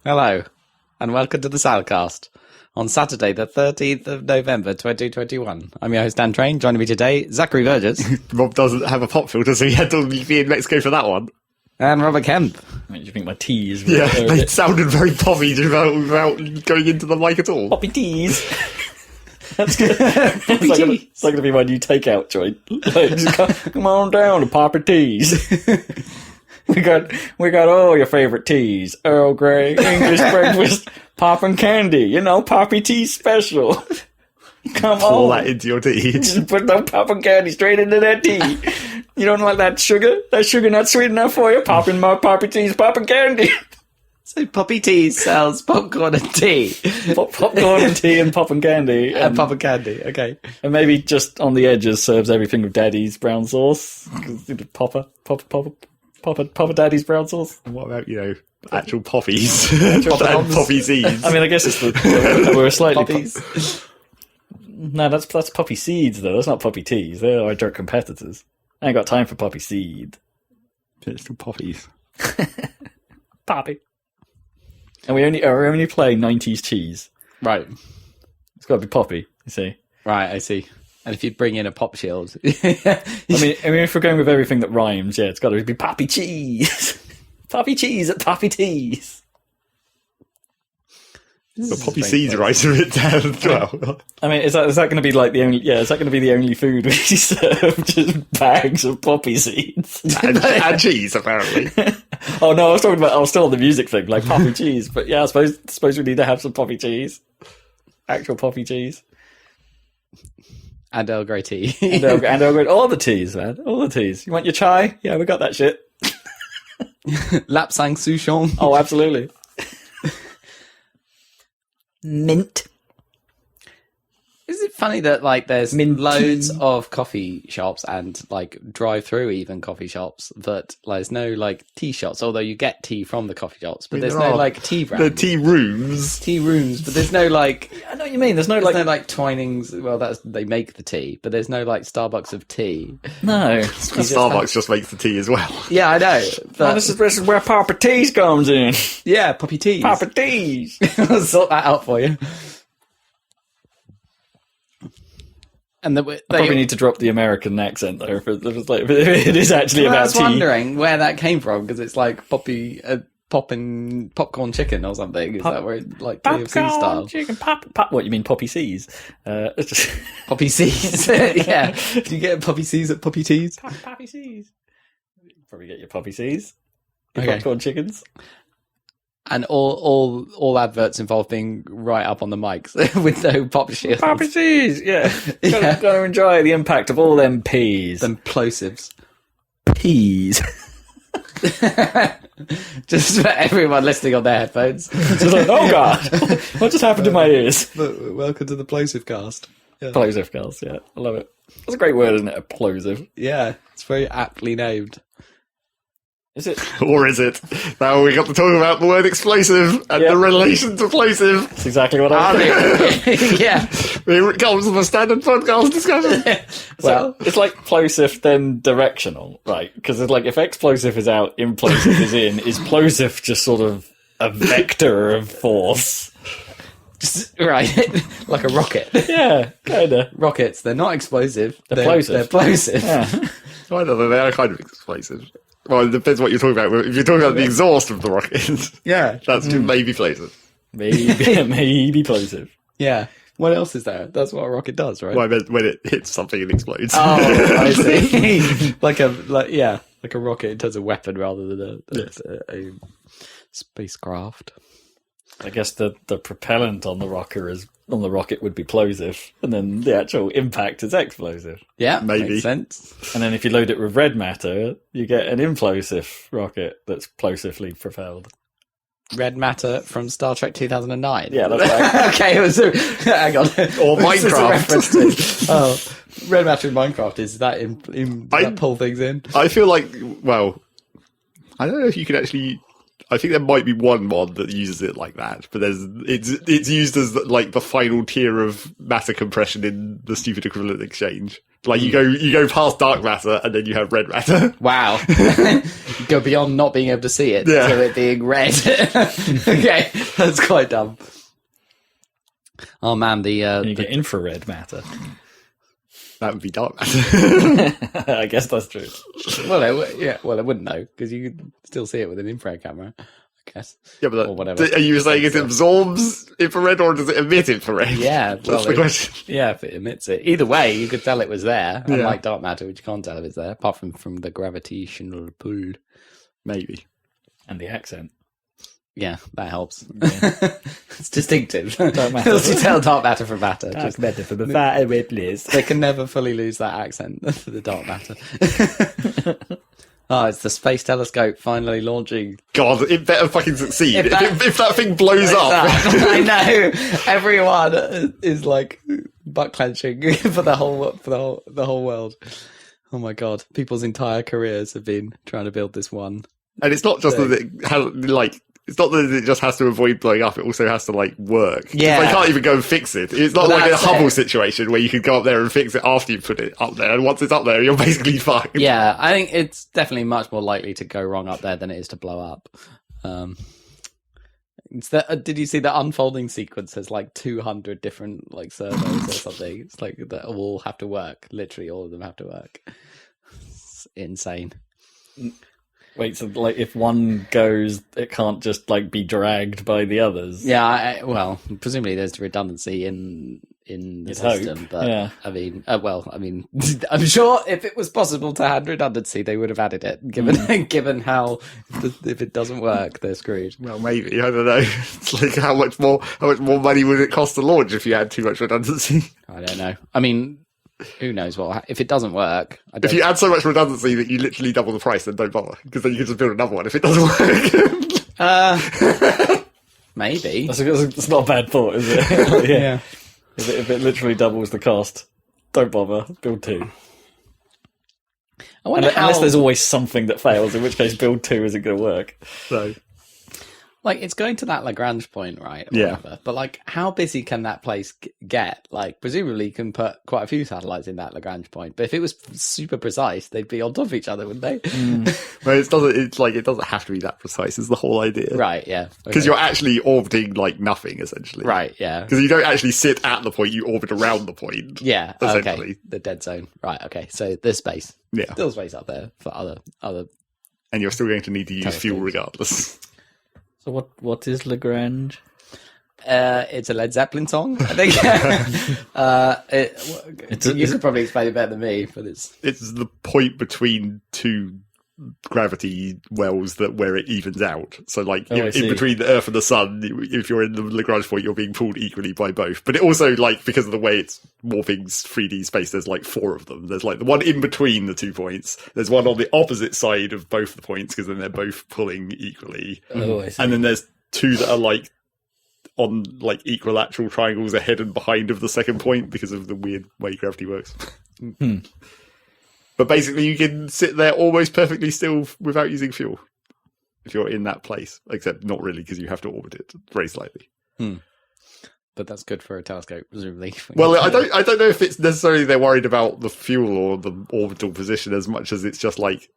Hello, and welcome to the Saladcast on Saturday, the 13th of November, 2021. I'm your host, Dan Train. Joining me today, Zachary Burgess. Rob doesn't have a pop filter, so he had to be in Mexico for that one. And Robert Kemp. I mean, do you think my teas? Yeah, they sounded very poppy without going into the mic at all. Poppy teas. That's good. It's like going to be my new takeout joint. Like, just come on down to Poppy Teas. We got all your favorite teas: Earl Grey, English breakfast, poppin' candy. You know, Poppy Tea special. Come on, pour that into your tea. Just put that poppin' candy straight into that tea. You don't like that sugar? That sugar not sweet enough for you? Poppin' my Poppy Teas, poppin' candy. So Poppy Tea sells popcorn and tea. Popcorn and tea and poppin' candy. And poppin' candy, okay. And maybe just on the edges serves everything with Daddy's brown sauce. Popper Daddy's brown sauce. What about, actual poppies? And poppy seeds. I mean, I guess it's we're slightly... Poppies. No, that's poppy seeds, though. That's not poppy teas. They're our direct competitors. I ain't got time for poppy seed. It's still poppies. Poppy. And we're only playing 90s cheese. Right. It's got to be poppy, you see. Right, I see. And if you bring in a pop shield... I mean, if we're going with everything that rhymes, yeah, it's got to be poppy cheese. Poppy cheese at Poppy Teas. But poppy seeds right a bit down as well. I mean, is that going to be like the only? Yeah, is that going to be the only food we serve? Just bags of poppy seeds and cheese, apparently. Oh no, I was still on the music thing, like poppy cheese. But yeah, I suppose we need to have some poppy cheese, actual poppy cheese, and Earl Grey tea, and Earl Grey, all the teas, man, all the teas. You want your chai? Yeah, we got that shit. Lapsang Souchong. Oh, absolutely. Mint. Is it funny that there's loads of coffee shops and drive-through even coffee shops that there's no tea shops, although you get tea from the coffee shops, but there's no tea brands. The tea rooms, but there's no I know what you mean. There's no Twinings. Well, they make the tea, but there's no Starbucks of tea. No, Starbucks just makes the tea as well. Yeah, I know. But... this is where Poppy Teas comes in. Yeah, Poppy Teas. Poppy Teas. I'll sort that out for you. And I probably need to drop the American accent there. If it is actually about tea. I was wondering where that came from, because it's popping popcorn chicken or something. Is that where KFC style? Chicken, what you mean, poppy seeds? Poppy seeds. Yeah. Do you get poppy seeds at Poppy Teas? Poppy seeds. Probably get your poppy seeds. Your okay. Popcorn chickens. And all adverts involve being right up on the mics with no pop shields. Poppy seeds, yeah. Gotta enjoy the impact of all them peas. Them plosives. Peas. Just for everyone listening on their headphones. Just oh God, what just happened to my ears? Welcome to the plosive cast. Yeah. Plosive cast, yeah. I love it. That's a great word, isn't it? A plosive. Yeah, it's very aptly named. Is it? Or is it? Now we got to talk about the word explosive and the relation to plosive. That's exactly what I was thinking. Yeah. Here it comes with a standard podcast discussion. Well, it's like plosive then directional, right? Because it's if explosive is out, implosive is in. Is plosive just sort of a vector of force? Right, like a rocket. Yeah, kinda. Rockets, they're not explosive. They're plosive. They're plosive. Yeah. I don't know, they are kind of explosive. Well, it depends what you're talking about. If you're talking about the exhaust of the rocket, yeah, that's maybe plosive. Maybe plosive. Yeah. What else is there? That's what a rocket does, right? Well, I meant when it hits something and explodes. Oh, I see. like a rocket in terms of weapon rather than a spacecraft. I guess the propellant on the rocket would be plosive, and then the actual impact is explosive. Yeah, maybe. Makes sense. And then if you load it with red matter, you get an implosive rocket that's plosively propelled. Red matter from Star Trek 2009. Yeah, that's right. Okay, hang on. Or Minecraft. Red matter in Minecraft, is that that pull things in? I feel like, well, I don't know if you can actually I think there might be one mod that uses it like that, but it's used as like the final tier of matter compression in the stupid equivalent exchange. Like you go past dark matter and then you have red matter. Wow. You go beyond not being able to see it to it being red. Okay, that's quite dumb. Oh man, you get infrared matter. That would be dark matter. I guess that's true. Well, it wouldn't know because you could still see it with an infrared camera, I guess. Yeah, but or whatever. Are you saying it absorbs infrared or does it emit infrared? Yeah, that's the question. Yeah, if it emits it. Either way, you could tell it was there. Unlike dark matter, which you can't tell if it's there, apart from the gravitational pull. Maybe. And the accent. Yeah, that helps. Yeah. It's distinctive. Dark matter. You tell dark matter from matter. Dark matter from the far red list. They can never fully lose that accent for the dark matter. Oh, it's the space telescope finally launching. God, it better fucking succeed. If that thing blows up. I know. Everyone is like butt clenching for the whole world. Oh my God. People's entire careers have been trying to build this one. And it's not just that it has, like, it's not that it just has to avoid blowing up, it also has to, like, work. Yeah. They can't even go and fix it. It's not like a Hubble situation where you can go up there and fix it after you put it up there, and once it's up there, you're basically fucked. Yeah, I think it's definitely much more likely to go wrong up there than it is to blow up. Did you see the unfolding sequence has like 200 different like servos or something? It's like that all have to work. Literally all of them have to work. It's insane. Wait, so like if one goes, it can't just like be dragged by the others? Yeah, well, presumably there's redundancy in the system, but yeah. I mean, I'm sure if it was possible to add redundancy, they would have added it. Given how if it doesn't work, they're screwed. Well, maybe, I don't know. It's like how much more money would it cost to launch if you had too much redundancy? I don't know. I mean, who knows what if it doesn't work? If you add so much redundancy that you literally double the price, then don't bother, because then you can just build another one if it doesn't work. Maybe that's not a bad thought, is it? Yeah. If it literally doubles the cost, don't bother. Build two. Unless there's always something that fails, in which case build two isn't going to work. So, like, it's going to that Lagrange point, right? Yeah. Whatever. But, like, how busy can that place get? Like, presumably you can put quite a few satellites in that Lagrange point. But if it was super precise, they'd be on top of each other, wouldn't they? Well, it doesn't have to be that precise, is the whole idea. Right, yeah. Because you're actually orbiting, like, nothing, essentially. Right, yeah. Because you don't actually sit at the point, you orbit around the point. Yeah, essentially. Okay. The dead zone. Right, okay. So there's space. Yeah. Still space up there for other... And you're still going to need to use fuel regardless. So what is Lagrange? It's a Led Zeppelin song, I think. You could probably explain it better than me, but it's the point between two gravity wells where it evens out. So, like, in between the Earth and the Sun, if you're in the Lagrange point, you're being pulled equally by both. But it also, like, because of the way it's warping 3D space, there's like 4 of them. There's like the one in between the 2 points. There's one on the opposite side of both the points, because then they're both pulling equally. Oh, I see. And then there's 2 that are like on like equilateral triangles ahead and behind of the second point because of the weird way gravity works. But basically, you can sit there almost perfectly still without using fuel if you're in that place. Except not really, because you have to orbit it very slightly. But that's good for a telescope, presumably. Well, I don't know if it's necessarily they're worried about the fuel or the orbital position as much as it's just like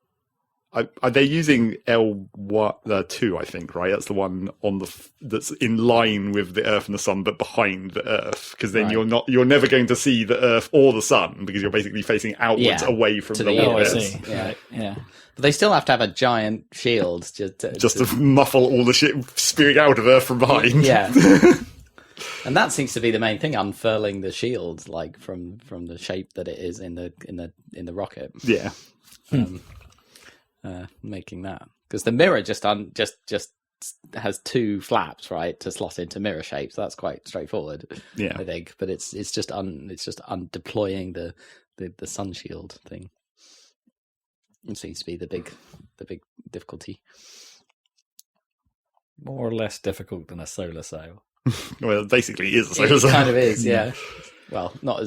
they're using L2, I think, right? That's the one that's in line with the Earth and the Sun, but behind the Earth, because then you're never going to see the Earth or the Sun because you're basically facing outwards away from the orbit. I see. Yeah. But they still have to have a giant shield just to muffle all the shit spewing out of Earth from behind. Yeah. And that seems to be the main thing, unfurling the shield, like from the shape that it is in the rocket. Yeah. Making that, because the mirror just has 2 flaps, right, to slot into mirror shape, so that's quite straightforward. Yeah, I think, but it's just deploying the sun shield thing. It seems to be the big difficulty. More or less difficult than a solar sail. Well, it basically is a solar sail. It kind of is, yeah. Well, not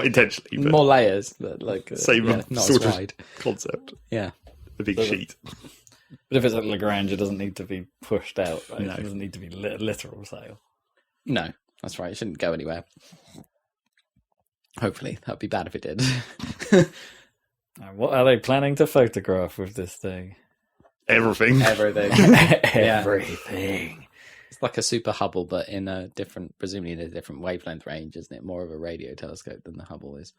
intentionally, but more layers, but like same not sort as wide of concept. Yeah. The big sheet. But if it's at Lagrange, it doesn't need to be pushed out. Right? No. It doesn't need to be literal sail. No, that's right. It shouldn't go anywhere. Hopefully, that'd be bad if it did. What are they planning to photograph with this thing? Everything. Everything. It's like a super Hubble, but in a different, presumably in a different wavelength range, isn't it? More of a radio telescope than the Hubble is.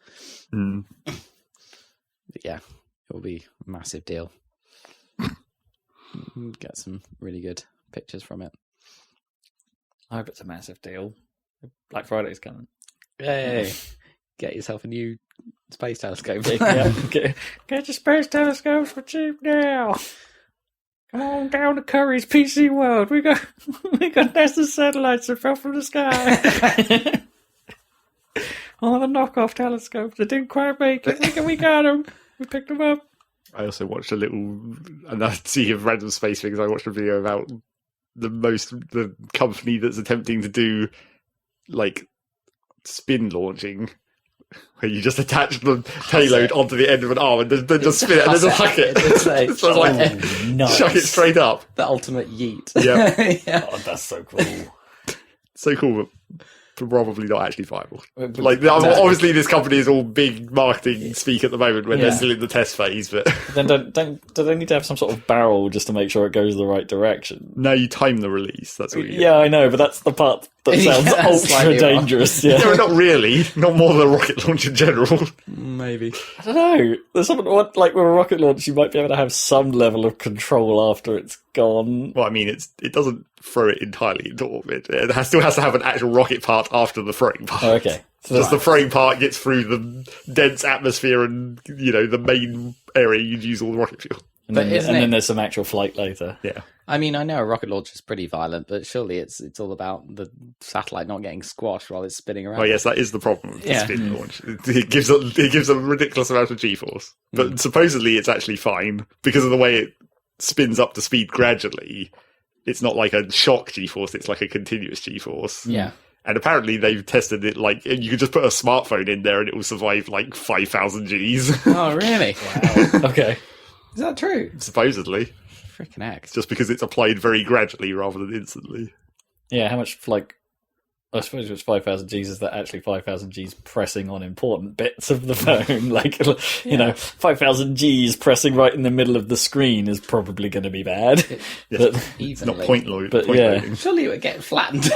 Mm. But yeah, it will be a massive deal. Get some really good pictures from it. I hope it's a massive deal. Black Friday's coming. Yay! Get yourself a new space telescope. Get your space telescopes for cheap now. Come on down to Curry's PC World. We got NASA satellites that fell from the sky. All the knockoff telescopes that didn't quite make it. We got them. We picked them up. I also watched another sea of random space things. I watched a video about the company that's attempting to do like spin launching, where you just attach the payload onto the end of an arm and then just spin it and then just huck it. So Nice. chuck it straight up. The ultimate yeet. Yeah. Yeah. Oh, that's so cool. So cool, but probably not actually viable. Like, obviously, this company is all big marketing speak at the moment when they're still in the test phase. But Then do they need to have some sort of barrel just to make sure it goes the right direction? no, you time the release. That's what you get. Yeah, I know, but that's the part that sounds ultra slightly dangerous. Yeah. No, not really. Not more than a rocket launch in general. Maybe. I don't know. There's something like with a rocket launch, you might be able to have some level of control after it's gone. Well, I mean, it doesn't throw it entirely into orbit. It still has to have an actual rocket part after the throwing part. Oh, okay. So Just the throwing part gets through the dense atmosphere and, the main area you'd use all the rocket fuel. And But then there's some actual flight later. Yeah. I mean, I know a rocket launch is pretty violent, but surely it's all about the satellite not getting squashed while it's spinning around. Oh, yes, that is the problem with the Yeah. spin launch. It gives a ridiculous amount of G-force. But supposedly it's actually fine because of the way it spins up to speed gradually. It's not like a shock G-force, it's like a continuous G-force. Yeah. And apparently they've tested it like you could just put a smartphone in there and it will survive like 5,000 Gs. Oh, really? Wow. Okay. Is that true? Supposedly. Freaking heck. Just because it's applied very gradually rather than instantly. Yeah, how much, I suppose if it's 5,000 Gs, is that actually 5,000 Gs pressing on important bits of the phone? 5,000 Gs pressing right in the middle of the screen is probably going to be bad. It's not point loading. Surely it would get flattened.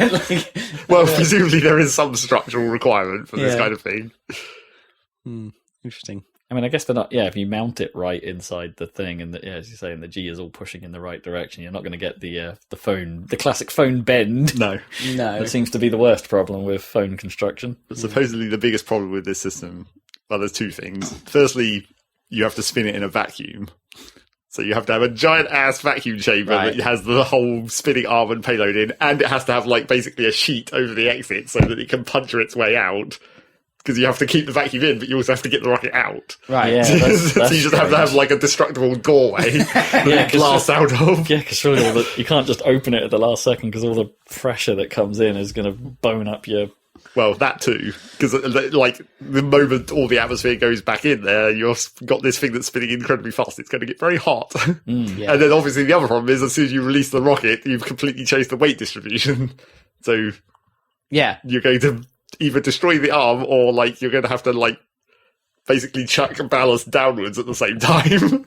Well, presumably there is some structural requirement for this kind of thing. Interesting. I mean, I guess they're not. Yeah, if you mount it right inside the thing, and as you say, and the G is all pushing in the right direction, you're not going to get the classic phone bend. No. That seems to be the worst problem with phone construction. But supposedly the biggest problem with this system, well, there's two things. Firstly, you have to spin it in a vacuum. So you have to have a giant ass vacuum chamber that has the whole spinning arm and payload in, and it has to have basically a sheet over the exit so that it can puncture its way out. Because you have to keep the vacuum in, but you also have to get the rocket out. Right. Yeah, so you just have to have a destructible doorway that it blasts out of. Yeah, because surely you can't just open it at the last second because all the pressure that comes in is going to bone up your... Well, that too. Because the moment all the atmosphere goes back in there, you've got this thing that's spinning incredibly fast. It's going to get very hot. Yeah. And then obviously the other problem is as soon as you release the rocket, you've completely changed the weight distribution. So you're going to either destroy the arm or you're going to have to basically chuck ballast downwards at the same time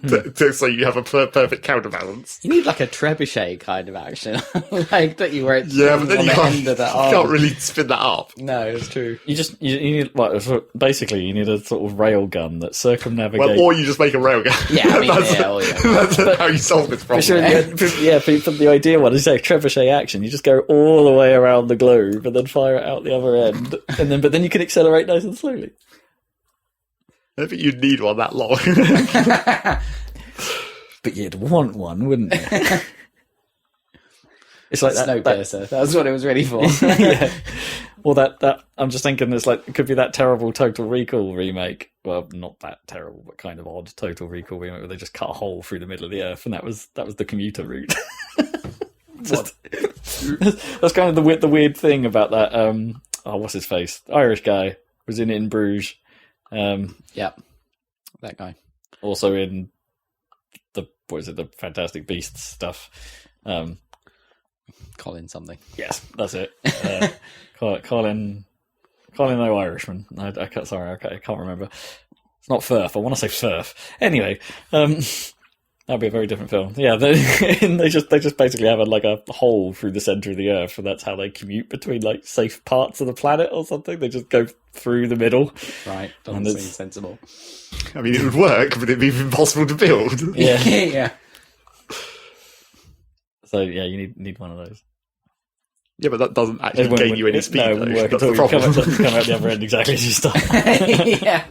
so you have a perfect counterbalance. You need a trebuchet kind of action, that you where it's but then on you the end of the arm. can't really spin that up. No, it's true. You need basically you need a sort of rail gun that circumnavigates. Well, or you just make a railgun. Yeah, I mean, that's how you solve this problem. Sure, for the idea one is trebuchet action. You just go all the way around the globe and then fire it out the other end, but then you can accelerate nice and slowly. I don't think you'd need one that long. But you'd want one, wouldn't you? It's like Snowpiercer. That's what it was ready for. Yeah. Well, that I'm just thinking it could be that terrible Total Recall remake. Well, not that terrible, but kind of odd Total Recall remake where they just cut a hole through the middle of the Earth, and that was the commuter route. That's kind of the weird thing about that. What's his face? Irish guy was in Bruges. Yep, that guy. Also in the Fantastic Beasts stuff. Colin something. Yes, that's it. Colin no Irishman. I can't remember. It's not Firth. I want to say Firth. Anyway, that'd be a very different film. Yeah, they just basically have a hole through the center of the Earth, and that's how they commute between like safe parts of the planet or something. They just go through the middle. Right, doesn't seem sensible. I mean, it would work, but it'd be impossible to build. Yeah, yeah. So yeah, you need one of those. Yeah, but that doesn't actually gain you any speed. No, it wouldn't work until you come out the other end exactly as you start. Yeah.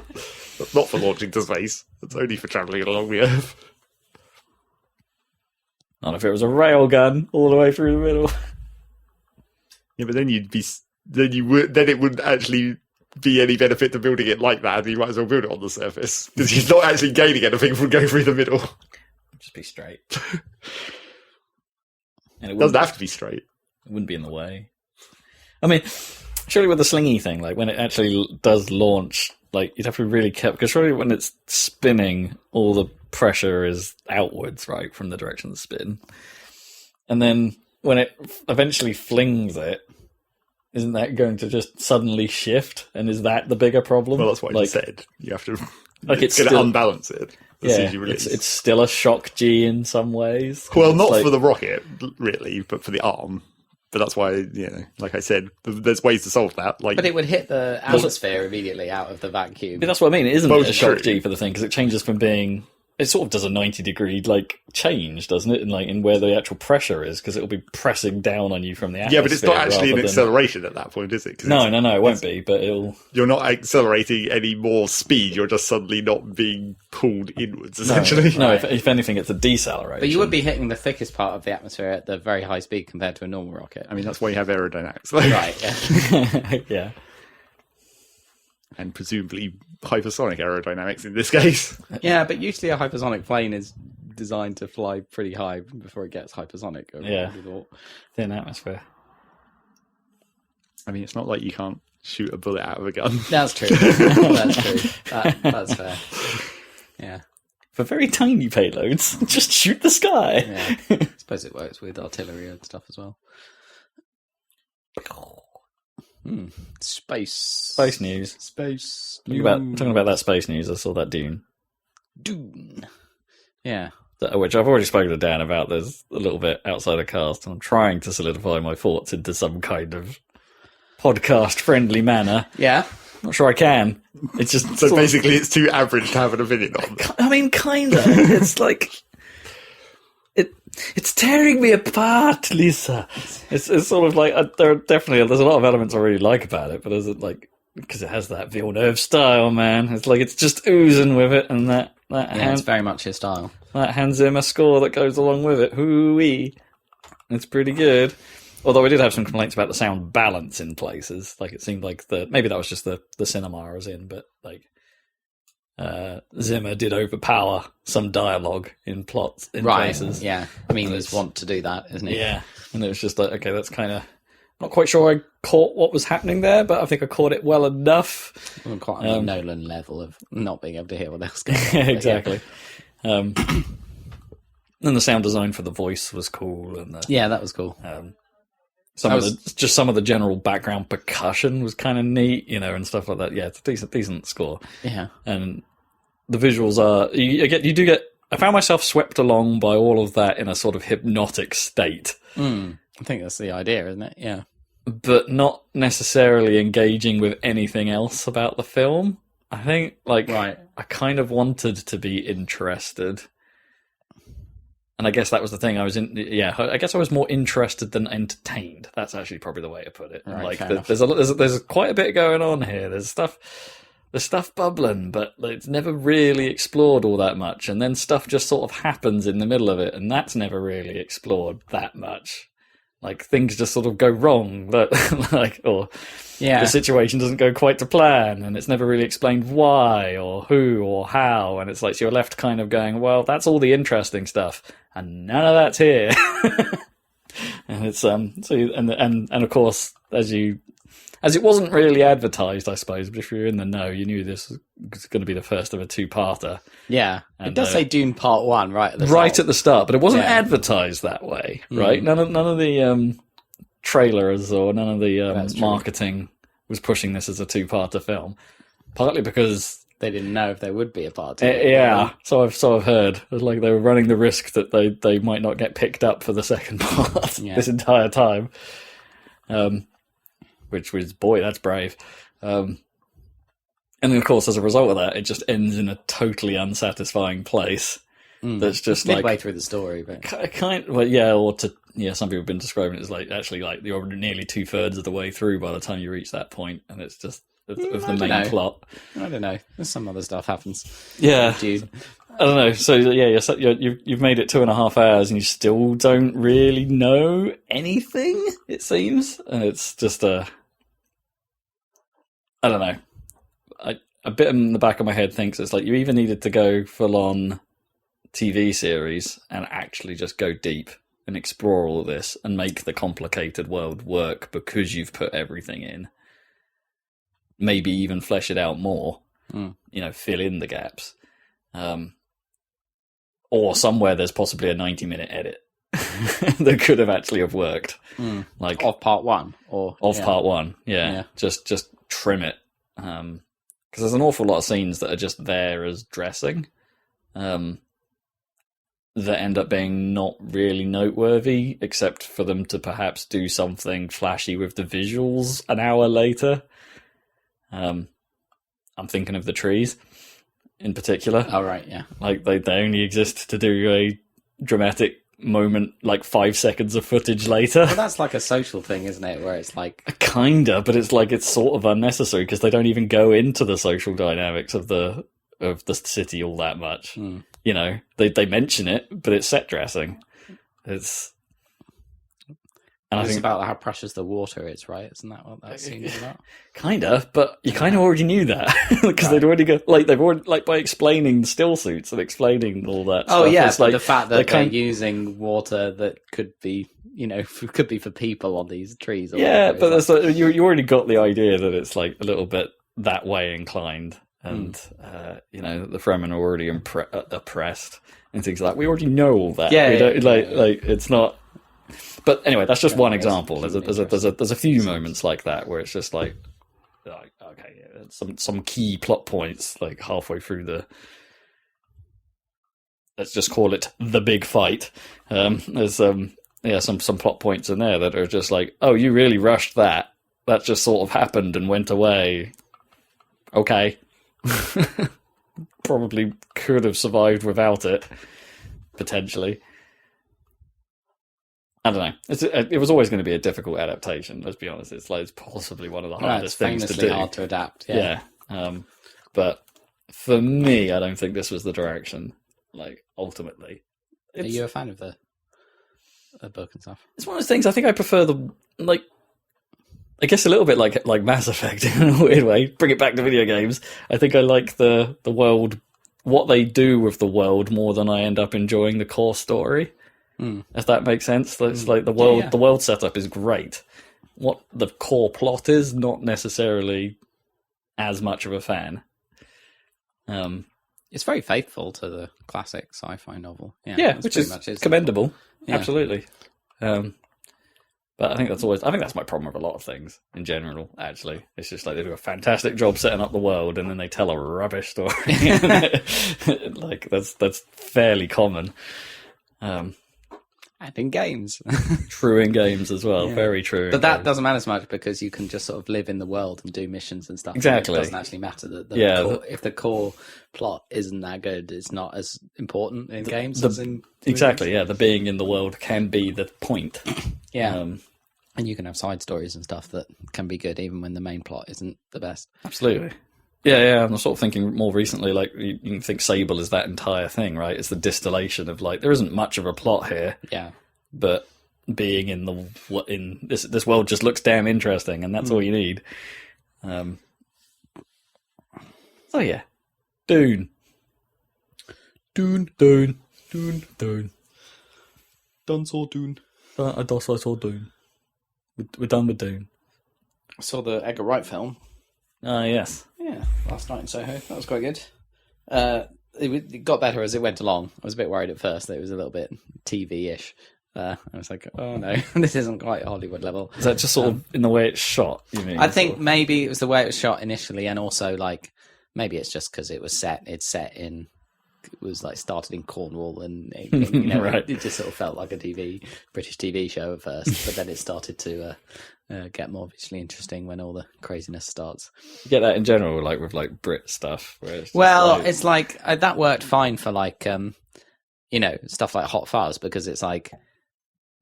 Not for launching to space. It's only for travelling along the Earth. Not if it was a rail gun all the way through the middle. Yeah, but then it wouldn't actually be any benefit to building it like that. You might as well build it on the surface because you're not actually gaining anything from going through the middle. Just be straight. And it doesn't have to be straight. It wouldn't be in the way. I mean, surely with the slingy thing, like when it actually does launch, like you'd have to be really careful because surely when it's spinning, all the pressure is outwards, right, from the direction of the spin. And then when it eventually flings it, isn't that going to just suddenly shift? And is that the bigger problem? Well, that's what I said. You have to it's going to unbalance it. Yeah, it's still a shock G in some ways. Well, not for the rocket, really, but for the arm. But that's why, like I said, there's ways to solve that. But it would hit the atmosphere immediately out of the vacuum. But that's what I mean. It isn't a shock G for the thing, because it changes from being... It sort of does a 90-degree change, doesn't it? In where the actual pressure is, because it'll be pressing down on you from the atmosphere. Yeah, but it's not actually an acceleration at that point, is it? No, it won't be. But you're not accelerating any more speed. You're just suddenly not being pulled inwards, essentially. No, if anything, it's a deceleration. But you would be hitting the thickest part of the atmosphere at the very high speed compared to a normal rocket. I mean, that's why you have aerodynamics, right? Yeah. Yeah. And presumably hypersonic aerodynamics in this case. Yeah, but usually a hypersonic plane is designed to fly pretty high before it gets hypersonic. Thin atmosphere. I mean, it's not like you can't shoot a bullet out of a gun. That's true. That's true. That's fair. Yeah. For very tiny payloads, just shoot the sky. Yeah. I suppose it works with artillery and stuff as well. Space news. Space. Talking about that space news, I saw that Dune. Yeah. Which I've already spoken to Dan about. There's a little bit outside of cast, and I'm trying to solidify my thoughts into some kind of podcast-friendly manner. Yeah. Not sure I can. It's just so basically, it's too average to have an opinion on. I mean, kind of. It's like it's tearing me apart, Lisa. It's sort of like there's a lot of elements I really like about it, but is it like because it has that Villeneuve style, man? It's like it's just oozing with it, and it's very much his style. That Hans Zimmer score that goes along with it, hoo-wee. It's pretty good. Although we did have some complaints about the sound balance in places. Like it seemed like maybe that was just the cinema I was in, but like Zimmer did overpower some dialogue in plots in places. Yeah, I mean he's wont to do that, isn't he? Yeah, and it was just like, okay, that's kind of not quite sure I caught what was happening there, but I think I caught it well enough. Well, quite on the Nolan level of not being able to hear what else going on. Exactly. Yeah. And the sound design for the voice was cool, and that was cool. Some of the general background percussion was kind of neat, and stuff like that. Yeah, it's a decent score. Yeah, and the visuals are you do get. I found myself swept along by all of that in a sort of hypnotic state. I think that's the idea, isn't it? Yeah, but not necessarily engaging with anything else about the film. I think, I kind of wanted to be interested. And I guess that was the thing. I guess I was more interested than entertained. That's actually probably the way to put it. Right, there's quite a bit going on here. There's stuff bubbling, but it's never really explored all that much. And then stuff just sort of happens in the middle of it, and that's never really explored that much. Like things just sort of go wrong, the situation doesn't go quite to plan, and it's never really explained why or who or how, and it's like so you're left kind of going, well, that's all the interesting stuff, and none of that's here. And it's and of course, as as it wasn't really advertised, I suppose, but if you're in the know, you knew this was going to be the first of a two-parter. Yeah. And, it does say Dune Part 1 right at the right start. at the start, but it wasn't advertised that way, right? None of the trailers or none of the marketing was pushing this as a two-parter film, partly because they didn't know if there would be a part 2. So I've heard. It was like they were running the risk that they might not get picked up for the second part this entire time. Which was, boy, that's brave. And then, of course, as a result of that, it just ends in a totally unsatisfying place. That's just midway through the story, but some people have been describing it as like actually like you're nearly 2/3 of the way through by the time you reach that point, and it's just of the main plot. I don't know. There's some other stuff happens. Yeah, I don't know. So you've made it 2.5 hours, and you still don't really know anything. It seems, and it's just I don't know. A bit in the back of my head thinks it's like you either needed to go full on TV series and actually just go deep and explore all of this and make the complicated world work because you've put everything in. Maybe even flesh it out more, fill in the gaps. Or somewhere there's possibly a 90-minute edit that could have actually have worked. Like of part 1 or part 1. Yeah. Just trim it. Because there's an awful lot of scenes that are just there as dressing. That end up being not really noteworthy, except for them to perhaps do something flashy with the visuals an hour later. I'm thinking of the trees in particular. Oh, right, yeah. Like, they only exist to do a dramatic moment, like 5 seconds of footage later. Well, that's like a social thing, isn't it? Where it's like... Kinda, but it's like it's sort of unnecessary because they don't even go into the social dynamics of the city all that much. You know, they mention it, but it's set dressing. It's about how precious the water is, right? Isn't that what that scene is about? Kinda, but you kind of already knew that because they'd already they've already by explaining the still suits and explaining all that. Oh stuff, yeah, it's like the fact that they're using water that could be, could be for people on these trees. Or but that's you already got the idea that it's like a little bit that way inclined. And, the Fremen are already oppressed and things like that. We already know all that. It's not... But anyway, that's just one example. There's a few moments like that where it's just like okay, some key plot points, like halfway through let's just call it the big fight. There's some plot points in there that are just like, oh, you really rushed that. That just sort of happened and went away. Okay. Probably could have survived without it, potentially. I don't know. It was always going to be a difficult adaptation. Let's be honest. It's possibly one of the hardest things to do. Hard to adapt. Yeah. But for me, I don't think this was the direction. Like ultimately, are you a fan of the book and stuff? It's one of those things. I think I prefer I guess a little bit like Mass Effect in a weird way. Bring it back to video games. I think I like the world, what they do with the world more than I end up enjoying the core story. If that makes sense. It's like the world setup is great. What the core plot is, not necessarily as much of a fan. It's very faithful to the classic sci-fi novel. Which is commendable. Yeah. Absolutely. But I think that's my problem with a lot of things in general, actually. It's just like they do a fantastic job setting up the world and then they tell a rubbish story. Like that's fairly common. And in games. True in games as well. Yeah. Very true. But that doesn't matter so much because you can just sort of live in the world and do missions and stuff. Exactly. It doesn't actually matter. If the core plot isn't that good, it's not as important in games as in... Exactly, yeah. The being in the world can be the point. Yeah. And you can have side stories and stuff that can be good even when the main plot isn't the best. Absolutely. Yeah. I'm sort of thinking more recently, like, you can think Sable is that entire thing, right? It's the distillation of, like, there isn't much of a plot here. Yeah. But being in this world just looks damn interesting, and that's all you need. So, yeah. Dune. Done saw Dune. I saw Dune. We're done with Dune. I saw the Edgar Wright film. Oh, yes. Yeah, last night in Soho. That was quite good. It got better as it went along. I was a bit worried at first that it was a little bit TV-ish. I was like, oh no, this isn't quite Hollywood level. Is that just sort of in the way it's shot, you mean? I think maybe it was the way it was shot initially, and also, like, maybe it's just because it was set in... It was like started in Cornwall, and right. it just sort of felt like a British TV show at first, but then it started to get more visually interesting when all the craziness starts. You get that in general, like with like Brit stuff. Where it's it's like that worked fine for like stuff like Hot Fuzz, because it's like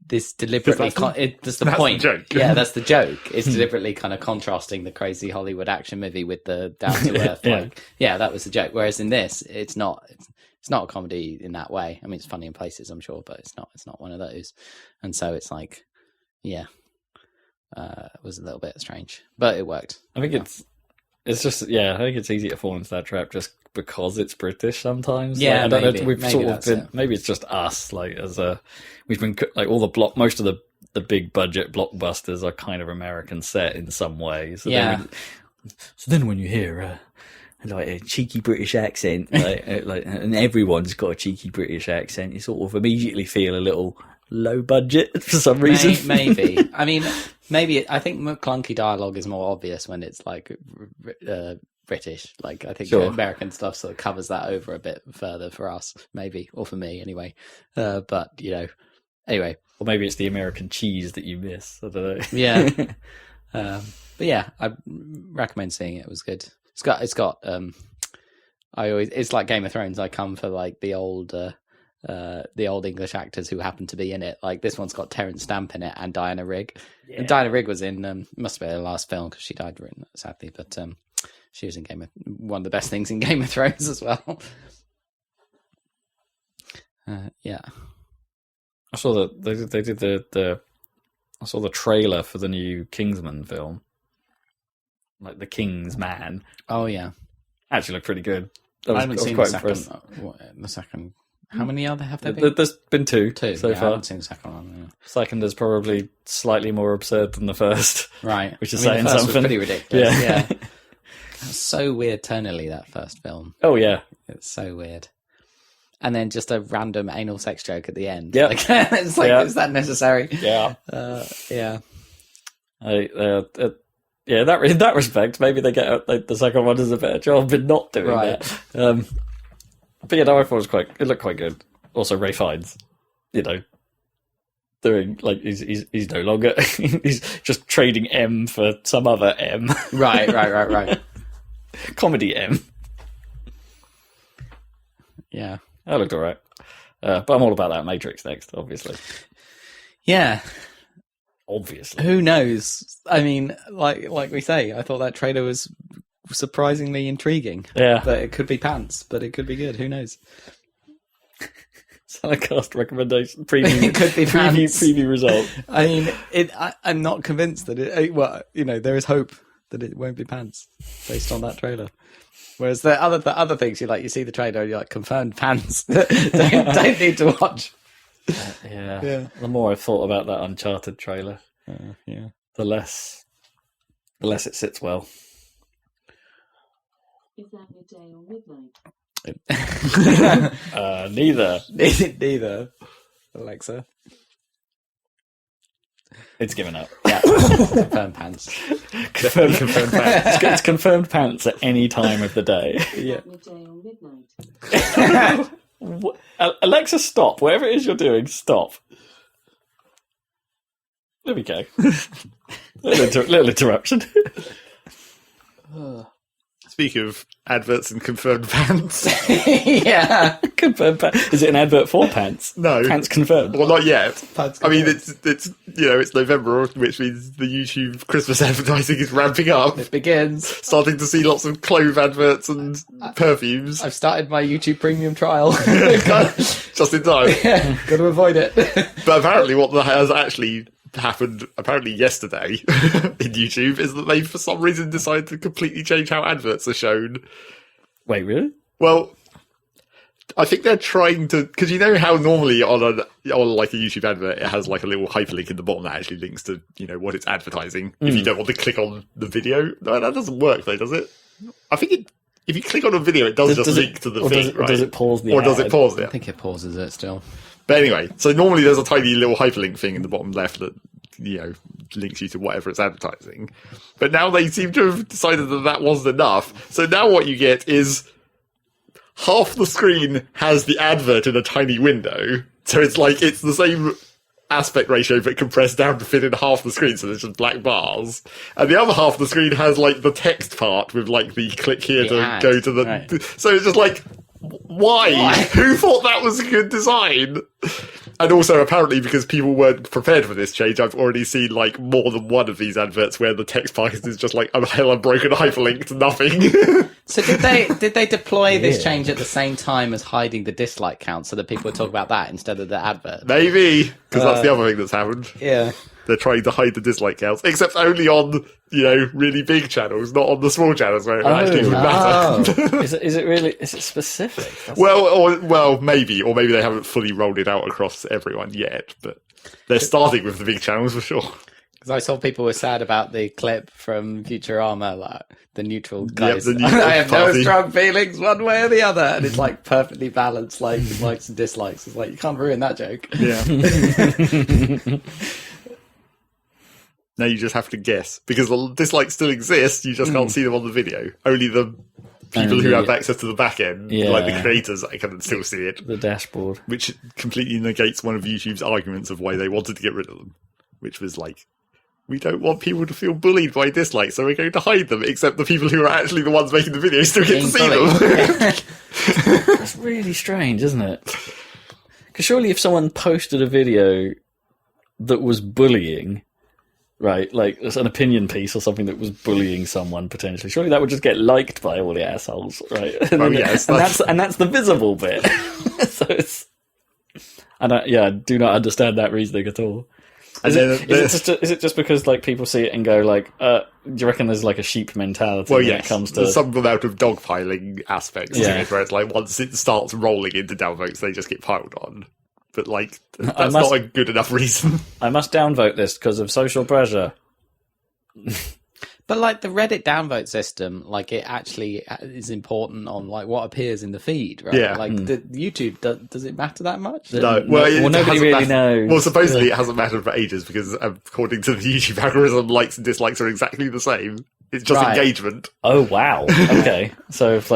this deliberately. That's the point. The joke. Yeah, that's the joke. It's deliberately kind of contrasting the crazy Hollywood action movie with the down to earth. That was the joke. Whereas in this, it's not a comedy in that way. I mean, it's funny in places, I'm sure, but it's not one of those. And so it's like, it was a little bit strange, but it worked. I think it's just I think it's easy to fall into that trap just because it's British sometimes. Yeah, like, I don't maybe. know. We've Maybe sort of been. Maybe it's just us. Like we've been like all the most of the big budget blockbusters are kind of American set in some ways. So then when you hear like a cheeky British accent, and everyone's got a cheeky British accent, you sort of immediately feel a little low budget for some reason. Maybe. I mean, maybe. I think clunky dialogue is more obvious when it's like British. Like, I think American stuff sort of covers that over a bit further for us, maybe, or for me anyway. But anyway. Or maybe it's the American cheese that you miss. I don't know. Yeah. But yeah, I recommend seeing it. It was good. It's got. It's like Game of Thrones. I come for like the old English actors who happen to be in it. Like this one's got Terence Stamp in it and Diana Rigg. Yeah. And Diana Rigg was in must have been her last film because she died sadly. But she was in one of the best things in Game of Thrones as well. I saw that they did I saw the trailer for the new Kingsman film, like The King's Man. Oh yeah, actually looked pretty good. I haven't seen the second. How many other have there been? There's been two so far. I haven't seen the second one. Yeah. Second is probably slightly more absurd than the first, right? Which is saying the first something. Was pretty ridiculous. Yeah. That's so weird tonally, that first film. Oh yeah, it's so weird. And then just a random anal sex joke at the end. Yeah, it's like, is that necessary? Yeah, yeah. In that respect, maybe they get the second one does a better job in not doing that. But I thought it looked quite good. Also, Ray Fiennes, doing like he's no longer he's just trading M for some other M. Right. Comedy M. Yeah. That looked alright. But I'm all about that Matrix next, obviously. Yeah. Obviously. Who knows? I mean, like we say, I thought that trailer was surprisingly intriguing. Yeah. But it could be pants, but it could be good. Who knows? Saladcast recommendation preview. It could be pants. Preview result. I mean, I'm not convinced that there is hope that it won't be pants based on that trailer. Whereas the other things you see the trailer, you're like, confirmed pants. don't need to watch. Yeah. The more I've thought about that Uncharted trailer, the less it sits well. Is that midday or midnight? Neither. Alexa. It's given up. Yeah. Confirmed pants. Confirmed pants. It's confirmed pants at any time of the day. Yeah. Midday or midnight? Alexa, stop. Whatever it is you're doing, stop. There we go. little interruption. Speaking of adverts and confirmed pants. Yeah. Confirmed pants. Is it an advert for pants? No. Pants confirmed. Well, not yet. Pants I mean, it's November, which means the YouTube Christmas advertising is ramping up. It begins. Starting to see lots of clove adverts and perfumes. I've started my YouTube premium trial. Just in time. Yeah, got to avoid it. But apparently what has actually happened yesterday in YouTube is that they for some reason decided to completely change how adverts are shown. Wait, really? Well, I think they're trying to, because you know how normally on like a YouTube advert it has like a little hyperlink in the bottom that actually links to what it's advertising. If you don't want to click on the video, no, that doesn't work though, does it? I think if you click on a video, it does link to the thing, right? Does it pause the or ad? does it pause it? I think it pauses it still. But anyway, so normally there's a tiny little hyperlink thing in the bottom left that links you to whatever it's advertising. But now they seem to have decided that wasn't enough. So now what you get is half the screen has the advert in a tiny window. So it's like it's the same aspect ratio but compressed down to fit in half the screen, so there's just black bars. And the other half of the screen has like the text part with like the click here to ad, go to the... right. So it's just like, why? Who thought that was a good design? And also, apparently, because people weren't prepared for this change, I've already seen like more than one of these adverts where the text part is just like a hell unbroken hyperlink to nothing. So did they deploy this change at the same time as hiding the dislike count so that people would talk about that instead of the advert? Maybe, because that's the other thing that's happened. Yeah. They're trying to hide the dislike counts, except only on, really big channels, not on the small channels where it actually would matter. Is it specific? Well, maybe, or maybe they haven't fully rolled it out across everyone yet, but they're starting with the big channels for sure. Because I saw people were sad about the clip from Futurama, like the neutral guys. the neutral I have party. no strong feelings one way or the other, and it's like perfectly balanced, like likes and dislikes. It's like you can't ruin that joke. Yeah. Now you just have to guess, because the dislikes still exist, you just can't see them on the video. Only the people who have access to the back end, like the creators, can still see it. The dashboard. Which completely negates one of YouTube's arguments of why they wanted to get rid of them. Which was like, we don't want people to feel bullied by dislikes, so we're going to hide them, except the people who are actually the ones making the video still get to see them. That's really strange, isn't it? Because surely if someone posted a video that was bullying... Right, like an opinion piece or something that was bullying someone potentially. Surely that would just get liked by all the assholes, right? Oh yes, and that's the visible bit. So it's, I do not understand that reasoning at all. Is it just because like people see it and go like, do you reckon there's like a sheep mentality when it comes to there's some amount of dogpiling aspects to it, where it's like once it starts rolling into downvotes, they just get piled on. But, like, that's not a good enough reason. I must downvote this because of social pressure. But, like, the Reddit downvote system, like, it actually is important on, like, what appears in the feed, right? Yeah. Like, the YouTube, does it matter that much? No. Well, nobody really knows. Well, supposedly it hasn't mattered for ages because, according to the YouTube algorithm, likes and dislikes are exactly the same. It's just engagement. Oh, wow. Okay. So, if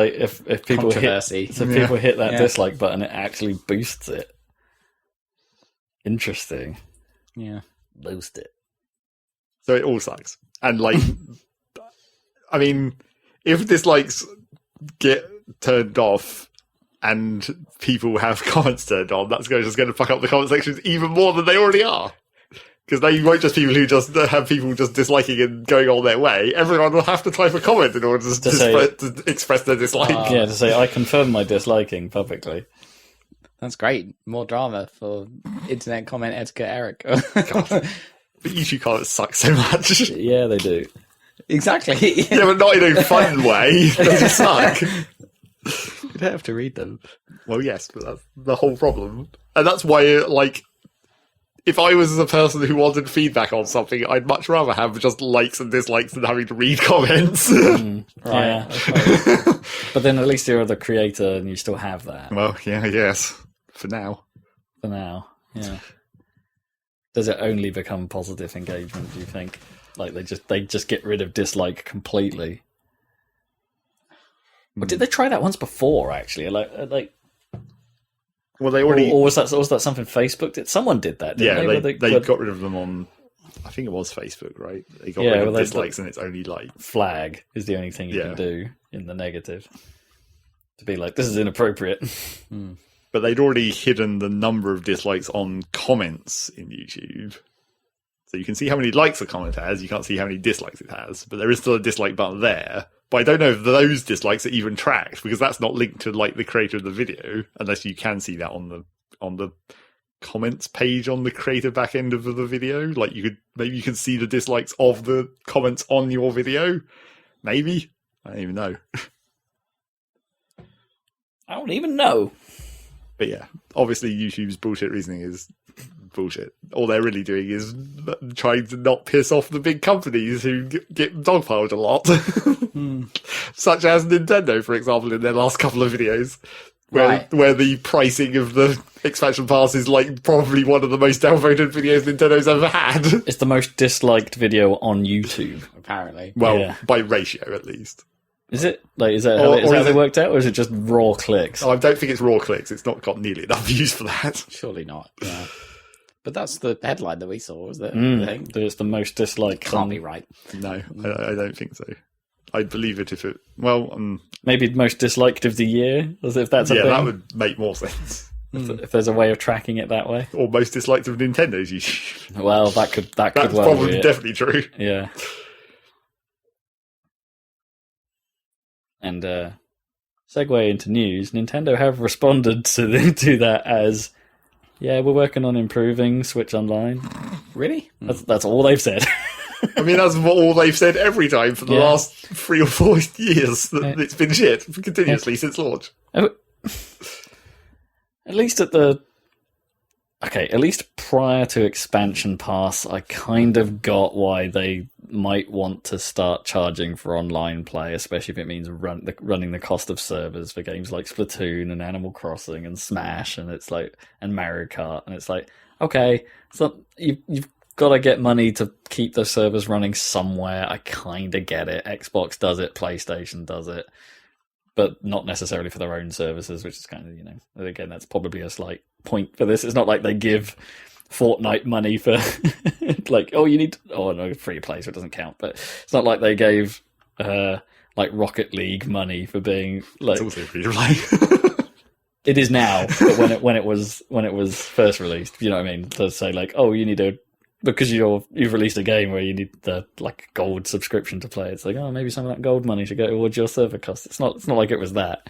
people people hit that dislike button, it actually boosts it. Interesting. Yeah. Boost it. So it all sucks. And, like, I mean, if dislikes get turned off and people have comments turned on, that's just going to fuck up the comment sections even more than they already are. Because now you won't just people who just have people just disliking and going on their way. Everyone will have to type a comment in order to express their dislike. To say, I confirm my disliking publicly. That's great. More drama for internet comment etiquette, Eric. God. But YouTube comments suck so much. Yeah, they do. Exactly. Yeah, but not in a fun way. They just suck. You don't have to read them. Well, yes, but that's the whole problem. And that's why, like, if I was a person who wanted feedback on something, I'd much rather have just likes and dislikes than having to read comments. Right. Yeah, but then at least you're the creator and you still have that. Well, yeah, yes. For now. For now, yeah. Does it only become positive engagement, do you think? Like they just get rid of dislike completely? But did they try that once before, actually? Like well, they already... Or was that something Facebook did? Someone did that, didn't they? They got rid of them on... I think it was Facebook, right? They got rid of dislikes and it's only like... Flag is the only thing you can do in the negative. To be like, this is inappropriate. But they'd already hidden the number of dislikes on comments in YouTube. So you can see how many likes a comment has, you can't see how many dislikes it has. But there is still a dislike button there. But I don't know if those dislikes are even tracked, because that's not linked to like the creator of the video, unless you can see that on the comments page on the creator back end of the video. Like maybe you can see the dislikes of the comments on your video. Maybe. I don't even know. I don't even know. But yeah, obviously YouTube's bullshit reasoning is bullshit. All they're really doing is trying to not piss off the big companies who get dogpiled a lot. Such as Nintendo, for example, in their last couple of videos. Where the pricing of the expansion pass is like probably one of the most downvoted videos Nintendo's ever had. It's the most disliked video on YouTube, apparently. Well, by ratio at least. Is it? Like, is that how they worked out, or is it just raw clicks? Oh, I don't think it's raw clicks. It's not got nearly enough views for that. Surely not. Yeah. But that's the headline that we saw, was it? It's the most disliked. Can't be right. No, I don't think so. I'd believe it if it... maybe most disliked of the year, as if that's a thing. Yeah, that would make more sense. If there's a way of tracking it that way. Or most disliked of Nintendo's YouTube. Well, that could That's well probably definitely true. Yeah. And segue into news, Nintendo have responded to that as, yeah, we're working on improving Switch Online. Really? That's all they've said. I mean, that's all they've said every time for the last 3 or 4 years that it's been shit continuously since launch. At least at least prior to Expansion Pass, I kind of got why they might want to start charging for online play, especially if it means running the cost of servers for games like Splatoon and Animal Crossing and Smash and Mario Kart, and it's like, okay, so you've got to get money to keep the servers running somewhere. I kind of get it. Xbox does it, PlayStation does it, but not necessarily for their own services, which is kind of, again, that's probably a slight point for this. It's not like they give Fortnite money for, like, free play, so it doesn't count, but it's not like they gave, like, Rocket League money for being, like... It's also free to play. It is now, but when it was first released, you know what I mean? To say, like, oh, you need to... Because you've released a game where you need the gold subscription to play. It's like, oh, maybe some of that gold money should go towards your server costs. It's not like it was that.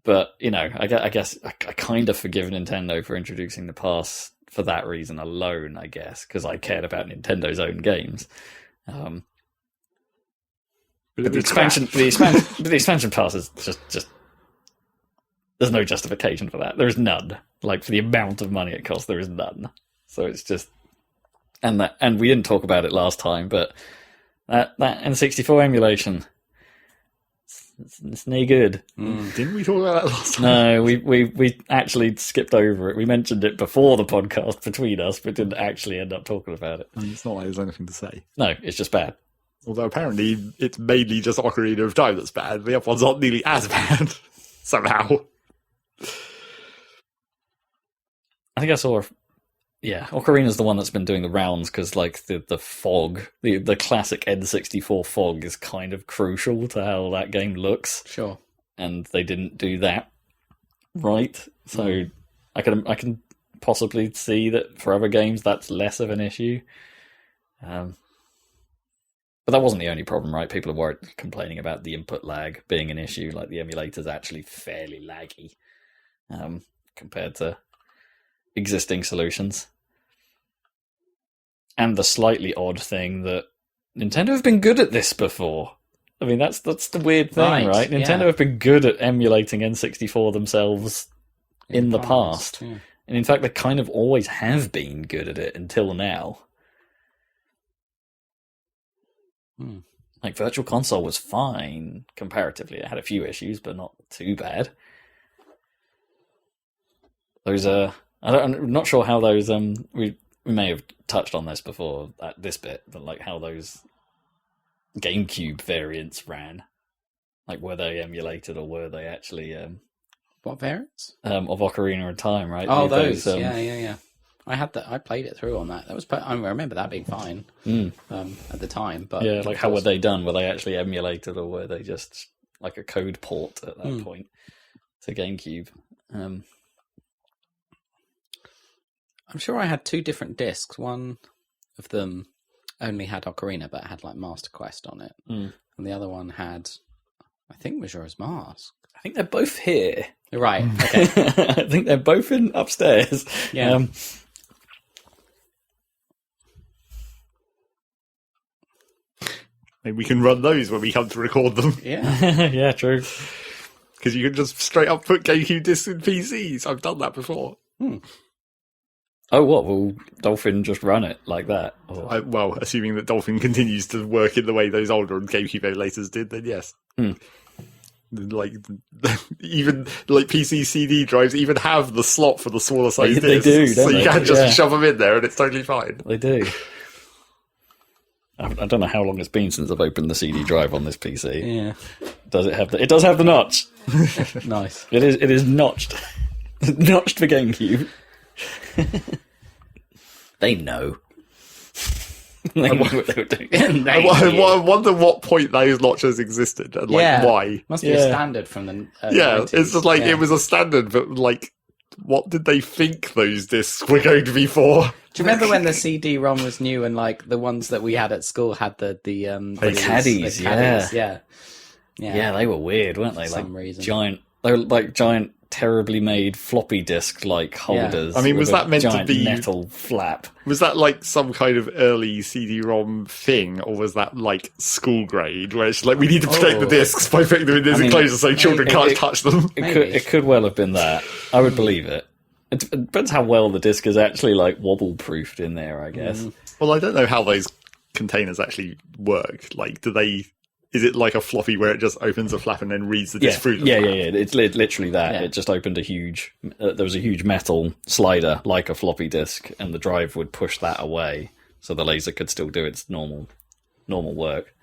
But I guess I kind of forgive Nintendo for introducing the pass for that reason alone. I guess because I cared about Nintendo's own games. But the expansion pass is just. There's no justification for that. There is none. Like, for the amount of money it costs, there is none. So it's just... And we didn't talk about it last time, but that N64 emulation, it's no good. Didn't we talk about that last time? No, we actually skipped over it. We mentioned it before the podcast between us, but didn't actually end up talking about it. It's not like there's anything to say. No, it's just bad. Although apparently it's mainly just Ocarina of Time that's bad. The other ones aren't nearly as bad, somehow. I think I saw... Yeah, Ocarina's the one that's been doing the rounds because, like, the fog, the classic N64 fog is kind of crucial to how that game looks. Sure. And they didn't do that right. So I can possibly see that for other games that's less of an issue. But that wasn't the only problem, right? People were complaining about the input lag being an issue. Like, the emulator's actually fairly laggy compared to existing solutions. And the slightly odd thing that Nintendo have been good at this before. I mean, that's the weird thing, right? Nintendo have been good at emulating N64 themselves in the past. Yeah. And in fact, they kind of always have been good at it until now. Like, Virtual Console was fine comparatively. It had a few issues, but not too bad. I'm not sure how those we may have touched on this before at this bit, but like how those GameCube variants ran. Like, were they emulated or were they actually what variants? Of Ocarina of Time, right? Oh, those. Yeah. I had that. I played it through on that. That was. I remember that being fine at the time. But yeah, like, how were they done? Were they actually emulated or were they just like a code port at that point to GameCube? I'm sure I had 2 different discs. One of them only had Ocarina, but had like Master Quest on it, and the other one had, I think, Majora's Mask. I think they're both here. Right. Okay. I think they're both in upstairs. Yeah. Maybe we can run those when we come to record them. Yeah. Yeah, true. Because you can just straight up put GameCube discs in PCs. I've done that before. Oh, what? Will Dolphin just run it like that? Or... Well, assuming that Dolphin continues to work in the way those older GameCube emulators did, then yes. Like even like PC CD drives even have the slot for the smaller size discs. They do, so you they? can just shove them in there and it's totally fine. They do. I don't know how long it's been since I've opened the CD drive on this PC. Yeah. Does it have it does have the notch. Nice. It is notched. Notched for GameCube. They know. They knew what they were doing. I wonder what point those notches existed and why. Must be a standard from the 90s. It's just like it was a standard, but like, what did they think those discs were going to be for? Do you remember when the CD-ROM was new and like the ones that we had at school had the caddies? Yeah, they were weird, weren't they? For some reason. Giant. They were like giant, terribly made floppy disk like holders. I mean, was that meant to be metal flap? Was that like some kind of early CD-ROM thing, or was that like school grade where it's like we need to protect the discs by putting them in this enclosure so children can't touch them? It could well have been that. I would believe it. It depends how well the disc is actually like wobble proofed in there, I guess. Well, I don't know how those containers actually work. Like, is it like a floppy where it just opens a flap and then reads the disc through the flap? Yeah. It's literally that. Yeah. It just opened a huge... there was a huge metal slider, like a floppy disk, and the drive would push that away, so the laser could still do its normal work.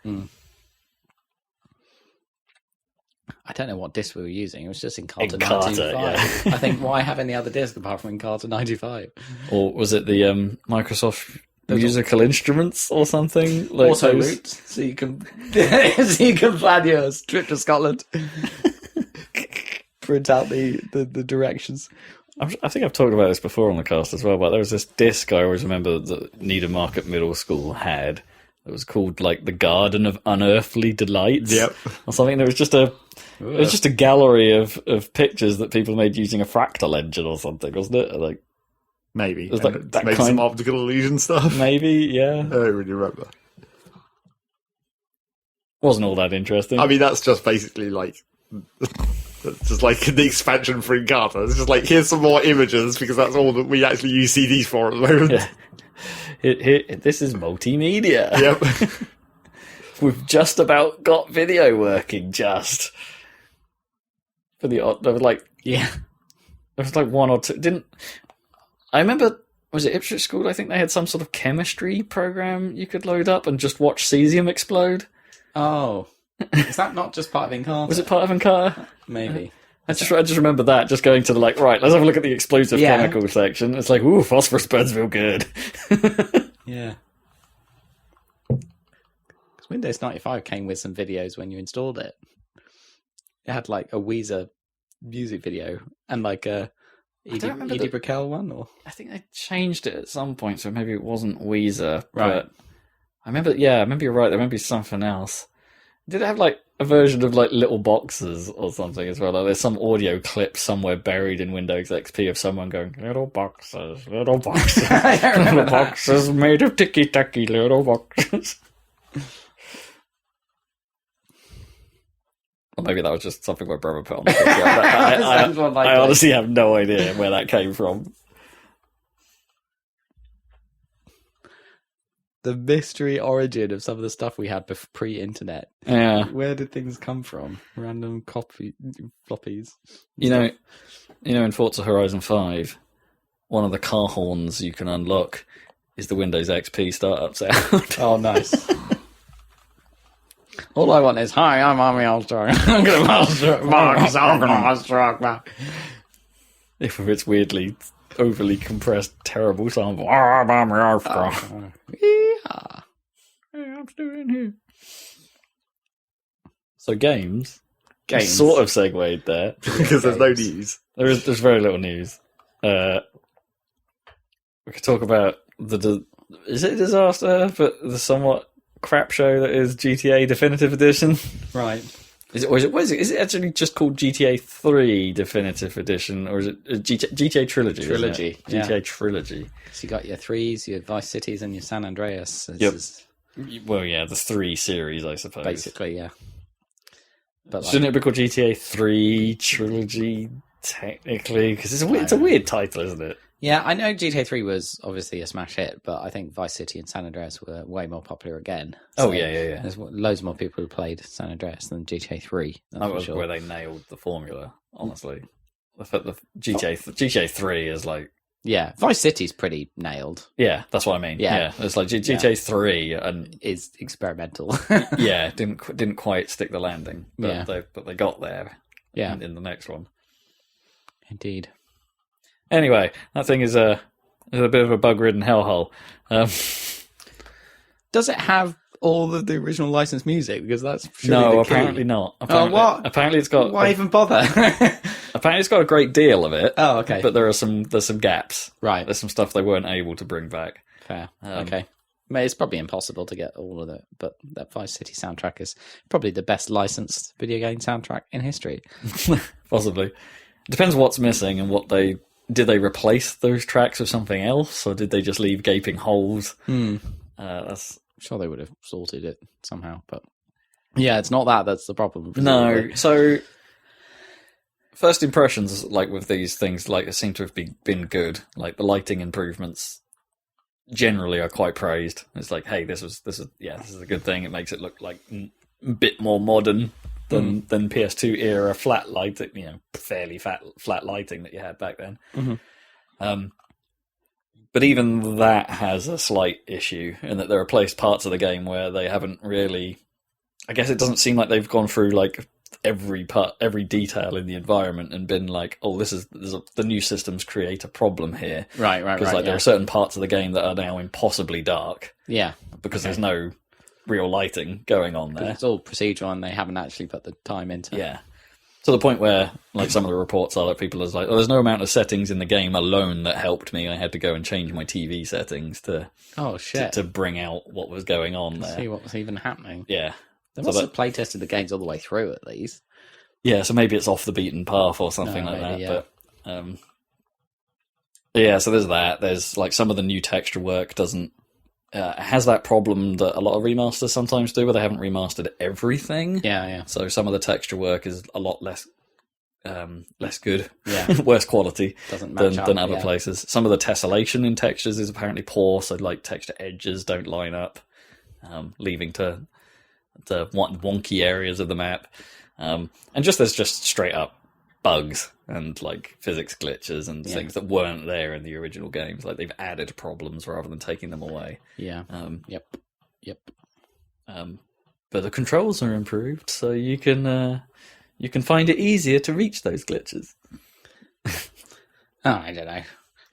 I don't know what disc we were using. It was just in Carter 95. I think, why have any other disc apart from in Carter 95? Or was it the Microsoft... musical instruments or something like also routes, so you can plan your trip to Scotland. Print out the directions. I think I've talked about this before on the cast as well, but there was this disc I always remember that Needham Market Middle School had. It was called like the Garden of Unearthly Delights, or something. There was just it was just a gallery of pictures that people made using a fractal engine or something, wasn't it? Like. Maybe. It was like that maybe some optical illusion stuff. Maybe, yeah. I don't really remember. Wasn't all that interesting. I mean, that's just basically like... That's just like the expansion for Encarta. It's just like, here's some more images, because that's all that we actually use CDs for at the moment. Yeah. This is multimedia. Yep. We've just about got video working, just. For the... There was like... Yeah. There was like one or two... I remember, was it Ipswich School? I think they had some sort of chemistry program you could load up and just watch cesium explode. Oh. Is that not just part of Encarta? Was it part of Encarta? Maybe. I just remember that, just going to the, like, right, let's have a look at the explosive chemical section. It's like, ooh, phosphorus burns real good. Yeah. Because Windows 95 came with some videos when you installed it. It had, like, a Weezer music video and, like, a... Edie Brickell one, or I think they changed it at some point, so maybe it wasn't Weezer. Right. But I remember you're right. There might be something else. Did it have like a version of like little boxes or something as well? Like, there's some audio clip somewhere buried in Windows XP of someone going little boxes, little boxes made of ticky tacky little boxes. Or maybe that was just something my brother put on the book. I honestly have no idea where that came from. The mystery origin of some of the stuff we had pre-internet. Yeah. Where did things come from? Random floppies. You know, in Forza Horizon 5, one of the car horns you can unlock is the Windows XP startup sound. Oh, nice. All I want is, hi, I'm Army Armstrong. I'm going to master. If it's weirdly, overly compressed, terrible sound. I'm Army Armstrong. Yeah. Hey, I'm still in here. So games. Sort of segued there. Because there's no news. There's very little news. We could talk about is it a disaster, but the somewhat crap show that is GTA Definitive Edition. Right. Is it actually just called GTA 3 Definitive Edition, or is it GTA Trilogy? Trilogy. GTA Trilogy. So you got your 3s, your Vice Cities, and your San Andreas. Well, yeah, the 3 series, I suppose. Basically, yeah. But like, shouldn't it be called GTA 3 Trilogy technically? Because it's a weird title, isn't it? yeah, I know GTA 3 was obviously a smash hit, but I think Vice City and San Andreas were way more popular again. Oh, yeah. There's loads more people who played San Andreas than GTA 3. That was where they nailed the formula, honestly. The GTA 3 is like... Yeah, Vice City's pretty nailed. Yeah, that's what I mean. Yeah. It's like GTA 3 and... is experimental. yeah, didn't quite stick the landing, but they got there in the next one. Indeed. Anyway, that thing is a bit of a bug-ridden hellhole. Does it have all of the original licensed music? Because that's no, apparently not. What? Apparently it's got. Why even bother? Apparently it's got a great deal of it. Oh, okay. But there's some gaps. Right. There's some stuff they weren't able to bring back. Fair. Okay. It's probably impossible to get all of it, but that Vice City soundtrack is probably the best licensed video game soundtrack in history. Possibly. It depends what's missing and what they... Did they replace those tracks with something else, or did they just leave gaping holes? That's... I'm sure they would have sorted it somehow, but... Yeah, it's not that. That's the problem. No, so... First impressions, like, with these things, like, seem to have been good. Like, the lighting improvements generally are quite praised. It's like, hey, this is a good thing. It makes it look like a bit more modern than PS2 era flat lighting, fairly flat lighting that you had back then. Mm-hmm. But even that has a slight issue in that there are parts of the game where they haven't really... I guess it doesn't seem like they've gone through like every detail in the environment and been like, oh, the new systems create a problem here. Right. Because there are certain parts of the game that are now impossibly dark. Yeah. Because there's no real lighting going on there. It's all procedural and they haven't actually put the time into it. Yeah. To the point where, like, some of the reports are that people are like, oh, there's no amount of settings in the game alone that helped me. I had to go and change my TV settings to bring out what was going on there. See what was even happening. Yeah. They must have play tested the games all the way through, at least. Yeah, so maybe it's off the beaten path or something like that. Yeah. But yeah, so there's that. There's like some of the new texture work doesn't has that problem that a lot of remasters sometimes do, where they haven't remastered everything. Yeah. So some of the texture work is a lot less good, Yeah. worse quality Doesn't than other places. Some of the tessellation in textures is apparently poor, so like texture edges don't line up, leaving to wonky areas of the map. And there's just straight up bugs and like physics glitches and things that weren't there in the original games. Like they've added problems rather than taking them away. Yeah. Yep. But the controls are improved, so you can find it easier to reach those glitches. I don't know.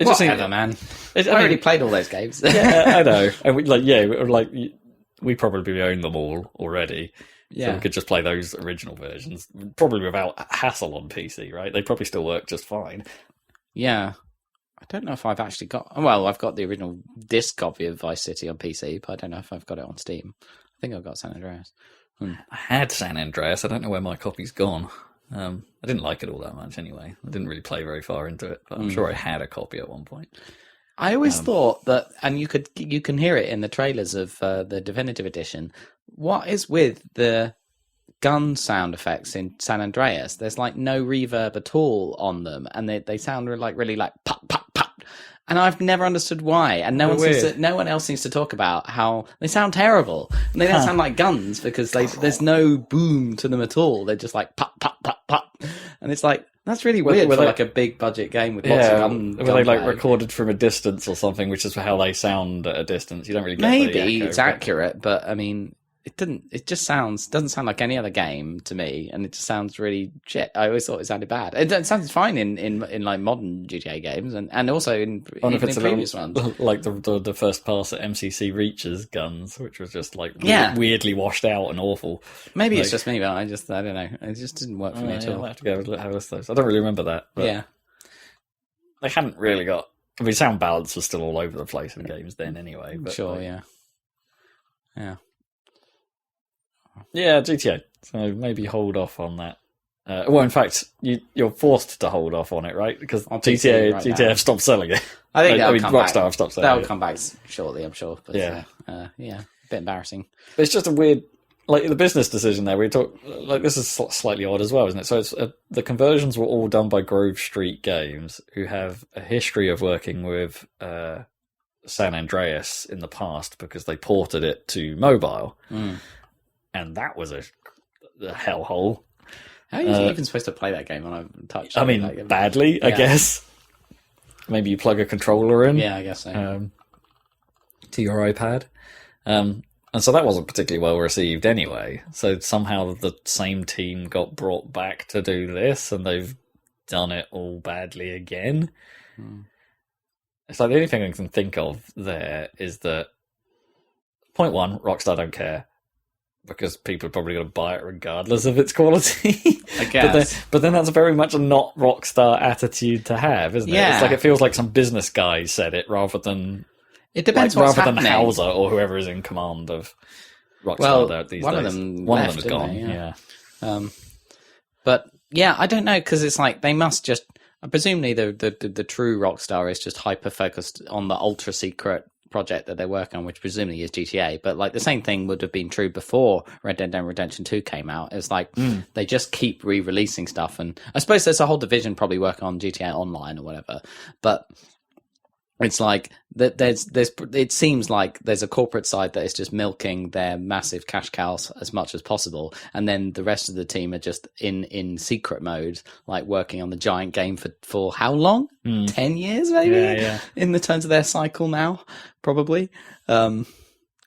Whatever, man. I already played all those games. Yeah, I know. And we probably own them all already. Yeah. So we could just play those original versions, probably without hassle on PC, right? They probably still work just fine. Yeah. I don't know if I've actually got... Well, I've got the original disc copy of Vice City on PC, but I don't know if I've got it on Steam. I think I've got San Andreas. I had San Andreas. I don't know where my copy's gone. I didn't like it all that much anyway. I didn't really play very far into it, but I'm sure I had a copy at one point. I always thought that, and you can hear it in the trailers of the Definitive Edition. What is with the gun sound effects in San Andreas? There's like no reverb at all on them, and they sound really like pop pop pop. And I've never understood why. And no one else seems to talk about how they sound terrible, and they don't sound like guns because there's no boom to them at all. They're just like pop pop pop pop, and it's like. That's really weird for like a big budget game with lots of gun. Were they like recorded from a distance or something, which is how they sound at a distance? You don't really get maybe it's accurate, but I mean, it didn't. It just doesn't sound like any other game to me, and it just sounds really shit. I always thought it sounded bad. It sounds fine in like modern GTA games, and also in previous ones, like the first pass at MCC Reach's guns, which was just like weirdly washed out and awful. Maybe it's just me, but I don't know. It just didn't work for me at all. I have to go have a list of those. I don't really remember that. But they hadn't really got. I mean, sound balance was still all over the place in games then, anyway. But sure, yeah. Yeah, GTA. So maybe hold off on that. Well, in fact, you're forced to hold off on it, right? Because GTA have stopped selling it. I think Rockstar have stopped selling it. They'll come back shortly, I'm sure. But, a bit embarrassing. But it's just a weird... like the business decision there, we talk like this is slightly odd as well, isn't it? So it's the conversions were all done by Grove Street Games, who have a history of working with San Andreas in the past because they ported it to mobile, and that was a hellhole. How are you even supposed to play that game on a touch? I mean, badly, I guess. Maybe you plug a controller in. Yeah, I guess so. To your iPad. And so that wasn't particularly well received anyway. So somehow the same team got brought back to do this, and they've done it all badly again. It's like the only thing I can think of there is that, point one, Rockstar don't care. Because people are probably going to buy it regardless of its quality. I guess. But then that's very much a not Rockstar attitude to have, isn't it? Yeah. It's like it feels like some business guy said it rather than... It depends what's rather happening. than Hauser or whoever is in command of Rockstar Well, these one days. of them One left, of them is gone, didn't they? yeah. But yeah, I don't know, because it's like they must just... Presumably the true Rockstar is just hyper-focused on the ultra-secret project that they're working on, which presumably is GTA. But like the same thing would have been true before Red Dead Redemption 2 came out. It's like they just keep re-releasing stuff, and I suppose there's a whole division probably working on GTA Online or whatever. But it's like that. It seems like there's a corporate side that is just milking their massive cash cows as much as possible, and then the rest of the team are just in secret mode, like working on the giant game for how long? 10 years, maybe. Yeah. In the terms of their cycle now, probably. When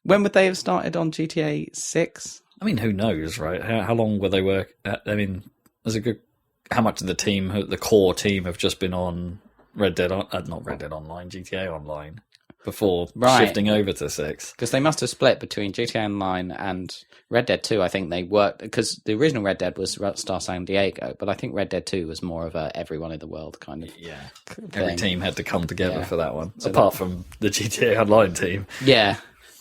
would they have started on GTA 6? I mean, who knows, right? How long will they work at? I mean, there's a good... How much of the core team have just been on not Red Dead Online, GTA Online, before shifting over to 6? Because they must have split between GTA Online and Red Dead 2. I think they worked, because the original Red Dead was Rockstar San Diego, but I think Red Dead 2 was more of a everyone in the world kind of Yeah. thing. Every team had to come together for that one, So apart from the GTA Online team. Yeah,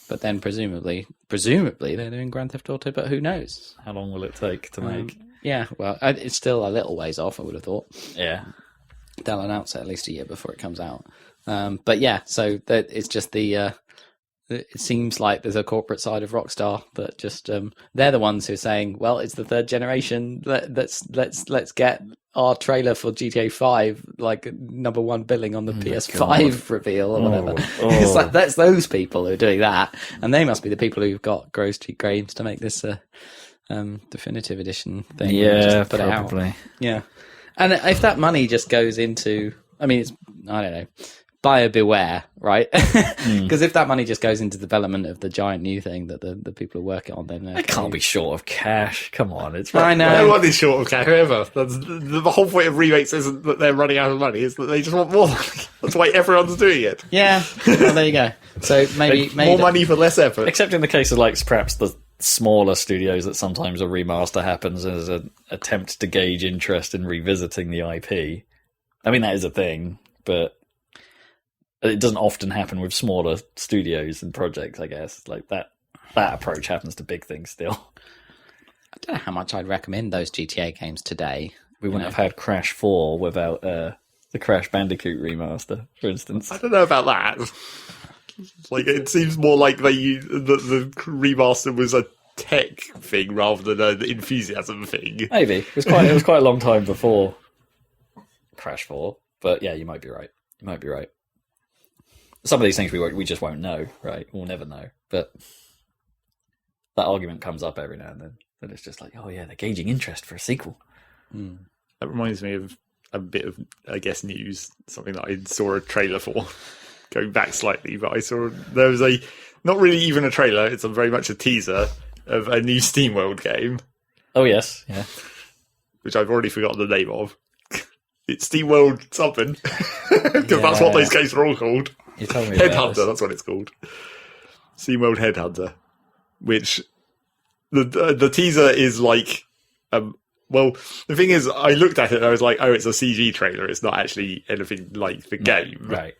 but then presumably they're doing Grand Theft Auto, but who knows? How long will it take to make? Yeah, well, it's still a little ways off, I would have thought. Yeah. They'll announce it at least a year before it comes out. But yeah, so that it's just it seems like there's a corporate side of Rockstar that just they're the ones who are saying, well, it's the third generation. Let's get our trailer for GTA 5 like #1 billing on the PS5 reveal or whatever. It's like that's those people who are doing that, and they must be the people who've got Grove Street Games to make this definitive edition thing. Yeah, just put probably. it out. Yeah. And if that money just goes into, I mean, I don't know, buyer beware, right? Because if that money just goes into development of the giant new thing that the people are working on, then They can't be short of cash. Come on, it's I know. No one is short of cash ever. The whole point of remakes isn't that they're running out of money; it's that they just want more money. That's why everyone's doing it. Yeah. Well, there you go. So maybe More money for less effort. Except in the case of like perhaps the smaller studios that sometimes a remaster happens as an attempt to gauge interest in revisiting the IP. I mean, that is a thing, but it doesn't often happen with smaller studios and projects, I guess. Like that approach happens to big things still. I don't know how much I'd recommend those GTA games today. We wouldn't have had Crash 4 without the Crash Bandicoot remaster, for instance. I don't know about that. Like, it seems more like the remaster was a tech thing rather than an enthusiasm thing. Maybe it was quite a long time before Crash 4, but yeah, you might be right. Some of these things we just won't know, right? We'll never know. But that argument comes up every now and then. That it's just like, oh yeah, they're gauging interest for a sequel. That reminds me of a bit of, I guess, news. Something that I saw a trailer for. Going back slightly, but I saw there was not really even a trailer. It's very much a teaser of a new SteamWorld game. Oh yes, yeah. Which I've already forgotten the name of. It's SteamWorld something, because that's what those games are all called. You told me Headhunter, that's what it's called. SteamWorld Headhunter, which the teaser is like. Well, the thing is, I looked at it and I was like, "Oh, it's a CG trailer. It's not actually anything like the game." Right.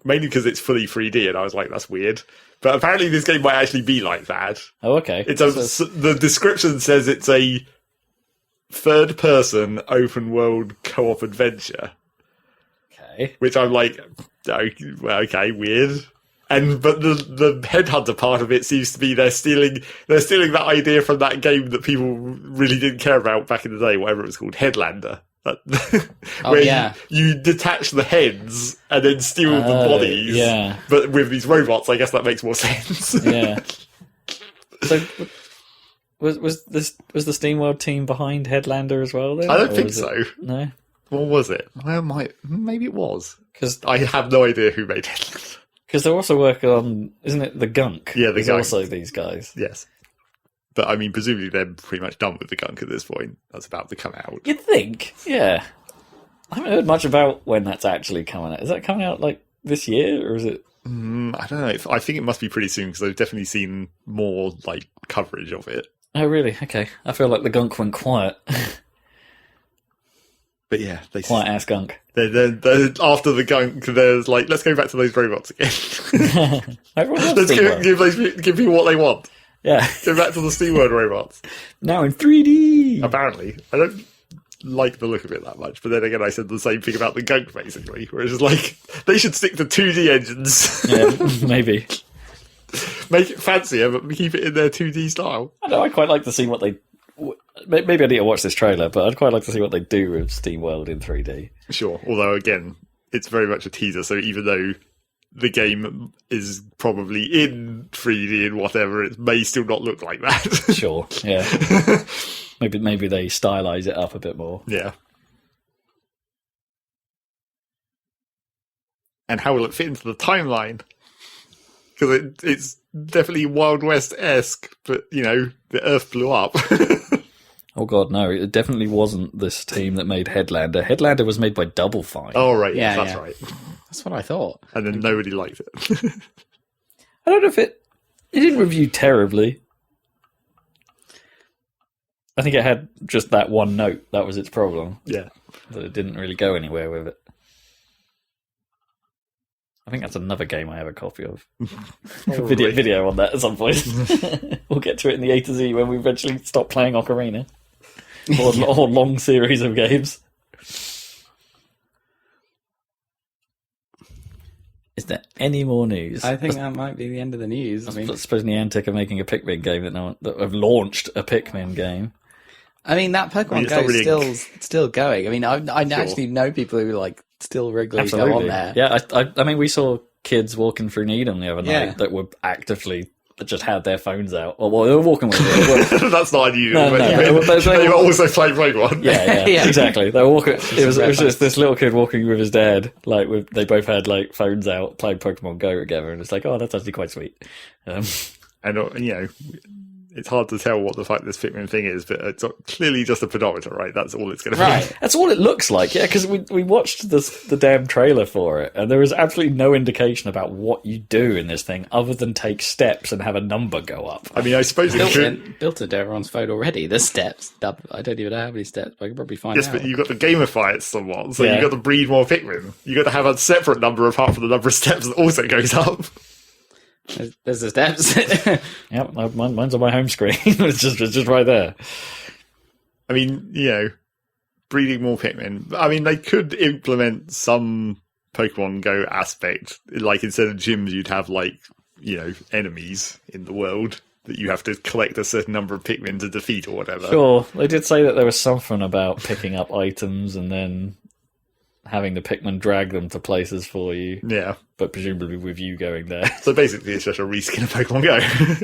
Mainly because it's fully 3D, and I was like, "That's weird." But apparently, this game might actually be like that. Oh, okay. The description says it's a third-person open-world co-op adventure. Okay. Which I'm like, oh, well, okay, weird. But the headhunter part of it seems to be they're stealing that idea from that game that people really didn't care about back in the day, whatever it was called, Headlander. Where you detach the heads and then steal the bodies. Yeah. But with these robots, I guess that makes more sense. Yeah. So was the SteamWorld team behind Headlander as well? Then? I don't think so. No. What was it? Maybe it was. Because I have no idea who made Headlander. Because they're also working on, isn't it, the Gunk? Yeah, the Gunk. Also these guys. Yes. But, I mean, presumably they're pretty much done with the Gunk at this point. That's about to come out. You'd think, yeah. I haven't heard much about when that's actually coming out. Is that coming out, like, this year, or is it... I don't know. I think it must be pretty soon, because I've definitely seen more, like, coverage of it. Oh, really? Okay. I feel like the Gunk went quiet. But yeah, quiet-ass Gunk. They're, after the Gunk, there's like, let's go back to those robots again. Let's give people what they want. Yeah. Go back to the SteamWorld robots. Now in 3D! Apparently. I don't like the look of it that much, but then again I said the same thing about the Gunk, basically, where it's like, they should stick to 2D engines. Yeah, maybe. Make it fancier, but keep it in their 2D style. I know, I'd quite like to see what they... Maybe I need to watch this trailer, but I'd quite like to see what they do with SteamWorld in 3D. Sure, although again, it's very much a teaser, so even though the game is probably in 3D and whatever, it may still not look like that. Sure, yeah. Maybe they stylize it up a bit more. Yeah. And how will it fit into the timeline? Because it's definitely Wild West-esque, but, you know, the Earth blew up. Oh god, no, it definitely wasn't this team that made Headlander. Headlander was made by Double Fine. Oh, right, yeah, that's right. That's what I thought. And then nobody liked it. I don't know if it didn't review terribly. I think it had just that one note. That was its problem. Yeah. That it didn't really go anywhere with it. I think that's another game I have a copy of. Video on that at some point. We'll get to it in the A to Z when we eventually stop playing Ocarina. Or long series of games. Is there any more news? I think that might be the end of the news. I suppose Niantic are making a Pikmin game that have launched a Pikmin game. I mean, that Pokemon Go is still going. I mean, I actually know people who like still regularly go on there. Yeah, I mean, we saw kids walking through Needham the other night that were actively just had their phones out. Well, they were walking with it. That's not unusual. They were also playing Pokemon. Yeah, exactly. They were walking. It was just this little kid walking with his dad. Like they both had like phones out, playing Pokemon Go together, and it's like, oh, that's actually quite sweet. And you know, it's hard to tell what the fuck this Pikmin thing is, but it's clearly just a pedometer, right? That's all it's going to be. Right. That's all it looks like, yeah, because we watched the damn trailer for it, and there was absolutely no indication about what you do in this thing other than take steps and have a number go up. I mean, I suppose it built into everyone's phone already. The steps. I don't even know how many steps, but I can probably find out. Yes, but you've got to gamify it somewhat, so you've got to breed more Pikmin. You've got to have a separate number apart from the number of steps that also goes up. There's the steps. Yep, mine's on my home screen. it's just right there. I mean, you know, breeding more Pikmin. I mean, they could implement some Pokemon Go aspect. Like, instead of gyms, you'd have, like, you know, enemies in the world that you have to collect a certain number of Pikmin to defeat or whatever. Sure, they did say that there was something about picking up items and then having the Pikmin drag them to places for you. Yeah. But presumably with you going there. So basically it's just a reskin of Pokemon Go,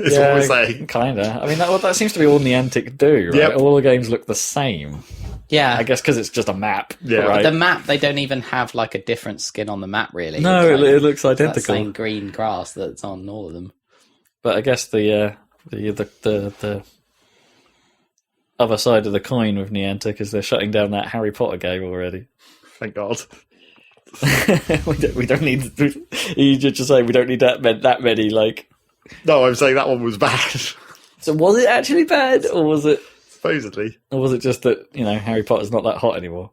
is what we're saying. Kinda. I mean, that seems to be all Niantic do, right? Yep. All the games look the same. Yeah. I guess because it's just a map. Yeah. Right? The map, they don't even have like a different skin on the map, really. No, it looks identical. That same green grass that's on all of them. But I guess the other side of the coin with Niantic is they're shutting down that Harry Potter game already. Thank God. we don't need. You just say we don't need that many. Like, no, I'm saying that one was bad. So was it actually bad, or was it supposedly, or was it just that Harry Potter's not that hot anymore?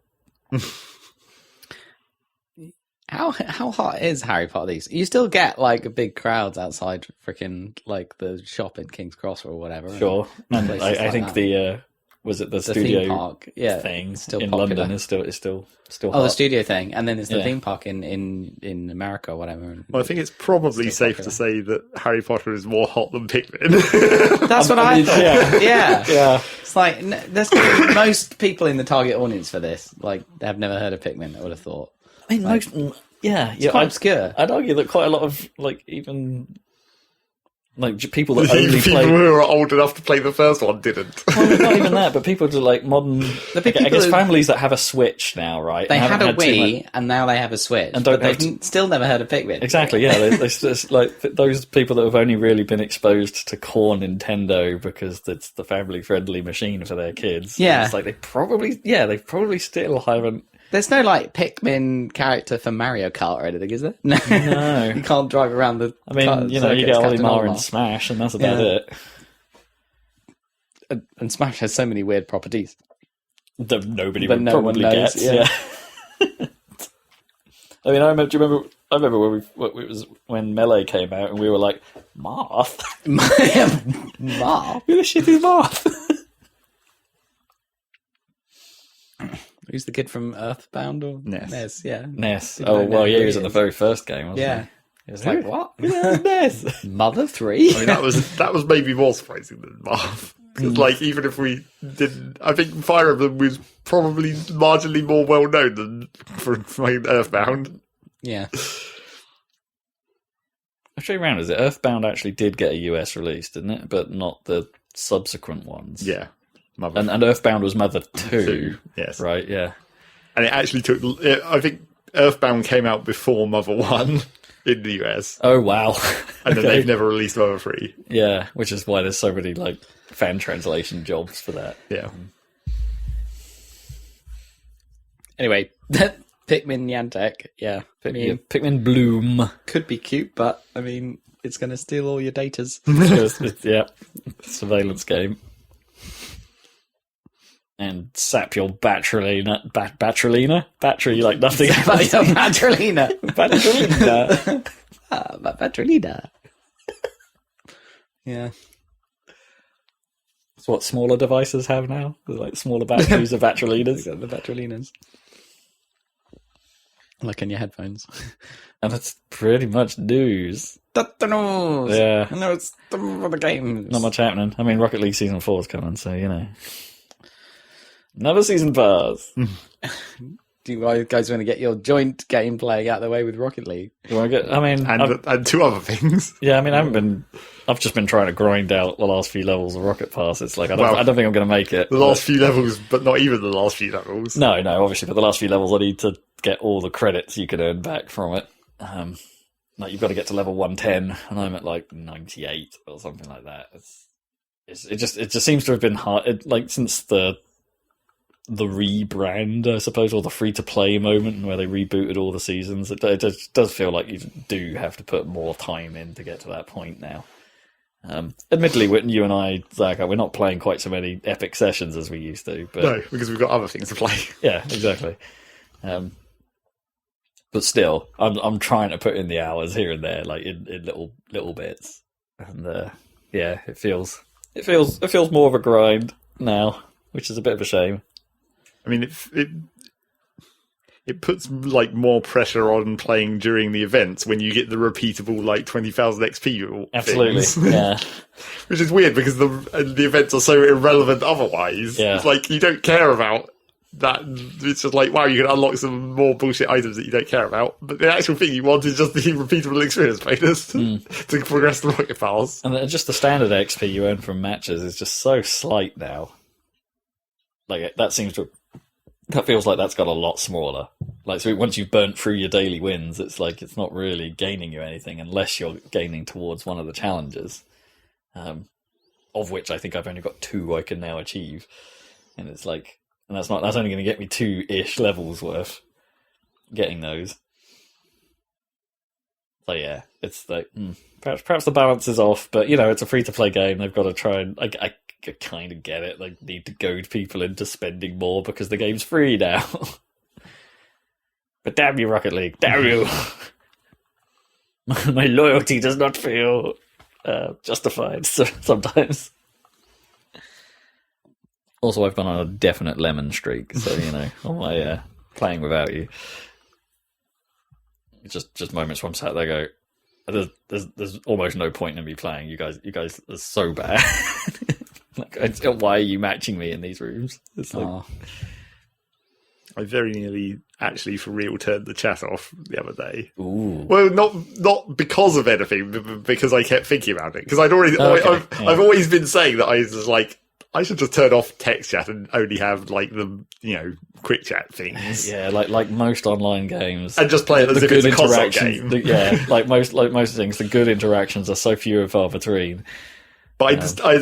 How hot is Harry Potter these? You still get like big crowds outside freaking like the shop in King's Cross or whatever. Sure, and I think was it the The studio theme park, yeah, thing still in popular. London is still Oh, hot. the studio thing, and then there's the Yeah. theme park in America or whatever. Well, I think it's probably Still safe popular. to say that Harry Potter is more hot than Pikmin. That's what I thought. yeah. Yeah. Yeah. It's like there's gonna be most people in the target audience for this. Like, they have never heard of Pikmin. I would have thought I mean, it's quite obscure. I'd argue that quite a lot of even people that only Even people play. who are old enough to play the first one didn't. Well, not even that, but people do like modern. I people guess who- families that have a Switch now, right? They and had haven't a too Wii, much- and now they have a Switch, And don't but have they've still never heard of Pikmin. Exactly, yeah. It's like those people that have only really been exposed to core Nintendo because it's the family-friendly machine for their kids. Yeah. It's like they probably still haven't. There's no like Pikmin character for Mario Kart or anything, is there? No, No. you can't drive around the. I mean, you circuits, get Captain Olimar Olimar. and Smash, and that's about Yeah. it. And Smash has so many weird properties. That nobody But would no one probably knows, get. yeah. Yeah. I mean, I remember it was when Melee came out, and we were like, Marth? Marv? Who the shit is Marth? Who's the kid from Earthbound or Ness. Yeah. Ness. People Oh, don't know well, yeah, who he was he in the is. very first game, wasn't Yeah. he? It's like, what? Yeah, Ness. Mother 3? I mean, that was maybe more surprising than Marv. Because, like, even if we didn't, I think Fire Emblem was probably marginally more well known than for Earthbound. Yeah. I'll show you around. Is it Earthbound actually did get a US release, didn't it? But not the subsequent ones. Yeah, Mother. And Earthbound was Mother 2. Yes, Right, yeah. and it actually took. I think Earthbound came out before Mother 1 in the US, Oh, wow. and then Okay. they've never released Mother 3. Yeah, which is why there's so many, like, fan translation jobs for that. Yeah, Anyway, Pikmin Niantic, yeah. I mean, Pikmin Bloom. could be cute, but, I mean, it's going to steal all your datas. Yeah, surveillance game. And sap your Batterina. Battery like nothing else. Patrolina. Batterina. Patrolina. Yeah. It's what smaller devices have now. There's like smaller batteries of Batterinas. The Patrolinas. Like in your headphones. And that's pretty much news. Yeah. I know it's for the games. Not much happening. I mean, Rocket League Season 4 is coming, so, you know. Another season pass. Do you guys want to get your joint gameplay out of the way with Rocket League? You want to get, I mean, and two other things. yeah, I mean, I've just been trying to grind out the last few levels of Rocket Pass. It's like, I don't think I'm going to make it. The last few levels, but not even the last few levels. No, obviously, but the last few levels, I need to get all the credits you can earn back from it. Like, you've got to get to level 110, and I'm at like 98 or something like that. It just seems to have been hard, like, since the rebrand, I suppose, or the free-to-play moment where they rebooted all the seasons. It just does feel like you do have to put more time in to get to that point now. Admittedly, when you and I, Zach, we're not playing quite so many epic sessions as we used to. But No, because we've got other things to play. yeah, exactly. But still, I'm trying to put in the hours here and there, like in little bits, and yeah, it feels more of a grind now, which is a bit of a shame. I mean, it puts like more pressure on playing during the events when you get the repeatable like 20,000 XP. Absolutely, things. yeah. Which is weird because the events are so irrelevant otherwise. Yeah. It's like you don't care about that. It's just like, wow, you can unlock some more bullshit items that you don't care about. But the actual thing you want is just the repeatable experience bonus to progress the rocket files. And then just the standard XP you earn from matches is just so slight now. Like that feels like that's got a lot smaller. Like, so once you've burnt through your daily wins, it's like it's not really gaining you anything unless you're gaining towards one of the challenges, of which I think I've only got 2 I can now achieve, and it's like, and that's only going to get me 2-ish levels worth getting those. So yeah, it's like perhaps the balance is off, but you know, it's a free-to-play game. They've got to try and I kind of get it. They need to goad people into spending more because the game's free now. But damn you, Rocket League! Damn you! My loyalty does not feel justified sometimes. Also, I've gone on a definite lemon streak, so on my playing without you. Just moments where I'm sat there, go, there's almost no point in me playing. You guys are so bad. Why are you matching me in these rooms? It's like, I very nearly actually for real turned the chat off the other day. ooh. Well, not because of anything, but because I kept thinking about it. Because I've always been saying that I was like, I should just turn off text chat and only have like the quick chat things. Yeah, like most online games, and just play it as if it's a console game. Like most things, the good interactions are so few and far between. But I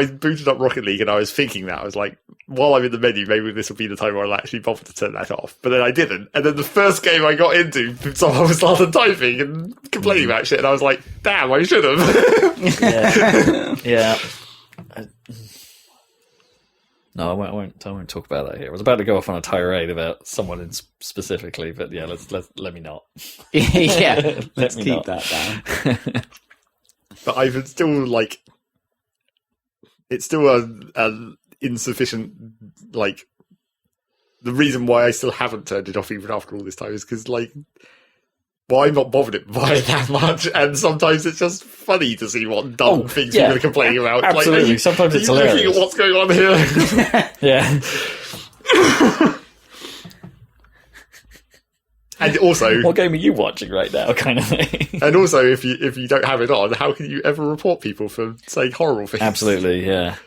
booted up Rocket League and I was thinking that I was like, while I'm in the menu, maybe this will be the time where I'll actually bother to turn that off. But then I didn't. And then the first game I got into, someone started typing and complaining about shit, and I was like, damn, I should have. Yeah. No, I won't talk about that here. I was about to go off on a tirade about someone specifically, but yeah, let me not. Yeah, let's me keep not. that down. But I've still like, it's still a insufficient, like, the reason why I still haven't turned it off even after all this time is because, like, well, I'm not bothered by it that much, and sometimes it's just funny to see what dumb things people are complaining about. Absolutely, like, sometimes it's hilarious. Looking at what's going on here. Yeah. And also, what game are you watching right now, kind of thing? And also, if you don't have it on, how can you ever report people for saying horrible things? Absolutely, yeah.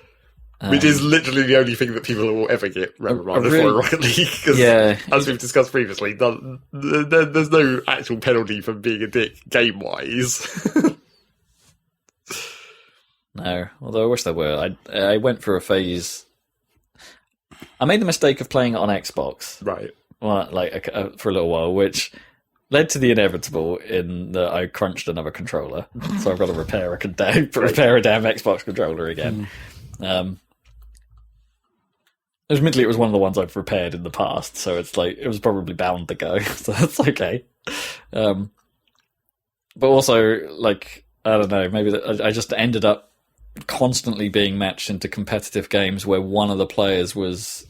Which is literally the only thing that people will ever get reprimanded for in Rocket League. Because, as we've discussed previously, there's no actual penalty for being a dick game-wise. No, although I wish there were. I went through a phase. I made the mistake of playing it on Xbox. Right. Well, for a little while, which led to the inevitable in that I crunched another controller. So I've got to repair a damn Xbox controller again. Admittedly, it was one of the ones I've repaired in the past, so it's like it was probably bound to go, so that's okay. But also, like, I don't know, maybe I just ended up constantly being matched into competitive games where one of the players was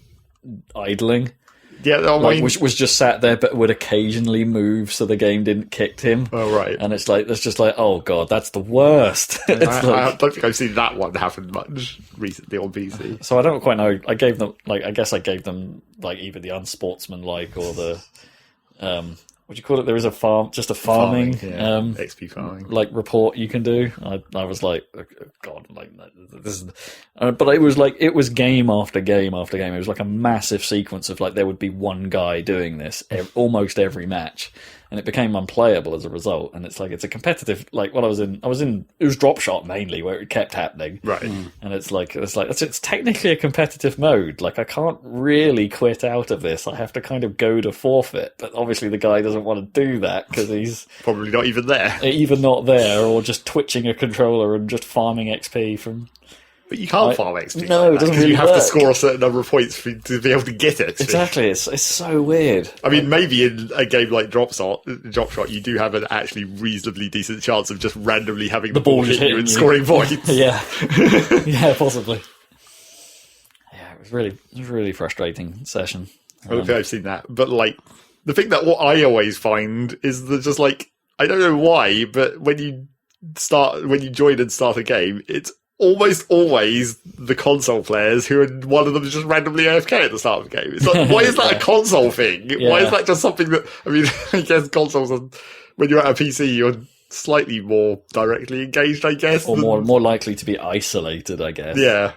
idling. Yeah, which was just sat there, but would occasionally move so the game didn't kick him. Oh, right. And it's just like, oh god, that's the worst. I don't think I've seen that one happen much recently on PC. So I don't quite know. I guess I gave them like either the unsportsmanlike or the what do you call it? There is a farming XP farming like report you can do. I was like, oh, God, like this is, but it was game after game after game. It was like a massive sequence of like there would be one guy doing this almost every match, and it became unplayable as a result. And it's like it's a competitive like what I was in. It was drop shot mainly where it kept happening, right? And it's technically a competitive mode. Like I can't really quit out of this. I have to kind of go to forfeit, but obviously the guy doesn't want to do that because he's probably not even there, or just twitching a controller and just farming XP from. But you can't farm XP. No, it doesn't really you have work. to score a certain number of points to be able to get it. Exactly, it's so weird. I mean, maybe in a game like Drop Shot, you do have an actually reasonably decent chance of just randomly having the ball hit you and scoring points. Yeah, yeah, possibly. Yeah, it was really frustrating session. I don't think I've seen that, but like the thing that what I always find is that just like I don't know why, but when you join and start a game, it's almost always the console players who are one of them is just randomly AFK at the start of the game. It's like, why is that a console thing? Yeah. Why is that just something that, I mean, I guess consoles are, when you're at a PC, you're slightly more directly engaged, I guess. Or more likely to be isolated, I guess. Yeah.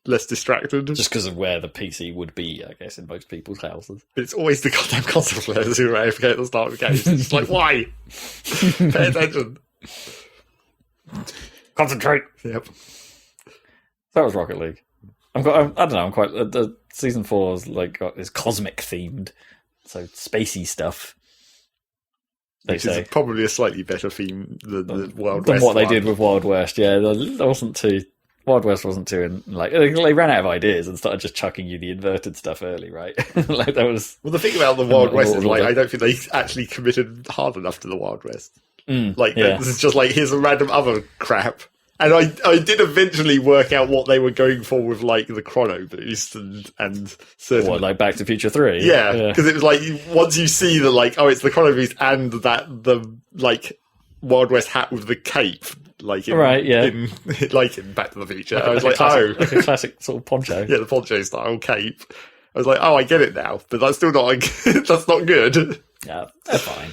Less distracted. Just because of where the PC would be, I guess, in most people's houses. But it's always the goddamn console players who are AFK at the start of the game. It's like, why? Pay attention. Concentrate. Yep. That was Rocket League. I don't know. I'm quite. The season 4 is cosmic themed, so spacey stuff. Which is probably a slightly better theme than the Wild West than what one. they did with Wild West. Yeah, Wild West wasn't too they ran out of ideas and started just chucking you the inverted stuff early, right? Like that was. Well, the thing about the Wild West is I don't think they actually committed hard enough to the Wild West. This is just like here's a random other crap. And I did eventually work out what they were going for with like the chrono boost and certain. What, like Back to the Future 3? Yeah, because it was like once you see the like, oh, it's the chrono boost and the like Wild West hat with the cape, like in, in Back to the Future. I was like, like a classic sort of poncho. Yeah, the poncho style cape. I was like, oh, I get it now, but that's still not that's not good. Yeah, they're fine.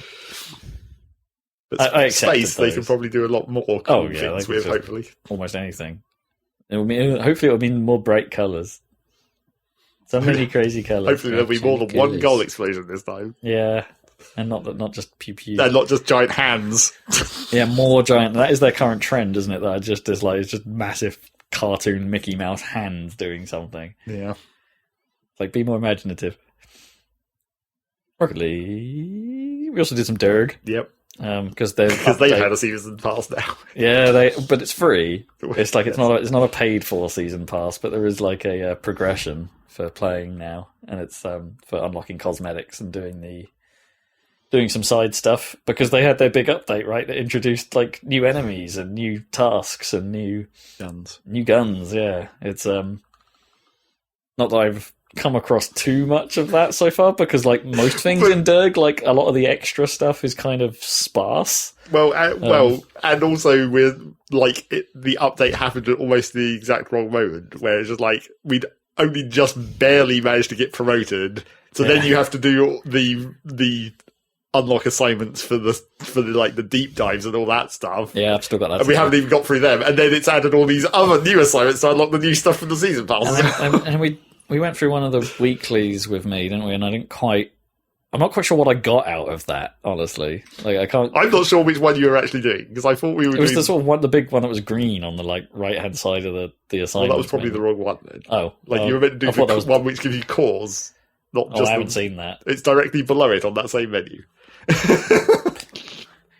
But I space, those. They can probably do a lot more cool things with, hopefully. Almost anything. Hopefully it'll mean more bright colours. So many crazy colours. Hopefully there'll be more than one goal explosion this time. Yeah. And not just pew pew. And not just giant hands. Yeah, more giant. That is their current trend, isn't it? That it's just massive cartoon Mickey Mouse hands doing something. Yeah. Like, be more imaginative. Rocket League. We also did some Derg. Yep. Because they've had a season pass now. Yeah, but it's free. It's like it's not a paid for season pass, but there is like a progression for playing now, and it's for unlocking cosmetics and doing some side stuff, because they had their big update, right? That introduced like new enemies and new tasks and new guns. Yeah, it's not that I've come across too much of that so far, because like most things in Derg, like a lot of the extra stuff is kind of sparse. Well, and also with like the update happened at almost the exact wrong moment, where it's just like we'd only just barely managed to get promoted, so then you have to do the unlock assignments for the like the deep dives and all that stuff. Yeah, I've still got that. And we haven't even got through them, and then it's added all these other new assignments to unlock the new stuff from the season pass. And we went through one of the weeklies with me, didn't we? And I'm not quite sure what I got out of that, honestly. Like, I'm not sure which one you were actually doing, because I thought we were. It was the sort of one, the big one that was green on the like right hand side of the assignment. Well, that was probably the wrong one then. Oh, you were meant to do the one which gives you cores, not just. I haven't seen that. It's directly below it on that same menu.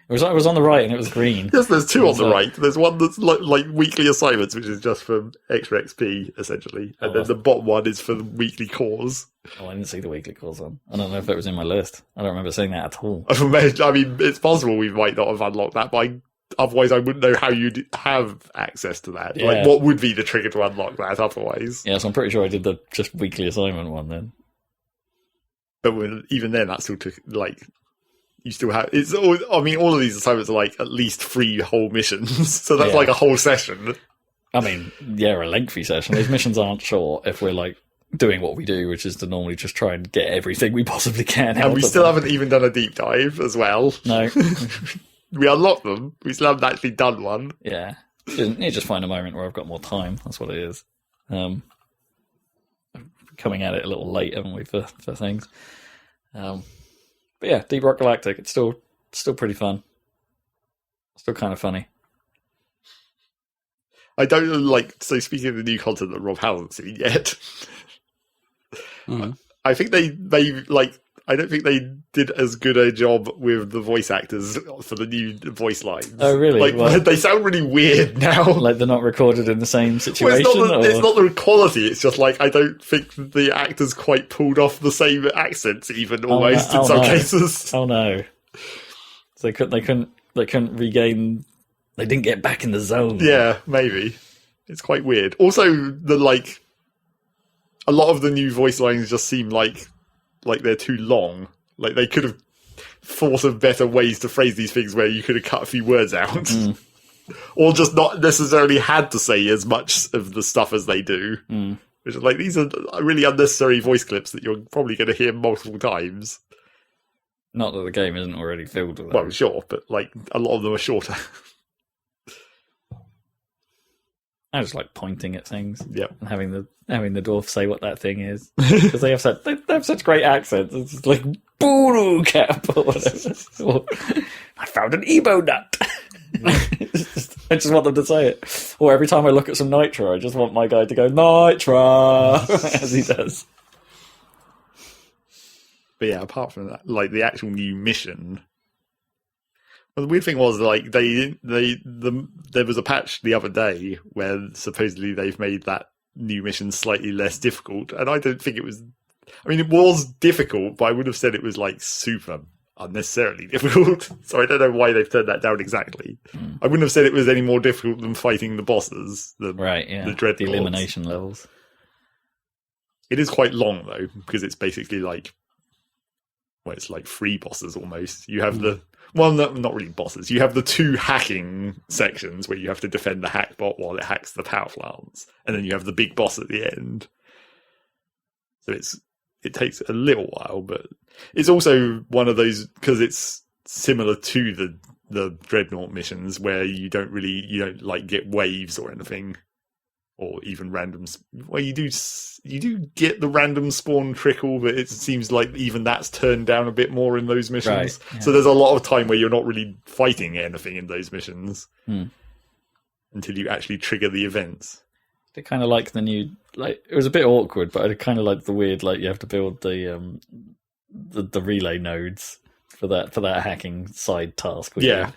It was on the right and it was green. Yes, there's two on the right. There's one that's like weekly assignments, which is just for extra XP, essentially. And then the bottom one is for the weekly cores. Oh, I didn't see the weekly cores on. I don't know if it was in my list. I don't remember seeing that at all. I mean, it's possible we might not have unlocked that, but otherwise I wouldn't know how you'd have access to that. Yeah. Like, what would be the trigger to unlock that otherwise? Yeah, so I'm pretty sure I did the just weekly assignment one then. But even then, that still took, like... You still have all of these assignments are like at least 3 whole missions, so that's like a whole session. I mean, yeah, a lengthy session. Those missions aren't short if we're like doing what we do, which is to normally just try and get everything we possibly can. And we still haven't even done a deep dive as well. No, we unlocked them. We still haven't actually done one. Yeah, you just find a moment where I've got more time. That's what it is. Coming at it a little late, haven't we, for things? But yeah, Deep Rock Galactic, it's still pretty fun. Still kind of funny. I don't so speaking of the new content that Rob hasn't seen yet, I think they I don't think they did as good a job with the voice actors for the new voice lines. Oh, really? They sound really weird now. Like they're not recorded in the same situation? It's not the quality, it's just like I don't think the actors quite pulled off the same accents even, almost, in some cases. Oh no. So they couldn't regain... They didn't get back in the zone. Yeah, maybe. It's quite weird. Also, a lot of the new voice lines just seem like they're too long. Like they could have thought of better ways to phrase these things where you could have cut a few words out. Or just not necessarily had to say as much of the stuff as they do. Which is like, these are really unnecessary voice clips that you're probably going to hear multiple times. Not that the game isn't already filled with that. Well, sure, but like a lot of them are shorter. I just like pointing at things. Yep. And having the dwarf say what that thing is. Because they have such great accents. It's just like, Boo cap or whatever. Or, I found an Ebo nut. I just want them to say it. Or every time I look at some Nitro, I just want my guy to go, Nitro, as he does. But yeah, apart from that, like the actual new mission... Well, the weird thing was, like, there was a patch the other day where supposedly they've made that new mission slightly less difficult, and I don't think it was... I mean, it was difficult, but I would have said it was, like, super unnecessarily difficult. So I don't know why they've turned that down exactly. I wouldn't have said it was any more difficult than fighting the bosses, the Dreadnoughts. The elimination levels. It is quite long though, because it's basically like, well, it's like 3 bosses almost. You have not really bosses. You have the 2 hacking sections where you have to defend the hack bot while it hacks the power plants, and then you have the big boss at the end. So it takes a little while, but it's also one of those, because it's similar to the Dreadnought missions where you don't like get waves or anything, or even randoms. Well, you do get the random spawn trickle, but it seems like even that's turned down a bit more in those missions. Right, yeah. So there's a lot of time where you're not really fighting anything in those missions until you actually trigger the events. I kind of like the new, like, it was a bit awkward, but I kind of like the weird, like, you have to build the relay nodes for that hacking side task. Yeah.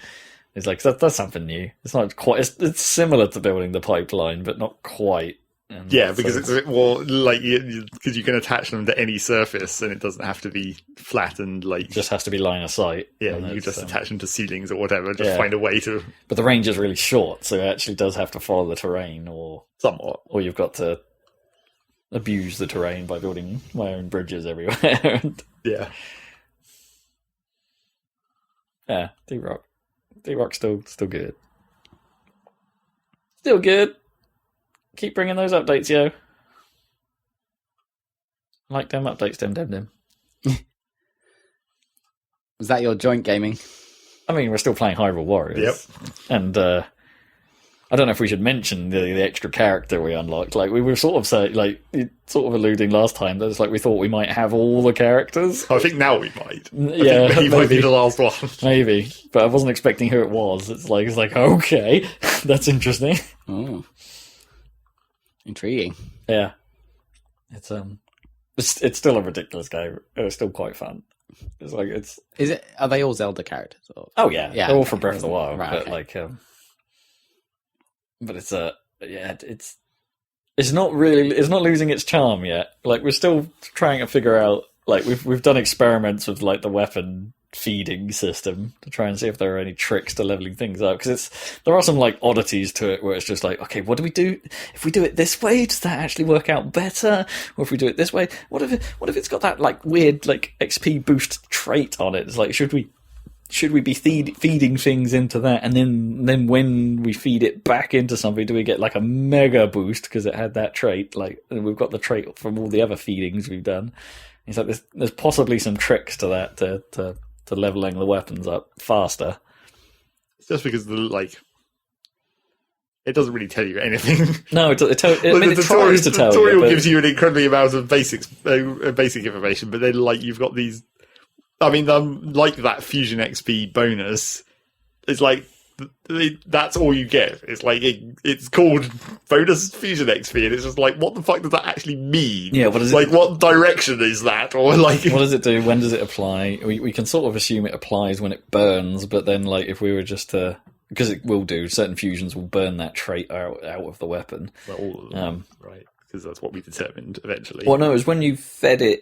It's like, that's something new. It's not quite, it's similar to building the pipeline, but not quite. And yeah, because it's a bit more like, because you can attach them to any surface and it doesn't have to be flat and like. It just has to be line of sight. Yeah, you can just attach them to ceilings or whatever, just find a way to. But the range is really short, so it actually does have to follow the terrain or. Somewhat. Or you've got to abuse the terrain by building my own bridges everywhere. Yeah. Yeah, D-Rock. D-Rock's still good. Still good. Keep bringing those updates, yo. Like them updates, them. Was that your joint gaming? I mean, we're still playing Hyrule Warriors. Yep. And I don't know if we should mention the extra character we unlocked. Like, we were sort of saying, like, sort of alluding last time that it's like we thought we might have all the characters. I think now we might. Yeah, I think he might be the last one. Maybe. But I wasn't expecting who it was. It's like okay, that's interesting. Oh. Intriguing. Yeah. It's still a ridiculous game. It's still quite fun. It's like Are they all Zelda characters? Or? Oh yeah, Yeah. they're all from Breath of the Wild. Right, but okay. like, but it's not losing its charm yet. Like, we're still trying to figure out. Like, we've done experiments with like the weapon feeding system to try and see if there are any tricks to leveling things up, because there are some like oddities to it where it's just like, okay, what do we do if we do it this way? Does that actually work out better? Or if we do it this way, what if it's got that like weird like XP boost trait on it? It's like, should we be feeding things into that, and then when we feed it back into something, do we get like a mega boost because it had that trait? Like, we've got the trait from all the other feedings we've done. It's like there's possibly some tricks to that to leveling the weapons up faster. It's just because it doesn't really tell you anything. No, it tries to tell the you. tutorial But gives you an incredibly amount of basic information, but then like you've got these. I mean, like that Fusion XP bonus, it's like that's all you get. It's like it's called bonus Fusion XP, and it's just like, what the fuck does that actually mean? Yeah, what is like? What direction is that? Or like, what does it do? When does it apply? We can sort of assume it applies when it burns, but then like if we were just to, because it will do, certain fusions will burn that trait out of the weapon. Well, all of them, right? Because that's what we determined eventually. Well, no, it was when you fed a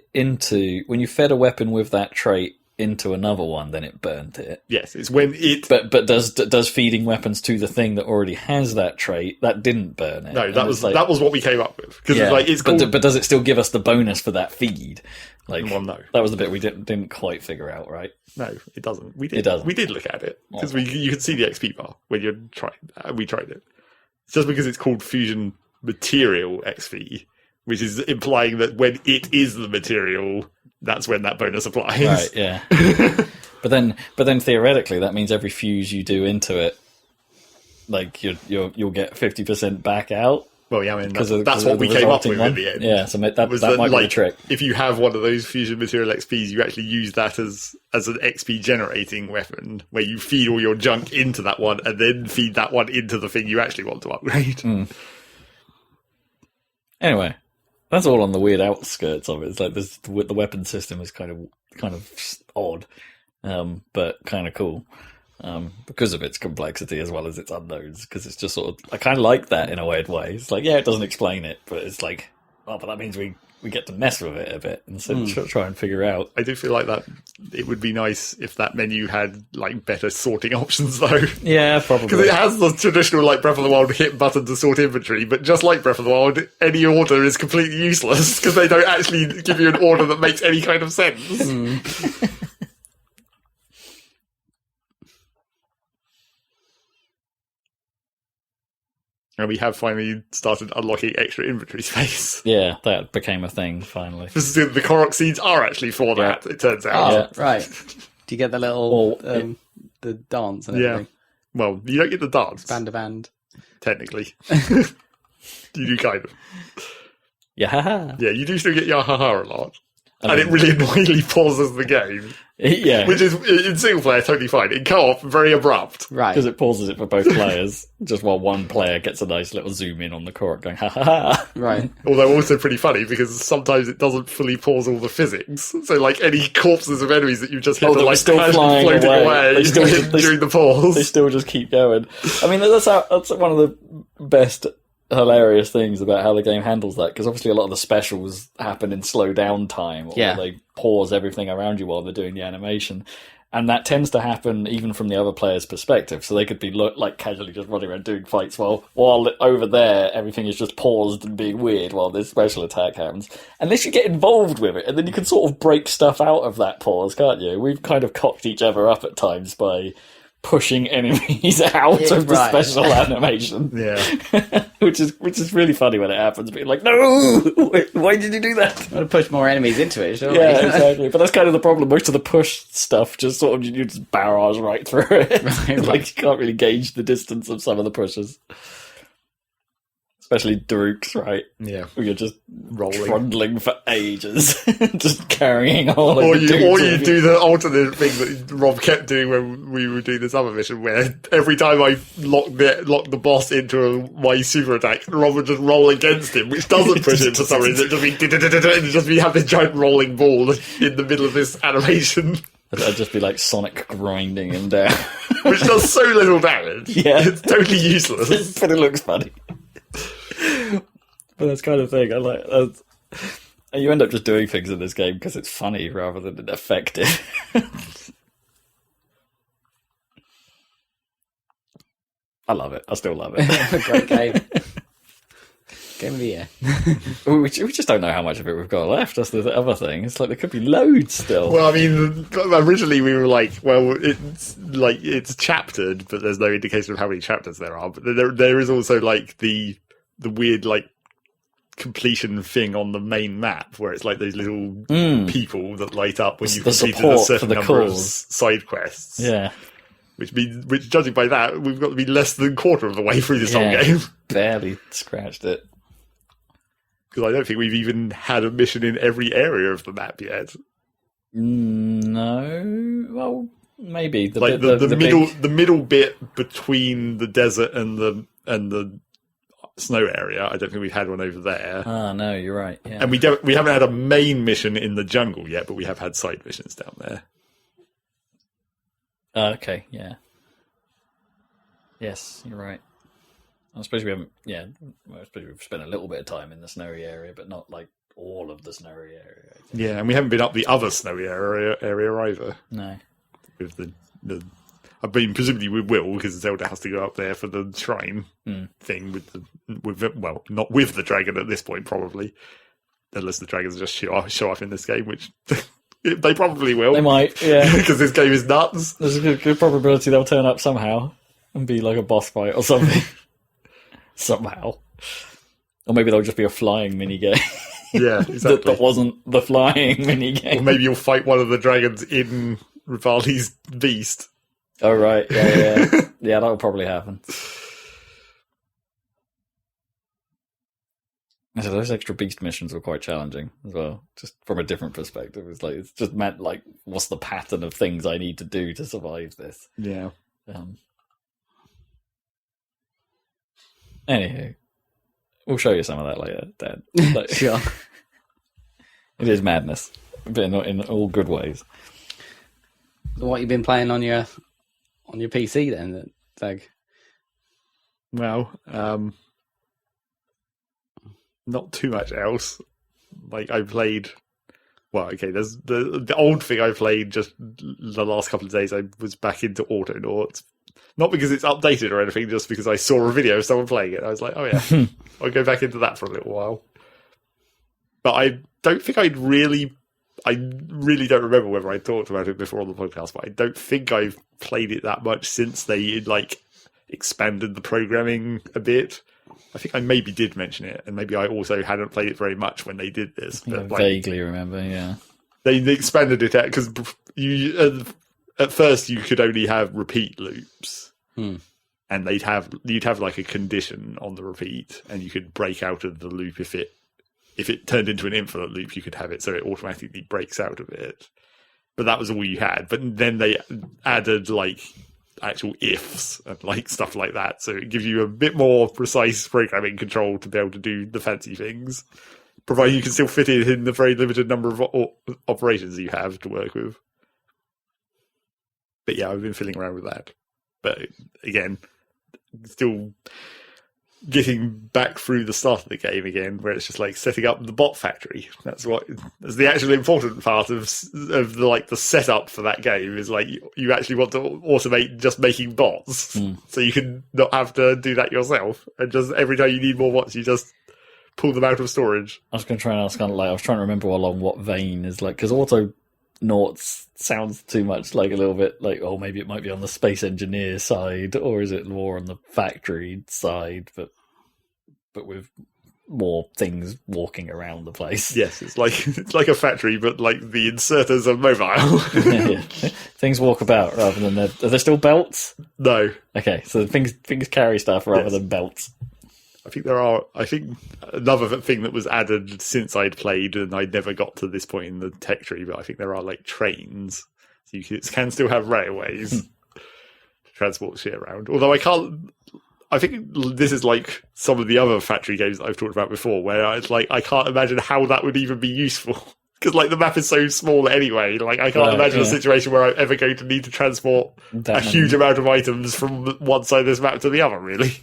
weapon with that trait into another one, then it burnt it. Yes, it's when it. But does feeding weapons to the thing that already has that trait, that didn't burn it? No, that was what we came up with, because it's called... but does it still give us the bonus for that feed? Like, well, no, that was the bit we didn't quite figure out, right? No, it doesn't. We did. It doesn't. We did look at it because you could see the XP bar when you're trying. We tried it. It's just because it's called Fusion Material XP, which is implying that when it is the material, that's when that bonus applies. Right, yeah. but then theoretically, that means every fuse you do into it, like you'll get 50% back out. Well, yeah, I mean that's what we came up with in the end. Yeah, so that might be a trick. If you have one of those Fusion Material XPs, you actually use that as an XP generating weapon, where you feed all your junk into that one, and then feed that one into the thing you actually want to upgrade. Anyway, that's all on the weird outskirts of it. It's like the weapon system is kind of odd, but kind of cool. Because of its complexity as well as its unknowns, because it's just sort of, I kind of like that in a weird way. It's like, yeah, it doesn't explain it, but it's like, oh, but that means we we get to mess with it a bit and so try and figure out. I do feel like that it would be nice if that menu had like better sorting options though. Yeah, probably. Because it has the traditional like Breath of the Wild hit button to sort inventory, but just like Breath of the Wild, any order is completely useless because they don't actually give you an order that makes any kind of sense. And we have finally started unlocking extra inventory space. Yeah, that became a thing finally. The Korok seeds are actually for that, it turns out. Oh, right. Do you get the little the dance and everything? Well, you don't get the dance. Band. Technically. You do kind of. Yeah. Yeah, you do still get Yahaha a lot. And it really annoyingly pauses the game. Yeah. Which is, in single player, totally fine. In co-op, very abrupt. Right. Because it pauses it for both players, just while one player gets a nice little zoom in on the Korok going, ha ha ha. Right. Although also pretty funny, because sometimes it doesn't fully pause all the physics. So, like, any corpses of enemies that you just hit are, like, still flying floating away during the pause. They still just keep going. I mean, that's one of the best hilarious things about how the game handles that, because obviously a lot of the specials happen in slow down time, or they pause everything around you while they're doing the animation, and that tends to happen even from the other player's perspective, so they could be like casually just running around doing fights while over there everything is just paused and being weird while this special attack happens, unless you get involved with it, and then you can sort of break stuff out of that pause, can't you? We've kind of cocked each other up at times by pushing enemies out of the special animation. Yeah. which is really funny when it happens, being like, no! Why did you do that? I'm going to push more enemies into it, surely. Yeah, exactly. But that's kind of the problem. Most of the push stuff just sort of, you just barrage right through it. Right. Like, you can't really gauge the distance of some of the pushes. Especially Daruk's, right? Yeah. Where you're just rolling, trundling for ages, just carrying all or of you the do the alternate thing that Rob kept doing when we were doing this other mission, where every time I lock the boss into my super attack, Rob would just roll against him, which doesn't push him for some reason. It just be have this giant rolling ball in the middle of this animation. I'd just be like Sonic grinding him down, which does so little damage. Yeah, it's totally useless, but it looks funny. But that's kind of thing. I like. You end up just doing things in this game because it's funny rather than effective. I love it. I still love it. Great game. Game of the year. we just don't know how much of it we've got left. That's the other thing. It's like there could be loads still. Well, I mean, originally we were like, well, it's chaptered, but there's no indication of how many chapters there are. But there is also like the weird like completion thing on the main map where it's like those little people that light up when you've completed a certain number of side quests. Yeah. Which judging by that, we've got to be less than a quarter of the way through this whole game. Barely scratched it. Because I don't think we've even had a mission in every area of the map yet. No. Well, maybe. The middle bit between the desert and the snow area, I don't think we've had one over there. Ah, no, you're right. Yeah. And we haven't had a main mission in the jungle yet, but we have had side missions down there. Okay, yeah. Yes, you're right. I suppose we haven't. Yeah, I suppose we've spent a little bit of time in the snowy area, but not like all of the snowy area. Yeah, and we haven't been up the other snowy area either. No. With the I mean, presumably we will, because Zelda has to go up there for the shrine thing well, not with the dragon at this point, probably, unless the dragons just show up in this game, which they probably will. They might, yeah, because this game is nuts. There's a good probability they'll turn up somehow and be like a boss fight or something. Somehow, or maybe they'll just be a flying minigame. Yeah, exactly. that wasn't the flying minigame. Or maybe you'll fight one of the dragons in Rivali's beast. Oh, right. Yeah. Yeah, that'll probably happen. So those extra beast missions were quite challenging as well, just from a different perspective. It's just meant, like, what's the pattern of things I need to do to survive this? Yeah. Anywho, we'll show you some of that later, Dan. Sure. It is madness, but in all good ways. So what you've been playing on your PC then, Zag? Well, not too much else. Like I played. Well, okay. There's the old thing I played just the last couple of days. I was back into Autonauts, not because it's updated or anything, just because I saw a video of someone playing it. I was like, oh yeah, I'll go back into that for a little while. But I don't think I really don't remember whether I talked about it before on the podcast. But I don't think I've played it that much since they like expanded the programming a bit. I think I maybe did mention it, and maybe I also hadn't played it very much when they did this. But, I vaguely remember, yeah. They expanded it out because you at first you could only have repeat loops, and you'd have like a condition on the repeat, and you could break out of the loop if it turned into an infinite loop. You could have it so it automatically breaks out of it, but that was all you had. But then they added like actual ifs and like stuff like that, so it gives you a bit more precise programming control to be able to do the fancy things, provided you can still fit it in the very limited number of operations you have to work with. But yeah, I've been fiddling around with that. But again, still getting back through the start of the game again, where it's just like setting up the bot factory. That's the actual important part of the like the setup for that game is like you actually want to automate just making bots, so you can not have to do that yourself. And just every time you need more bots, you just pull them out of storage. I was going to try and ask, kind of like I was trying to remember along what vein is like, because Autonauts sounds too much like a little bit like, oh, maybe it might be on the space engineer side, or is it more on the factory side, but with more things walking around the place. Yes, it's like a factory, but like the inserters are mobile. Yeah. Things walk about rather than are there still belts? No. Okay, so things carry stuff rather than belts. I think another thing that was added since I'd played, and I never got to this point in the tech tree, but I think there are like trains. So you can still have railways to transport shit around. Although I think this is like some of the other factory games that I've talked about before, where it's like I can't imagine how that would even be useful. Because like the map is so small anyway, like I can't imagine a situation where I'm ever going to need to transport a huge amount of items from one side of this map to the other, really.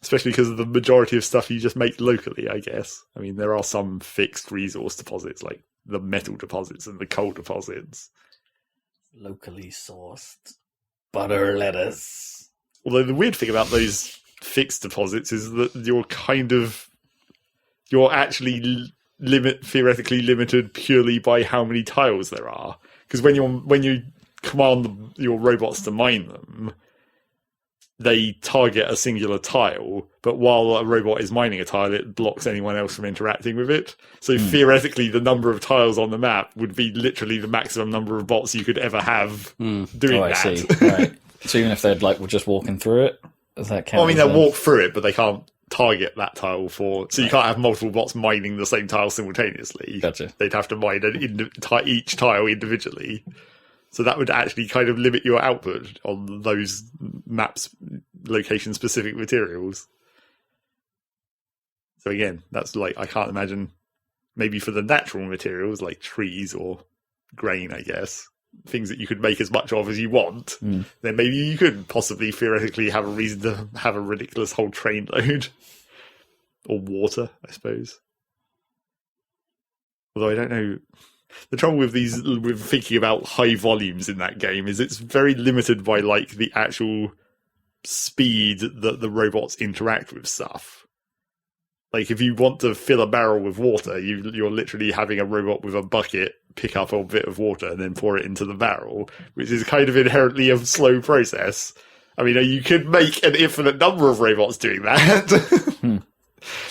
Especially because of the majority of stuff you just make locally, I guess. I mean, there are some fixed resource deposits, like the metal deposits and the coal deposits. Locally sourced butter lettuce. Although the weird thing about those fixed deposits is that you're actually theoretically limited purely by how many tiles there are. Because when you command your robots to mine them, they target a singular tile, but while a robot is mining a tile, it blocks anyone else from interacting with it. So theoretically, the number of tiles on the map would be literally the maximum number of bots you could ever have doing that. I see. Right. So even if they're like just walking through it, does that count? I mean, they'll walk through it, but they can't target that tile so you can't have multiple bots mining the same tile simultaneously. Gotcha. They'd have to mine each tile individually. So that would actually kind of limit your output on those maps, location-specific materials. So again, that's like, I can't imagine, maybe for the natural materials, like trees or grain, I guess, things that you could make as much of as you want, then maybe you could possibly theoretically have a reason to have a ridiculous whole train load. Or water, I suppose. Although I don't know... The trouble with thinking about high volumes in that game is it's very limited by like the actual speed that the robots interact with stuff. Like if you want to fill a barrel with water, you're literally having a robot with a bucket pick up a bit of water and then pour it into the barrel, which is kind of inherently a slow process. I mean, you could make an infinite number of robots doing that.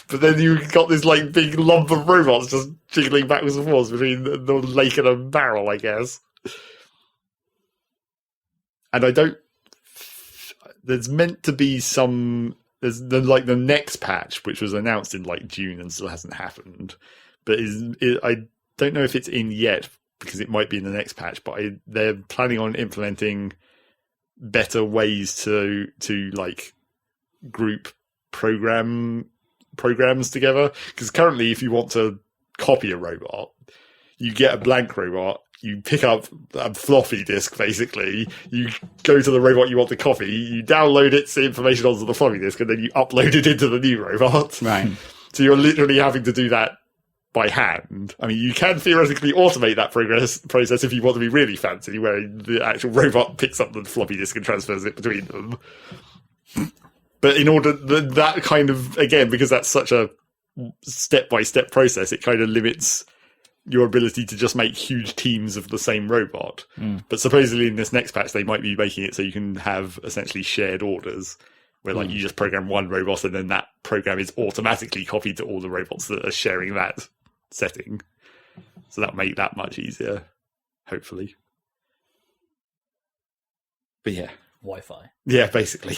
But then you've got this like big lump of robots just jiggling backwards and forwards between the lake and a barrel, I guess. And there's meant to be there's the next patch, which was announced in like June and still hasn't happened. But I don't know if it's in yet because it might be in the next patch, but they're planning on implementing better ways to like group programs together, because currently if you want to copy a robot, you get a blank robot, you pick up a floppy disk, basically, you go to the robot you want to copy, you download its information onto the floppy disk, and then you upload it into the new robot. Right. So you're literally having to do that by hand. I mean, you can theoretically automate that process if you want to be really fancy, where the actual robot picks up the floppy disk and transfers it between them. But in order that kind of, again, because that's such a step-by-step process, it kind of limits your ability to just make huge teams of the same robot. But supposedly in this next patch, they might be making it so you can have essentially shared orders, where like you just program one robot and then that program is automatically copied to all the robots that are sharing that setting. So that'll make that much easier, hopefully. But yeah. Wi-Fi. Yeah, basically.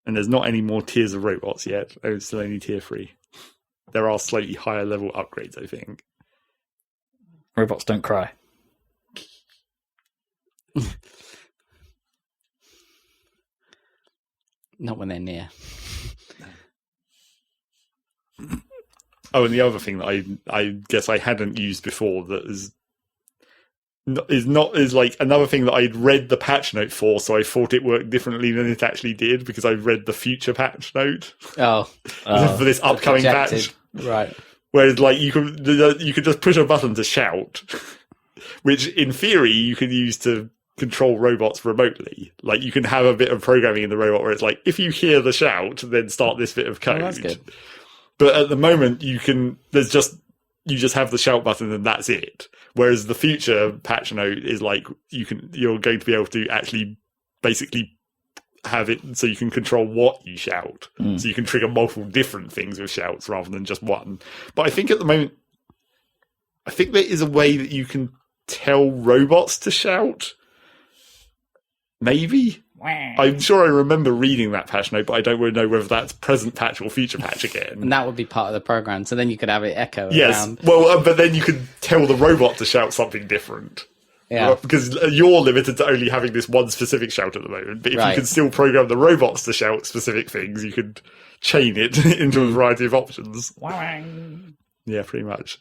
And there's not any more tiers of robots yet. It's still only tier 3. There are slightly higher level upgrades, I think. Robots don't cry. Not when they're near. Oh, and the other thing that I guess I hadn't used before that is like another thing that I'd read the patch note for, so I thought it worked differently than it actually did because I read the future patch note. Oh, for this upcoming patch, right? Whereas, like you could just push a button to shout, which in theory you can use to control robots remotely. Like you can have a bit of programming in the robot where it's like, if you hear the shout, then start this bit of code. Oh, that's good. But at the moment, you just have the shout button and that's it. Whereas the future patch note is like you're going to be able to actually basically have it so you can control what you shout. So you can trigger multiple different things with shouts rather than just one. But I think at the moment, I think there is a way that you can tell robots to shout. Maybe. I'm sure I remember reading that patch note, but I don't really know whether that's present patch or future patch again. And that would be part of the program, so then you could have it echo around. Well, but then you could tell the robot to shout something different. Yeah. Right? Because you're limited to only having this one specific shout at the moment. But if you can still program the robots to shout specific things, you could chain it into a variety of options. Yeah, pretty much.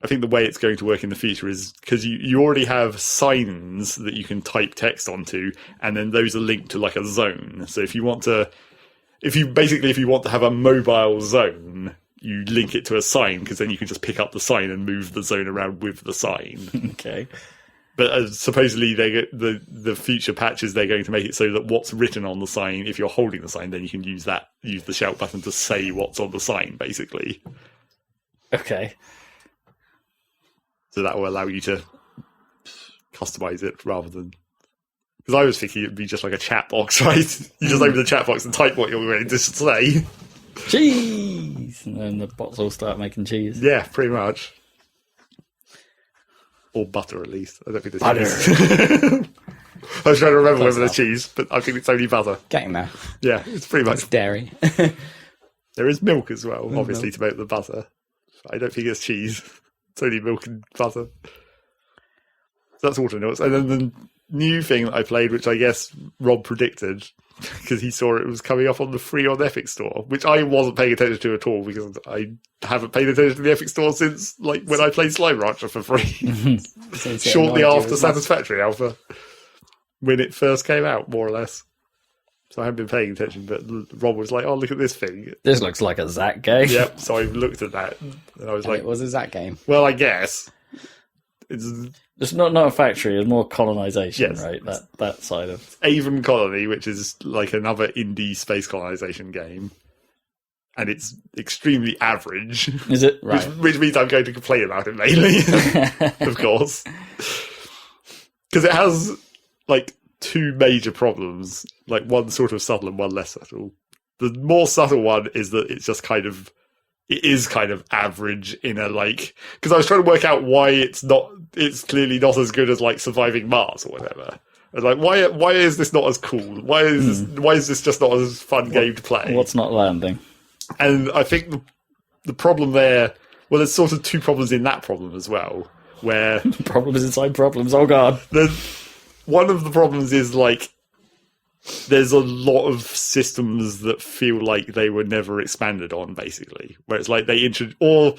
I think the way it's going to work in the future is because you already have signs that you can type text onto, and then those are linked to like a zone. So if you want to have a mobile zone, you link it to a sign because then you can just pick up the sign and move the zone around with the sign. Okay. But supposedly the future patches, they're going to make it so that what's written on the sign, if you're holding the sign, then you can use the shout button to say what's on the sign, basically. Okay. So that will allow you to customize it rather than... Because I was thinking it would be just like a chat box, right? You just open the chat box and type what you're ready to say. Cheese! And then the bots all start making cheese. Yeah, pretty much. Or butter, at least. I don't think there's butter. Cheese. I was trying to remember whether there's cheese, but I think it's only butter. Getting there. Yeah, it's pretty much... It's dairy. There is milk as well, obviously, to make the butter. I don't think it's cheese. It's only milk and butter. So that's Autonauts. And then the new thing that I played, which I guess Rob predicted, because he saw it was coming up on the free on Epic Store, which I wasn't paying attention to at all, because I haven't paid attention to the Epic Store since like when I played Slime Rancher for free. Shortly after Satisfactory Alpha. When it first came out, more or less. So I haven't been paying attention, but Rob was like, oh, look at this thing. This looks like a Zac game. Yep, so I looked at that, and I was like... It was a Zac game. Well, I guess. It's not a factory, it's more colonization, Yes. right? That side of... Aven Colony, which is like another indie space colonization game. And it's extremely average. Is it? Right. Which means I'm going to complain about it mainly, of course. Because it has, like, two major problems, like one sort of subtle and one less subtle. The more subtle one is that it is kind of average in a like, because I was trying to work out why it's clearly not as good as like Surviving Mars or whatever. I was like, why is this not as cool? Why is this just not as fun game to play? What's not landing? And I think the problem there, well, there's sort of two problems in that problem as well, where Problems inside problems, oh god. One of the problems is, like, there's a lot of systems that feel like they were never expanded on, basically. Where it's like they or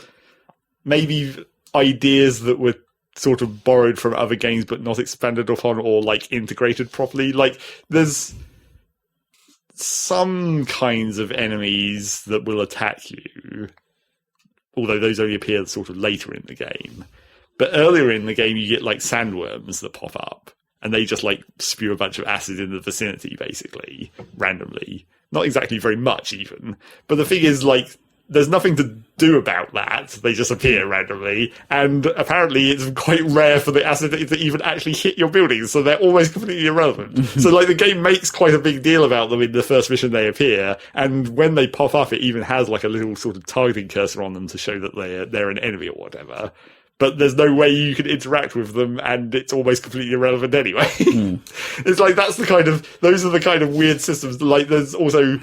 maybe ideas that were sort of borrowed from other games but not expanded upon or, like, integrated properly. Like, there's some kinds of enemies that will attack you, although those only appear sort of later in the game. But earlier in the game, you get like sandworms that pop up, and they just like spew a bunch of acid in the vicinity, basically, randomly. Not exactly very much, even. But the thing is, like, there's nothing to do about that. They just appear randomly, and apparently it's quite rare for the acid to even actually hit your buildings, so they're almost completely irrelevant. So, like, the game makes quite a big deal about them in the first mission they appear, and when they pop up, it even has, like, a little sort of targeting cursor on them to show that they're an enemy or whatever. But there's no way you can interact with them, and it's almost completely irrelevant anyway. It's like, those are the kind of weird systems. Like, there's also,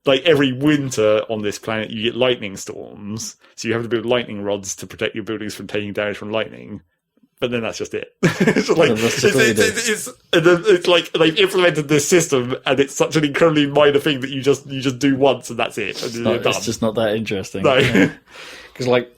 like, every winter on this planet, you get lightning storms. So you have to build lightning rods to protect your buildings from taking damage from lightning. But then that's just it. It's like they've implemented this system, and it's such an incredibly minor thing that you just do once, and that's it. And It's just not that interesting. No. Because, like,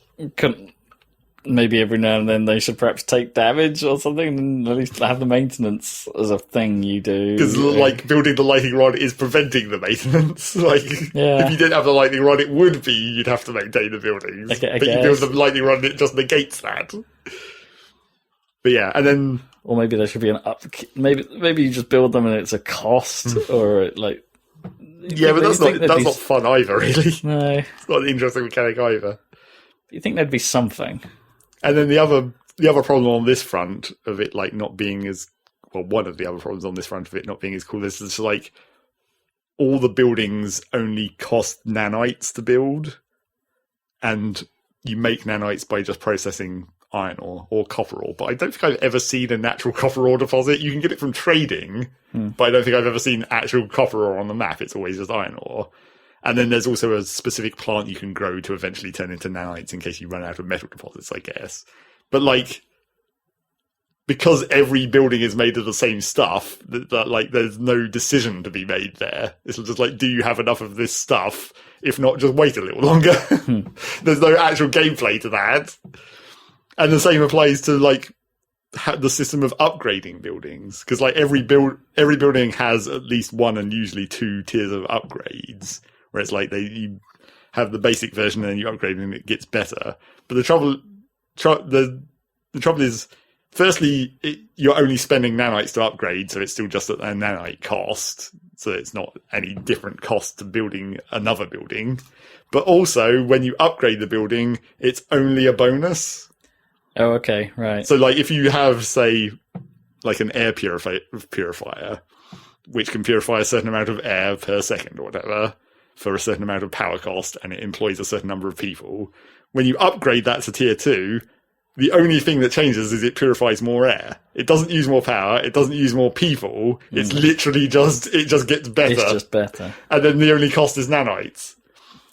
maybe every now and then they should perhaps take damage or something, and at least have the maintenance as a thing you do. Because, like, building the lightning rod is preventing the maintenance. Like, Yeah. if you didn't have the lightning rod, it would be you'd have to maintain the buildings. I But you build the lightning rod, and it just negates that. But yeah, and then... Or maybe there should be an maybe you just build them and it's a cost, or, like... Yeah, but that's not fun either, really. No. It's not an interesting mechanic either. You think there'd be something? And then the other problem on this front of it, like, not being as... Well, one of the other problems on this front of it not being as cool is just, like, all the buildings only cost nanites to build, and you make nanites by just processing iron ore or copper ore. But I don't think I've ever seen a natural copper ore deposit. You can get it from trading, but I don't think I've ever seen actual copper ore on the map. It's always just iron ore. And then there's also a specific plant you can grow to eventually turn into nanites in case you run out of metal deposits, I guess. But, like, because every building is made of the same stuff, that like, there's no decision to be made there. It's just like, do you have enough of this stuff? If not, just wait a little longer. There's no actual gameplay to that. And the same applies to, like, the system of upgrading buildings. Because, like, every building has at least one and usually two tiers of upgrades. Where it's like you have the basic version and then you upgrade and it gets better. But the trouble is, firstly, you're only spending nanites to upgrade, so it's still just at a nanite cost. So it's not any different cost to building another building. But also, when you upgrade the building, it's only a bonus. Oh, okay, right. So, like, if you have, say, like an air purifier, which can purify a certain amount of air per second or whatever, for a certain amount of power cost, and it employs a certain number of people. When you upgrade that to tier 2, the only thing that changes is it purifies more air. It doesn't use more power, it doesn't use more people, it's literally it just gets better. It's just better. And then the only cost is nanites.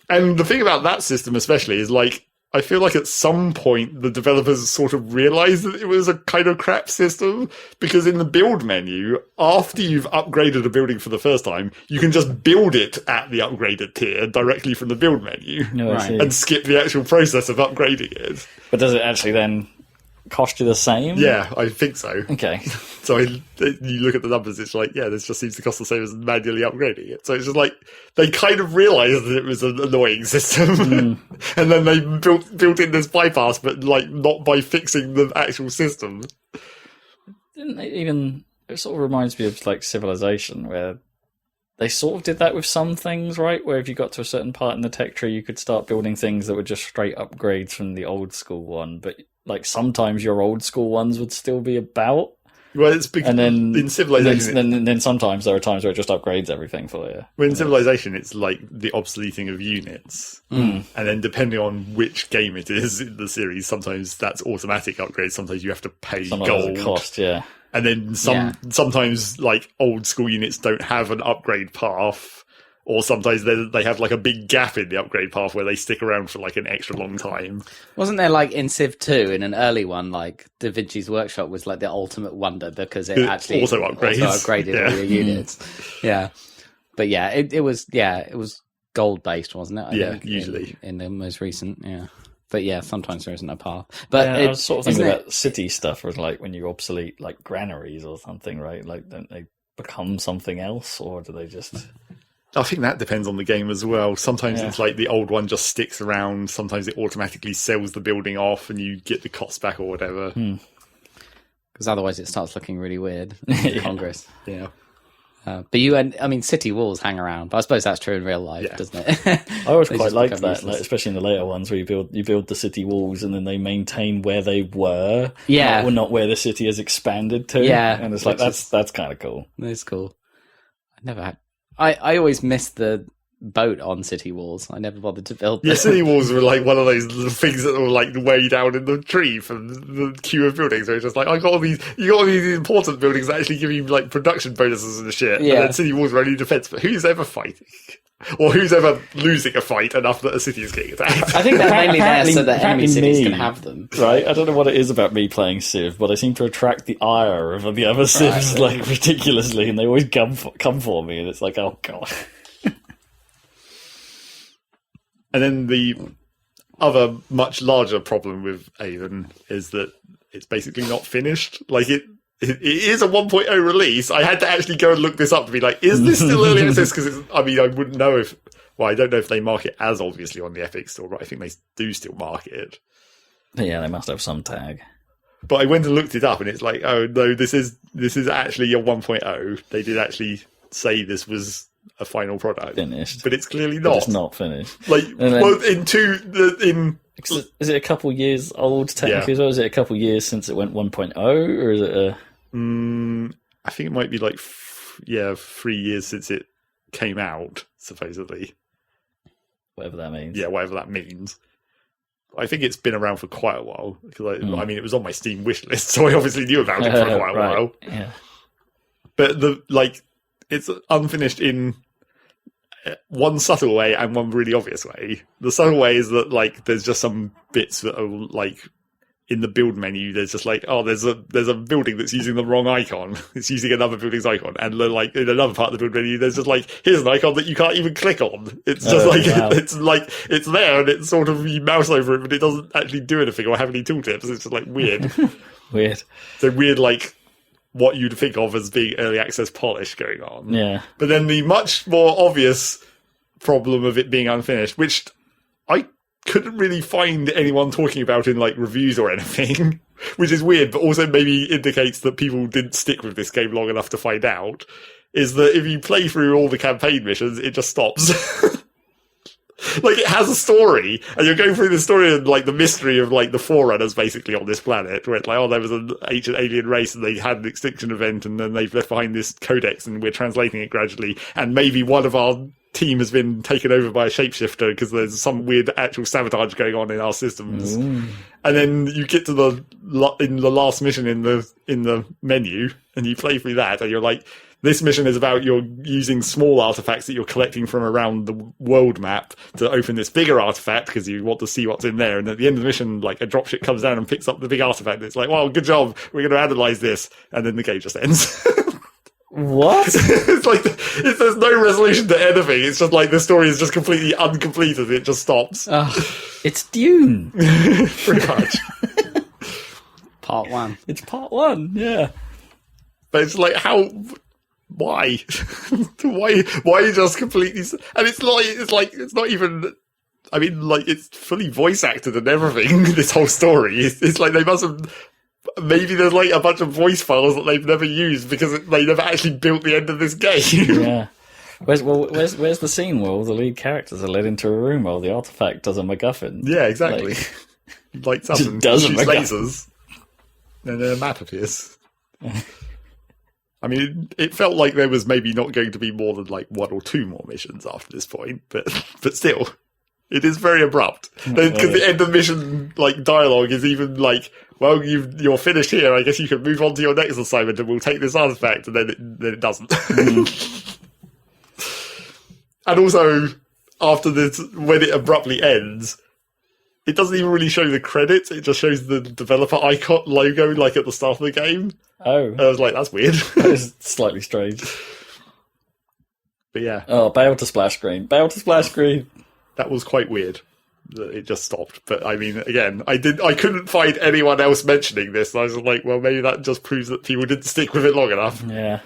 And the thing about that system especially is, like, I feel like at some point the developers sort of realized that it was a kind of crap system, because in the build menu, after you've upgraded a building for the first time, you can just build it at the upgraded tier directly from the build menu and skip the actual process of upgrading it. But does it actually then cost you the same? Yeah, I think so. Okay. So you look at the numbers, it's like, yeah, this just seems to cost the same as manually upgrading it. So it's just like, they kind of realised that it was an annoying system. And then they built in this bypass, but, like, not by fixing the actual system. Didn't they even... It sort of reminds me of, like, Civilization, where they sort of did that with some things, right? Where if you got to a certain part in the tech tree, you could start building things that were just straight upgrades from the old school one. But, like, sometimes your old school ones would still be about. Well, it's because in Civilization... Then sometimes there are times where it just upgrades everything for you. Well, in Civilization, it's like the obsoleting of units. And then depending on which game it is in the series, sometimes that's automatic upgrades, sometimes you have to pay gold. Cost, yeah. And then sometimes, like, old school units don't have an upgrade path, or sometimes they have, like, a big gap in the upgrade path where they stick around for, like, an extra long time. Wasn't there, like, in Civ 2, in an early one, like, Da Vinci's Workshop was, like, the ultimate wonder because it actually also upgraded all your units. Yeah. But yeah, it was gold based, wasn't it? I think, usually. In the most recent, yeah. But yeah, sometimes there isn't a path. But I was sort of thinking about city stuff, was like when you obsolete, like, granaries or something, right? Like, don't they become something else, or do they just... I think that depends on the game as well. Sometimes it's like the old one just sticks around. Sometimes it automatically sells the building off and you get the cost back or whatever. Because otherwise it starts looking really weird in Congress. Yeah. But city walls hang around. But I suppose that's true in real life, doesn't it? I always quite like that, especially in the later ones where you build the city walls and then they maintain where they were, not where the city has expanded to. Yeah, and it's like that's kind of cool. It's cool. I always missed the boat on city walls. I never bothered to build them. Yeah, city walls were like one of those little things that were like way down in the tree from the queue of buildings. So it's just like, you got all these important buildings that actually give you like production bonuses and shit. Yeah. And then city walls are only defense. But who's ever fighting? Or who's ever losing a fight enough that a city is getting attacked? I think they're mainly there so that enemy cities can have them. Right? I don't know what it is about me playing Civ, but I seem to attract the ire of the other Civs like ridiculously, and they always come for me, and it's like, oh god. And then the other much larger problem with Aven is that it's basically not finished. Like it is a 1.0 release. I had to actually go and look this up to be like, is this still early access? Because I wouldn't know if. Well, I don't know if they mark it as obviously on the Epic Store, but I think they do still mark it. Yeah, they must have some tag. But I went and looked it up, and it's like, oh no, this is actually a 1.0. They did actually say this was a final product, finished, but it's clearly not. It's not finished. Like, is it a couple years old technically? Or is it a couple years since it went 1.0, or is it a? I think it might be like 3 years since it came out, supposedly. Whatever that means. Yeah, whatever that means. I think it's been around for quite a while because it was on my Steam wish list, so I obviously knew about it for quite a while. Yeah, but it's unfinished in one subtle way and one really obvious way. The subtle way is that there's just some bits that are like in the build menu. There's just like, oh, there's a building that's using the wrong icon. It's using another building's icon, and like in another part of the build menu, there's just like, here's an icon that you can't even click on. It's just it's there and it's sort of you mouse over it, but it doesn't actually do anything or have any tooltips. It's just like weird. Weird. So weird, like what you'd think of as being early access polish going on. Yeah. But then the much more obvious problem of it being unfinished, which I couldn't really find anyone talking about in like reviews or anything, which is weird, but also maybe indicates that people didn't stick with this game long enough to find out, is that if you play through all the campaign missions, it just stops. Like, it has a story, and you're going through the story and, like, the mystery of, like, the Forerunners, basically, on this planet, where it's like, oh, there was an ancient alien race, and they had an extinction event, and then they've left behind this codex, and we're translating it gradually, and maybe one of our team has been taken over by a shapeshifter, because there's some weird actual sabotage going on in our systems. And then you get to in the last mission in the menu, and you play through that, and you're like, this mission is about you're using small artifacts that you're collecting from around the world map to open this bigger artifact because you want to see what's in there. And at the end of the mission, like a dropship comes down and picks up the big artifact. And it's like, well, good job. We're going to analyze this. And then the game just ends. What? It's like, there's no resolution to anything. It's just like the story is just completely uncompleted. It just stops. It's Dune. Pretty much. Part 1. It's part 1, yeah. But it's like, why? why just completely? And it's not even. I mean, like, it's fully voice acted and everything. This whole story, it's like they must have. Maybe there's like a bunch of voice files that they've never used because they never actually built the end of this game. Yeah. Where's the scene where all the lead characters are led into a room while the artifact does a MacGuffin? Yeah, exactly. Lights up and shoots lasers, and then a map appears. I mean, it felt like there was maybe not going to be more than like 1 or 2 more missions after this point, but still, it is very abrupt. Because the end of the mission, like, dialogue is even like, well, you're finished here, I guess you can move on to your next assignment and we'll take this artifact, and then it doesn't. And also, after this, when it abruptly ends, it doesn't even really show the credits, it just shows the developer icon logo, like, at the start of the game. Oh. And I was like, that's weird. That is slightly strange. But yeah. Oh, bail to splash screen. Bail to splash screen. That was quite weird. It just stopped. But I mean, again, I couldn't find anyone else mentioning this. And I was like, well, maybe that just proves that people didn't stick with it long enough. Yeah.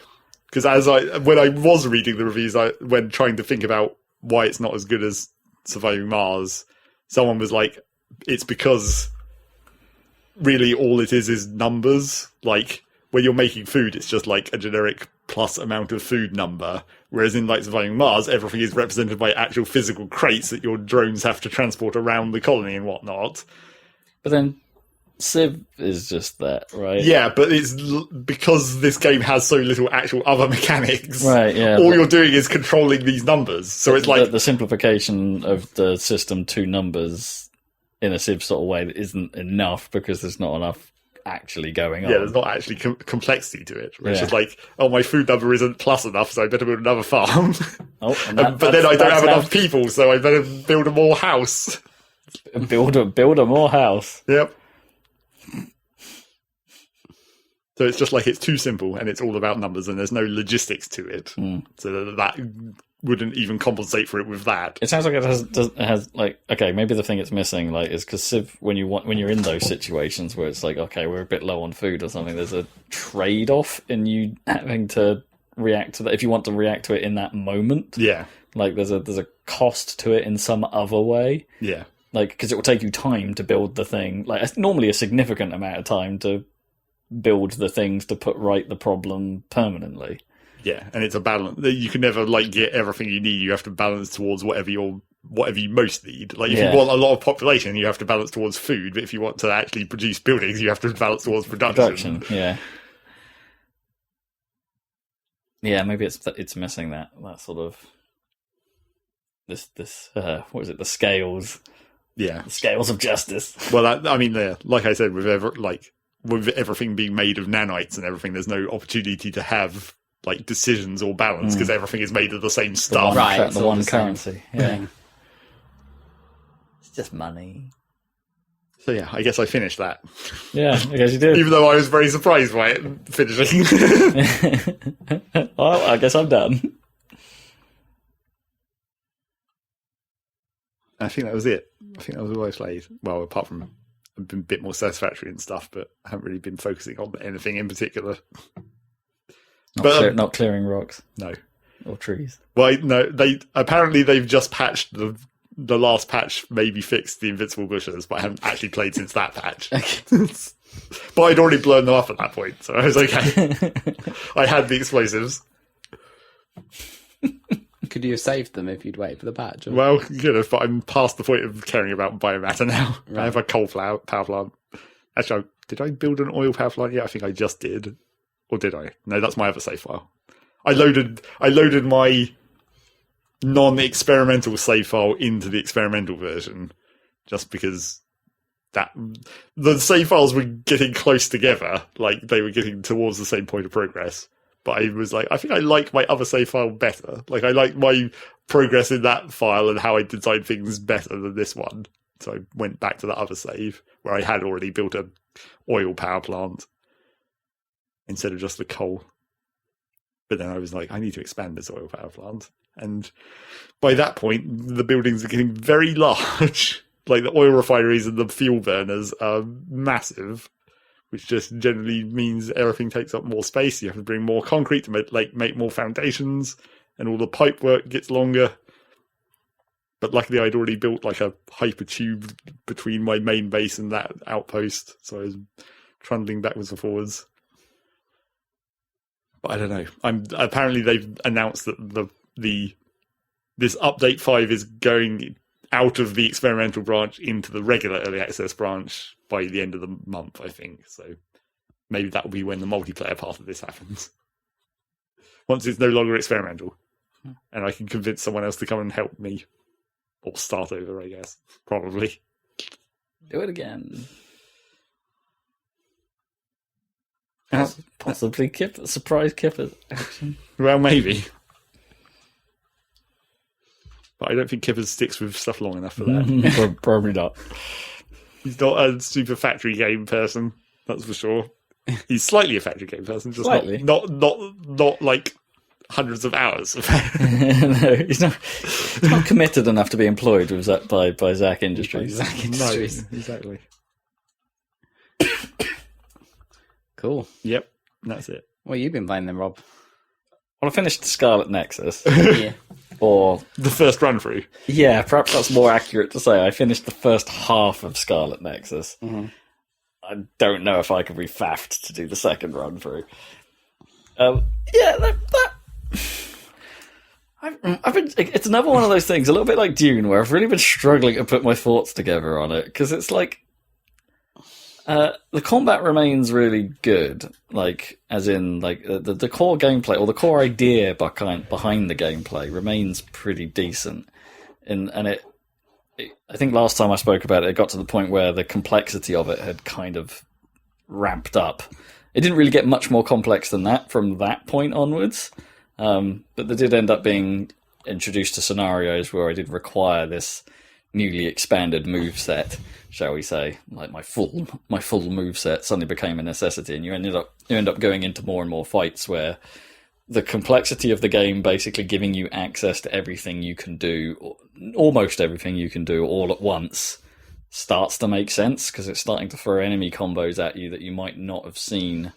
Because when I was reading the reviews, when trying to think about why it's not as good as Surviving Mars, someone was like, it's because really all it is numbers. Like, when you're making food, it's just like a generic plus amount of food number. Whereas in like Surviving Mars, everything is represented by actual physical crates that your drones have to transport around the colony and whatnot. But then Civ is just that, right? Yeah, but it's because this game has so little actual other mechanics. Right, yeah. All you're doing is controlling these numbers. So it's like the simplification of the system to numbers in a Civ sort of way that isn't enough because there's not enough actually going on. Yeah, there's not actually complexity to it. It's just like, oh, my food number isn't plus enough, so I better build another farm. Oh, but then I don't have enough people, so I better build a more house. Build a more house. Yep. So it's just like it's too simple, and it's all about numbers, and there's no logistics to it. So that wouldn't even compensate for it with that. It sounds like it has like, okay, maybe the thing it's missing like is because Civ, when you're in those situations where it's like, okay, we're a bit low on food or something, there's a trade-off in you having to react to that if you want to react to it in that moment. Yeah, like there's a cost to it in some other way. Yeah, like because it will take you time to build the thing, like normally a significant amount of time to build the things to put right the problem permanently. Yeah, and it's a balance. You can never like get everything you need. You have to balance towards whatever you most need. Like if you want a lot of population, you have to balance towards food. But if you want to actually produce buildings, you have to balance towards production. Yeah. Yeah, maybe it's missing that sort of this what is it? The scales. Yeah, the scales of justice. Well, like I said, with everything being made of nanites and everything, there's no opportunity to have like decisions or balance because everything is made of the same stuff. The one currency. Yeah. It's just money. So yeah, I guess I finished that. Yeah, I guess you did. Even though I was very surprised by it finishing. Well, I guess I'm done. I think that was it. I think that was all I played. Well, apart from I've been a bit more satisfactory and stuff, but I haven't really been focusing on anything in particular. Not clearing rocks. No. Or trees. Well, no, they've just patched the last patch, maybe fixed the invincible bushes, but I haven't actually played since that patch. Okay. But I'd already blown them up at that point, so I was okay. I had the explosives. Could you have saved them if you'd waited for the patch? Or? Well, you know, but I'm past the point of caring about biomatter now. Right. I have a coal power plant. Actually, did I build an oil power plant? Yeah, I think I just did. Or did I? No, that's my other save file. I loaded my non-experimental save file into the experimental version just because the save files were getting close together. Like, they were getting towards the same point of progress. But I was like, I think I like my other save file better. Like, I like my progress in that file and how I designed things better than this one. So I went back to that other save where I had already built an oil power plant instead of just the coal. But then I was like, I need to expand this oil power plant. And by that point, the buildings are getting very large. Like, the oil refineries and the fuel burners are massive, which just generally means everything takes up more space. You have to bring more concrete to make more foundations, and all the pipe work gets longer. But luckily, I'd already built like a hyper tube between my main base and that outpost, so I was trundling backwards and forwards. But I don't know. Apparently they've announced that this update 5 is going out of the experimental branch into the regular early access branch by the end of the month, I think. So maybe that will be when the multiplayer part of this happens. Once it's no longer experimental. And I can convince someone else to come and help me. Or start over, I guess. Probably. Do it again. Possibly surprise Kipper action. Well, maybe. But I don't think Kippers sticks with stuff long enough for that. Probably not. He's not a super factory game person, that's for sure. He's slightly a factory game person, just slightly. Not like hundreds of hours. No, he's not committed enough to be employed with Zac by Zac Industries. Zac Industries. No, exactly. Cool. Yep, that's it. What have you been playing then, Rob? Well, I finished Scarlet Nexus. Yeah. Or The first run through. yeah, perhaps that's more accurate to say. I finished the first half of Scarlet Nexus. Mm-hmm. I don't know if I could be faffed to do the second run through. Yeah, I've been. It's another one of those things, a little bit like Dune, where I've really been struggling to put my thoughts together on it because it's like the combat remains really good, like as in like the core gameplay or the core idea behind the gameplay remains pretty decent, and it. I think last time I spoke about it, it got to the point where the complexity of it had kind of ramped up. It didn't really get much more complex than that from that point onwards, but there did end up being introduced to scenarios where I did require this newly expanded moveset, shall we say, like my full moveset suddenly became a necessity, and you end up going into more and more fights where the complexity of the game basically giving you access to everything you can do, almost everything you can do all at once, starts to make sense because it's starting to throw enemy combos at you that you might not have seen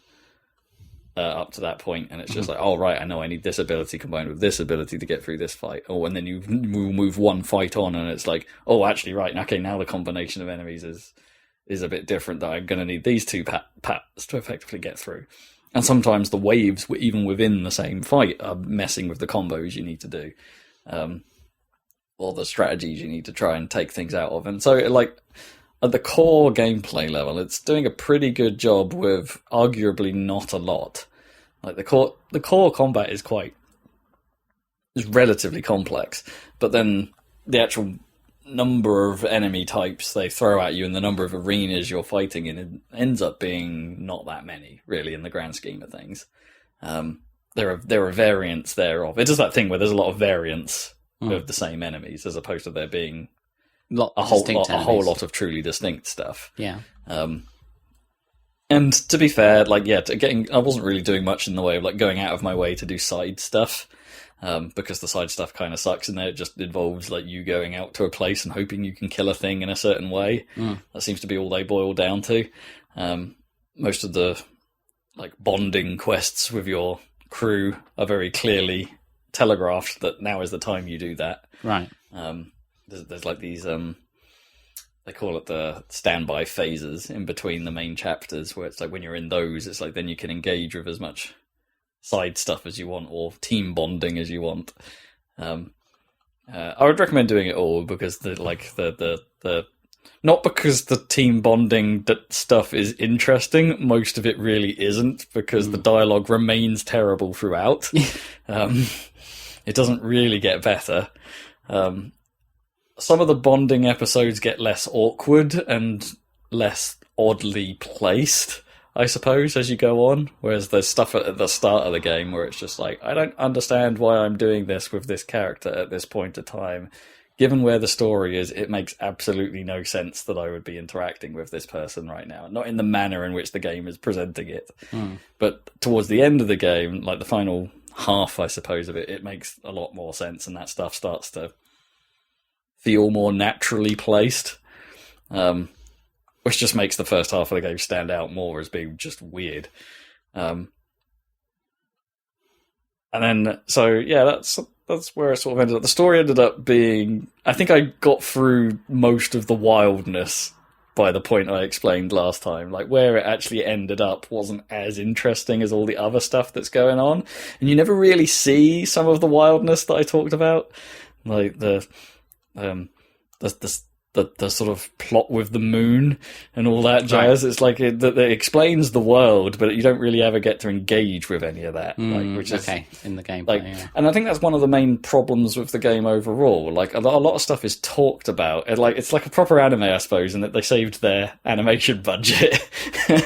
up to that point, and it's just like, oh right, I know I need this ability combined with this ability to get through this fight. Oh, and then you move one fight on, and it's like, oh, actually, right, okay, now the combination of enemies is a bit different. That I'm going to need these two paths to effectively get through. And sometimes the waves, even within the same fight, are messing with the combos you need to do, or the strategies you need to try and take things out of. And so, like, at the core gameplay level, it's doing a pretty good job with arguably not a lot. Like the core combat is relatively complex, but then the actual number of enemy types they throw at you and the number of arenas you're fighting in, it ends up being not that many, really, in the grand scheme of things. There are variants thereof. It does that thing where there's a lot of variants of the same enemies, as opposed to there being a whole lot of truly distinct stuff. Yeah. And to be fair, like, yeah, I wasn't really doing much in the way of like going out of my way to do side stuff. Because the side stuff kind of sucks, and then it just involves like you going out to a place and hoping you can kill a thing in a certain way. That seems to be all they boil down to. Most of the like bonding quests with your crew are very clearly telegraphed that now is the time you do that. Right. There's like these they call it the standby phases in between the main chapters, where it's like when you're in those, it's like then you can engage with as much side stuff as you want, or team bonding as you want. I would recommend doing it all because the not because the team bonding stuff is interesting. Most of it really isn't, because the dialogue remains terrible throughout. It doesn't really get better. Some of the bonding episodes get less awkward and less oddly placed, I suppose, as you go on, whereas there's stuff at the start of the game where it's just like, I don't understand why I'm doing this with this character at this point of time. Given where the story is, it makes absolutely no sense that I would be interacting with this person right now. Not in the manner in which the game is presenting it. But towards the end of the game, like the final half, I suppose, of it, it makes a lot more sense, and that stuff starts to feel more naturally placed. Which just makes the first half of the game stand out more as being just weird. And then, so yeah, that's where it sort of ended up. The story ended up being, I think I got through most of the wildness by the point I explained last time. Like, where it actually ended up wasn't as interesting as all the other stuff that's going on. And you never really see some of the wildness that I talked about. Like the sort of plot with the moon and all that jazz. Right. It's like it explains the world, but you don't really ever get to engage with any of that. Which is okay in the game. Like, yeah. And I think that's one of the main problems with the game overall. Like a lot of stuff is talked about. It's like a proper anime, I suppose, in that they saved their animation budget.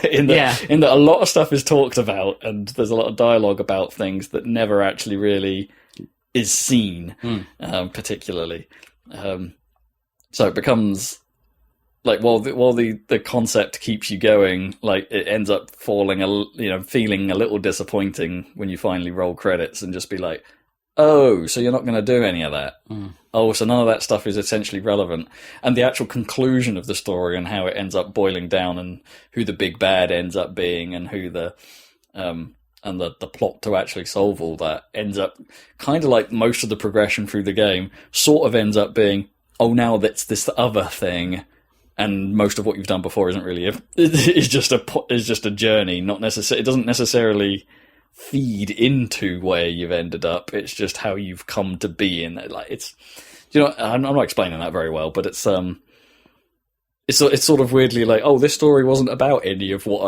in that a lot of stuff is talked about, and there's a lot of dialogue about things that never actually really is seen, particularly. So it becomes like, while the concept keeps you going, like it ends up feeling a little disappointing when you finally roll credits and just be like, oh, so you're not going to do any of that. Oh, so none of that stuff is essentially relevant. And the actual conclusion of the story and how it ends up boiling down, and who the big bad ends up being, and who the and the plot to actually solve all that ends up kind of like most of the progression through the game sort of ends up being, oh, now that's this other thing, and most of what you've done before isn't really is just a journey, not necessarily. It doesn't necessarily feed into where you've ended up. It's just how you've come to be in it. Like it's, I'm not explaining that very well, but it's sort of weirdly like, oh, this story wasn't about any of what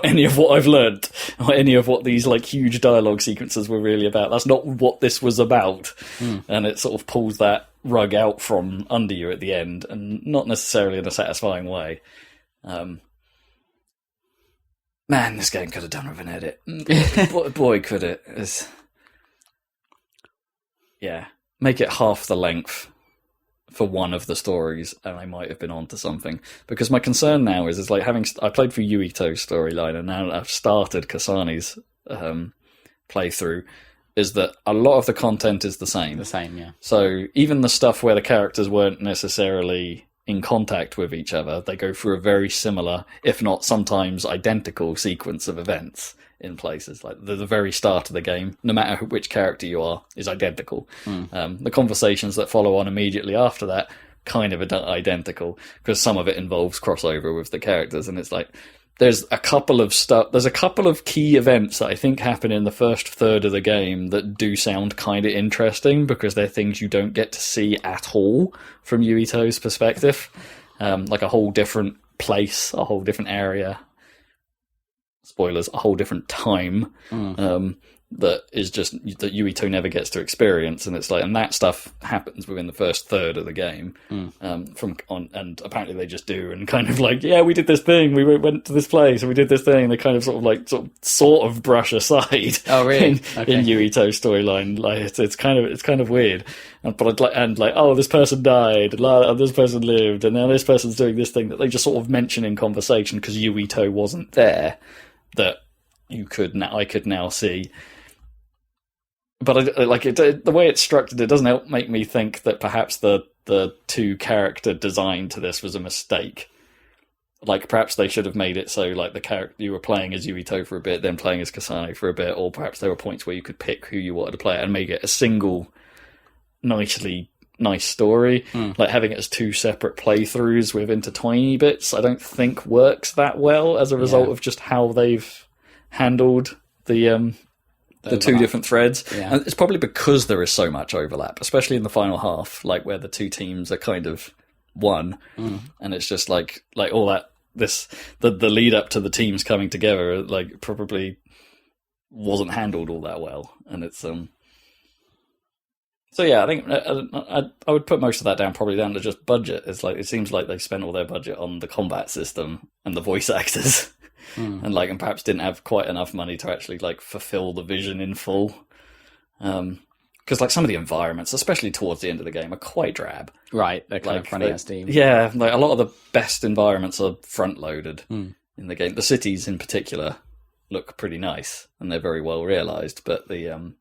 any of what I've learned, or any of what these like huge dialogue sequences were really about. That's not what this was about. And it sort of pulls that rug out from under you at the end, and not necessarily in a satisfying way. Man, this game could have done with an edit. Boy, could it. Yeah. Make it half the length for one of the stories, and I might have been onto something. Because my concern now is like I played through Yuito's storyline, and now I've started Kasani's playthrough, is that a lot of the content is the same. The same, yeah. So even the stuff where the characters weren't necessarily in contact with each other, they go through a very similar, if not sometimes identical, sequence of events in places. Like the very start of the game, no matter which character you are, is identical. The conversations that follow on immediately after that kind of identical, because some of it involves crossover with the characters, and it's like there's a couple of key events that I think happen in the first third of the game that do sound kind of interesting, because they're things you don't get to see at all from Yuito's perspective. Like a whole different place, a whole different area. Spoilers, a whole different time. That is just that Yuito never gets to experience, and it's like, and that stuff happens within the first third of the game. And apparently they just do, and kind of like, yeah, we did this thing, we went to this place, and we did this thing. And they kind of sort of brush aside. Oh, really? In Yuito's storyline, like it's kind of weird. But oh, this person died, and this person lived, and now this person's doing this thing that they just sort of mention in conversation because Yuito wasn't there. That I could now see. But the way it's structured, it doesn't help make me think that perhaps the two character design to this was a mistake. Like perhaps they should have made it so like the character you were playing as Yuito for a bit, then playing as Kasane for a bit, or perhaps there were points where you could pick who you wanted to play and make it a single nice story. Like having it as two separate playthroughs with intertwiny bits, I don't think works that well as a result of just how they've handled the two different threads. And it's probably because there is so much overlap, especially in the final half, like where the two teams are kind of one, and it's just like all that the lead up to the teams coming together like probably wasn't handled all that well, and it's so yeah, I think I would put most of that down to just budget. It's like it seems like they spent all their budget on the combat system and the voice actors. And perhaps didn't have quite enough money to actually fulfill the vision in full. Because some of the environments, especially towards the end of the game, are quite drab. Right, they're kind of running out of steam. Yeah, a lot of the best environments are front loaded in the game. The cities in particular look pretty nice and they're very well realised. But the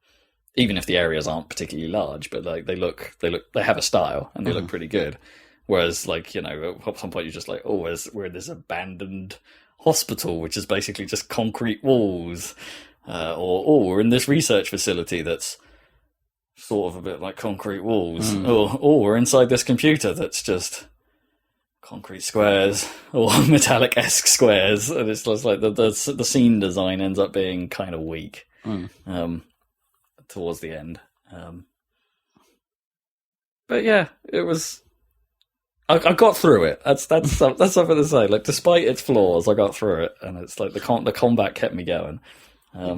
even if the areas aren't particularly large, but they have a style and they look pretty good. Whereas at some point you're just like, oh, we're in this abandoned hospital, which is basically just concrete walls, or we're in this research facility that's sort of a bit like concrete walls, or we're inside this computer that's just concrete squares or metallic-esque squares, and it's just like the scene design ends up being kind of weak towards the end. But yeah, it was. I got through it. That's something to say. Despite its flaws, I got through it, and it's like the combat kept me going.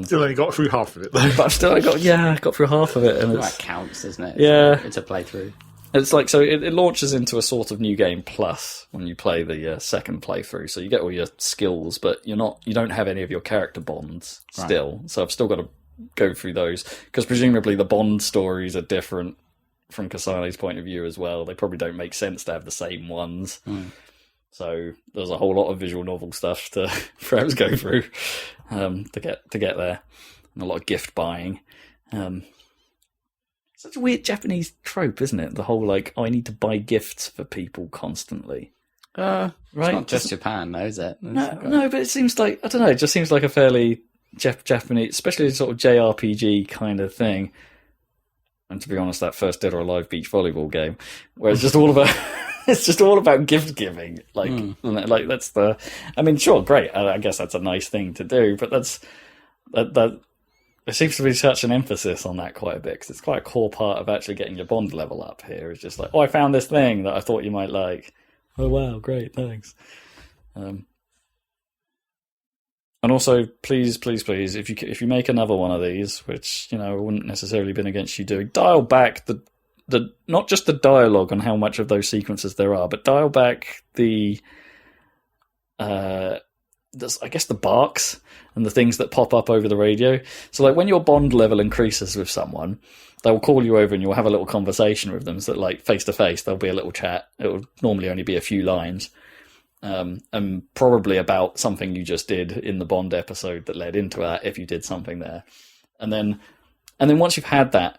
Still only got through half of it, though. But still, I got through half of it, and that counts, isn't it? It's a playthrough. It's like so it launches into a sort of new game plus when you play the second playthrough. So you get all your skills, but you don't have any of your character bonds still. Right. So I've still got to go through those because presumably the Bond stories are different from Kasane's point of view as well. They probably don't make sense to have the same ones. So there's a whole lot of visual novel stuff to perhaps go through to get there, and a lot of gift buying. Such a weird Japanese trope, isn't it? The whole I need to buy gifts for people constantly. Right? It's not just Japan, though, is it? No, but it seems like, I don't know, it just seems like a fairly Japanese, especially sort of JRPG kind of thing. And to be honest, that first Dead or Alive beach volleyball game, where it's just all about it's just all about gift giving. Like that's the. I mean, sure, great. I guess that's a nice thing to do, but that there seems to be such an emphasis on that quite a bit, because it's quite a core part of actually getting your bond level up here. It's just like, oh, I found this thing that I thought you might like. Oh wow, great, thanks. And also, please, if you make another one of these, which I wouldn't necessarily been against you doing, dial back the not just the dialogue on how much of those sequences there are, but dial back the I guess the barks and the things that pop up over the radio. So like when your bond level increases with someone, they'll call you over and you'll have a little conversation with them. So like face to face, there'll be a little chat. It will normally only be a few lines. And probably about something you just did in the Bond episode that led into that, if you did something there. And then once you've had that,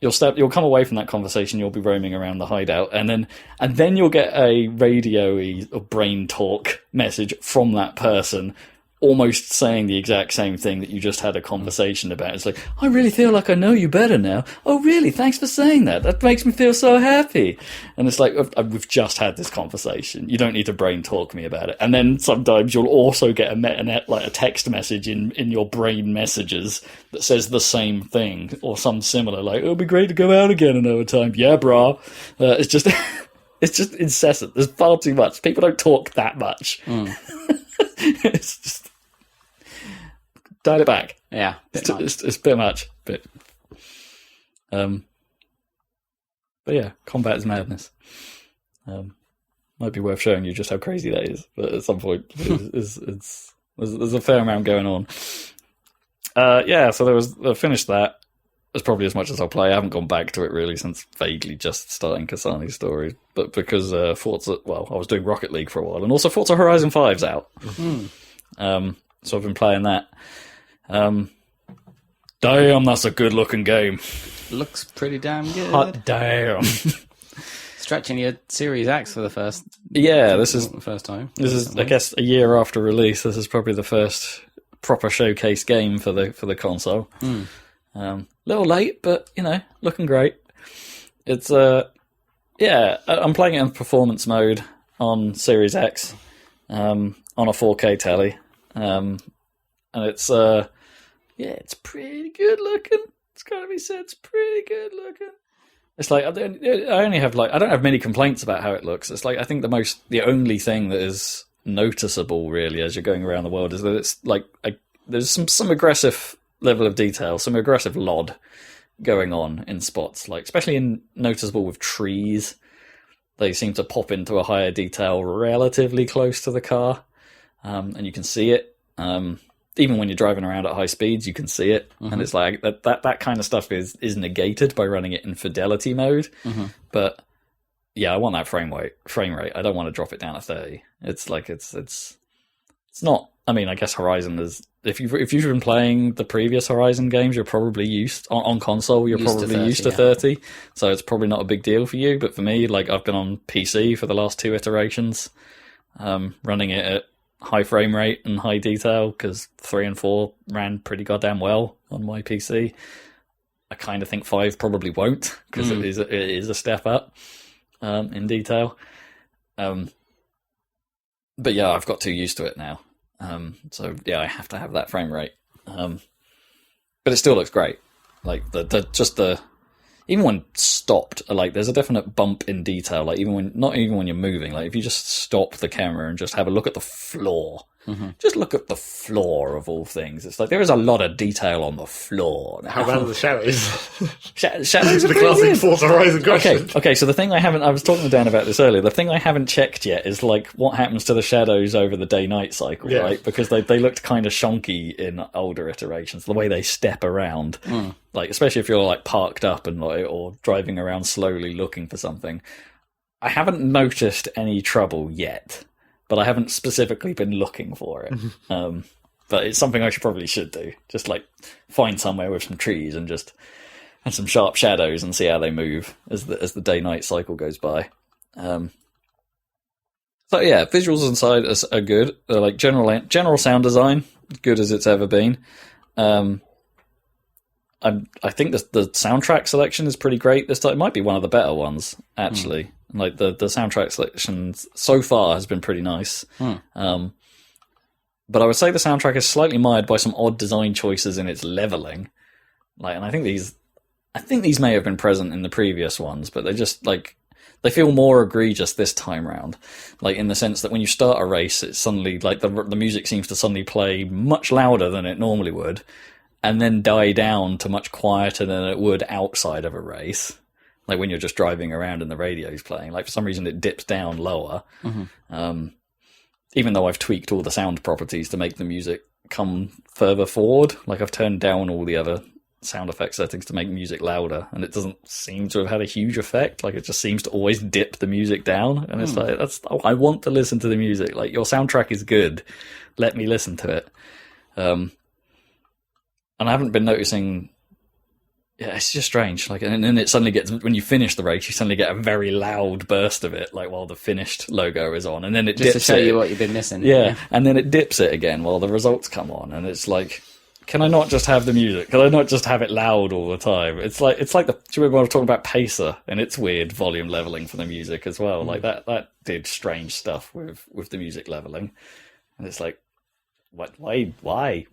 you'll come away from that conversation, you'll be roaming around the hideout, and then you'll get a radio-y or brain talk message from that person, almost saying the exact same thing that you just had a conversation about. It's like, I really feel like I know you better now. Oh, really? Thanks for saying that. That makes me feel so happy. And it's like, we've just had this conversation. You don't need to brain talk me about it. And then sometimes you'll also get a text message in your brain messages that says the same thing or some similar, like, it'll be great to go out again another time. Yeah, brah. It's just it's just incessant. There's far too much. People don't talk that much. It's just dial it back. Yeah, it's a bit much. But yeah, combat is madness. Might be worth showing you just how crazy that is. But at some point, there's a fair amount going on. Yeah, so I finished that. That's probably as much as I'll play. I haven't gone back to it really since vaguely just starting Kasani's story. But because Forza, I was doing Rocket League for a while, and also Forza Horizon 5's out. So I've been playing that. Damn, that's a good looking game. Looks pretty damn good. Hot damn. Stretching your Series X for the first. Yeah, this is the first time. This is, I guess, a year after release. This is probably the first proper showcase game for the console. Little late, but looking great. It's I'm playing it in performance mode on Series X, on a 4K telly, and it's it's pretty good looking. It's got to be said, it's pretty good looking. It's like I don't have many complaints about how it looks. It's like I think the only thing that is noticeable really as you're going around the world is that it's like there's some aggressive level of detail, some aggressive LOD going on in spots, like especially noticeable with trees. They seem to pop into a higher detail relatively close to the car, and you can see it. Even when you're driving around at high speeds, you can see it, and it's like that kind of stuff is negated by running it in fidelity mode. But yeah, I want that frame rate. I don't want to drop it down to 30. It's like it's not. I mean, I guess Horizon is. If you've been playing the previous Horizon games, you're probably used on console. You're probably used to 30, so it's probably not a big deal for you. But for me, like I've been on PC for the last 2 iterations, running it at high frame rate and high detail because 3 and 4 ran pretty goddamn well on my PC. I kind of think 5 probably won't because it is a step up in detail. But yeah, I've got too used to it now. So yeah, I have to have that frame rate. But it still looks great. Like even when stopped, like there's a definite bump in detail. Like not even when you're moving. Like if you just stop the camera and just have a look at the floor, just look at the floor of all things. It's like there is a lot of detail on the floor. How about the shadows? Shadows are the classic Forza Horizon question. Okay. So the thing I was talking to Dan about this earlier. The thing I haven't checked yet is like what happens to the shadows over the day-night cycle, right? Because they looked kind of shonky in older iterations. The way they step around, like especially if you're like parked up and or driving around slowly looking for something. I haven't noticed any trouble yet, but I haven't specifically been looking for it. But it's something I probably should do. Just like find somewhere with some trees and some sharp shadows and see how they move as the day-night cycle goes by. So yeah, visuals inside are good. They're like general sound design good as it's ever been. I think the soundtrack selection is pretty great this time. It might be one of the better ones, actually. Like the soundtrack selection so far has been pretty nice. But I would say the soundtrack is slightly mired by some odd design choices in its leveling. And I think these may have been present in the previous ones, but they're just they feel more egregious this time round. In the sense that when you start a race, it's suddenly the music seems to suddenly play much louder than it normally would, and then die down to much quieter than it would outside of a race. When you're just driving around and the radio's playing, for some reason it dips down lower. Even though I've tweaked all the sound properties to make the music come further forward, I've turned down all the other sound effect settings to make music louder, and it doesn't seem to have had a huge effect. It just seems to always dip the music down, and it's I want to listen to the music. Your soundtrack is good, let me listen to it. And I haven't been noticing. Yeah, it's just strange. And then it suddenly gets, when you finish the race, you suddenly get a very loud burst of it, while the finished logo is on, and then it just dips to show it. you what you've been missing. Yeah, and then it dips it again while the results come on, and it's can I not just have the music? Can I not just have it loud all the time? It's like do you remember when I was talking about Pacer and its weird volume leveling for the music as well? That did strange stuff with the music leveling, and it's what? Why?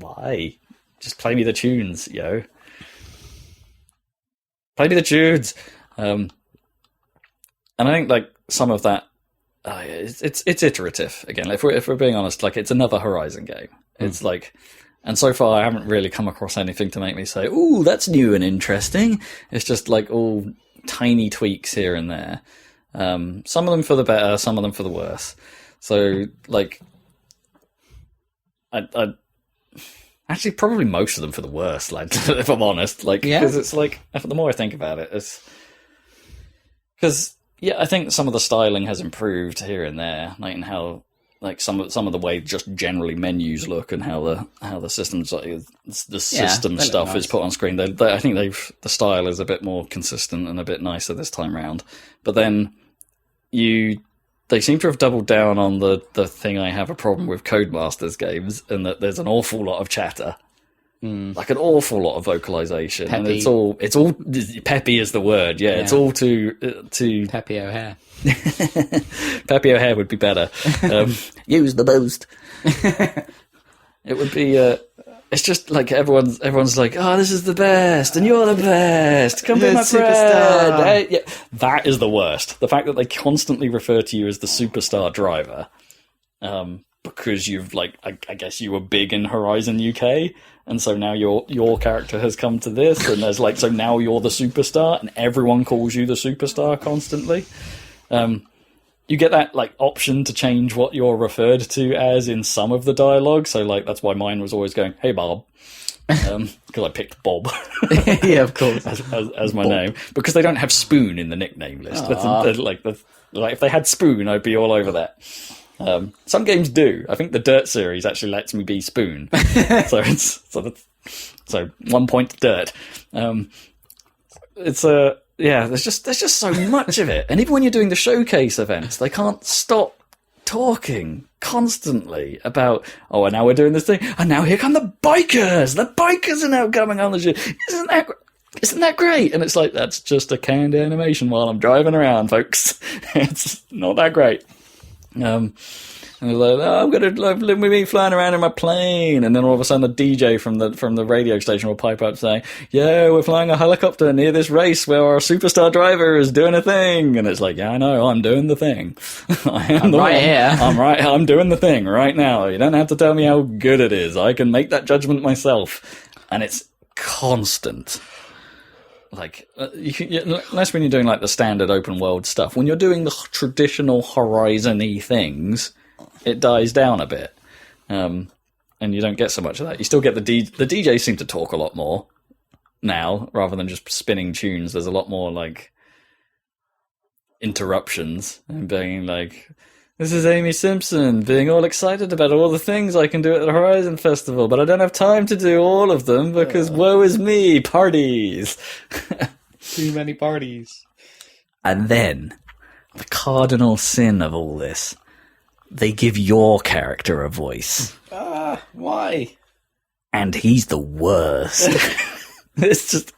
Just play me the tunes, yo. Play me the tunes. And I think some of that, it's iterative again. If we're being honest, it's another Horizon game. It's and so far I haven't really come across anything to make me say, "Ooh, that's new and interesting." It's just all tiny tweaks here and there. Some of them for the better, some of them for the worse. So I actually, probably most of them for the worst, if I'm honest. Because it's the more I think about it, it's... Because, I think some of the styling has improved here and there, and how, some of the way just generally menus look and how the systems, the system stuff is put on screen. I think the style is a bit more consistent and a bit nicer this time round. But then they seem to have doubled down on the thing I have a problem with Codemasters games, and that there's an awful lot of chatter. An awful lot of vocalization. Peppy. And it's all peppy is the word, yeah. It's all to Peppy O'Hare. Peppy O'Hare would be better. Use the most. It would be it's just everyone's "Oh, this is the best, and you're the best. Come be my friend." Hey, yeah, that is the worst. The fact that they constantly refer to you as the superstar driver, because you've I guess you were big in Horizon UK, and so now your character has come to this, and there's so now you're the superstar, and everyone calls you the superstar constantly. You get that option to change what you're referred to as in some of the dialogue. So that's why mine was always going, "Hey Bob," because I picked Bob. Yeah, of course, as my name, because they don't have Spoon in the nickname list. If they had Spoon, I'd be all over that. Some games do. I think the Dirt series actually lets me be Spoon. so 1 point to Dirt. It's a. There's just so much of it. And even when you're doing the showcase events, they can't stop talking constantly about, and now we're doing this thing, and now here come the bikers! The bikers are now coming on the show. Isn't that great? And it's that's just a canned animation while I'm driving around, folks. It's not that great. And they're I'm gonna live with me flying around in my plane, and then all of a sudden a DJ from the radio station will pipe up saying, "Yeah, we're flying a helicopter near this race where our superstar driver is doing a thing," and it's yeah, I know, I'm doing the thing. I'm right here. I'm doing the thing right now. You don't have to tell me how good it is. I can make that judgment myself, and it's constant. Unless when you're doing the standard open world stuff, when you're doing the traditional Horizon-y things, it dies down a bit, and you don't get so much of that. You still get the DJs seem to talk a lot more now, rather than just spinning tunes. There's a lot more interruptions and being "This is Amy Simpson being all excited about all the things I can do at the Horizon Festival, but I don't have time to do all of them because woe is me, parties." Too many parties. And then, the cardinal sin of all this, they give your character a voice. Why? and he's the worst. It's just,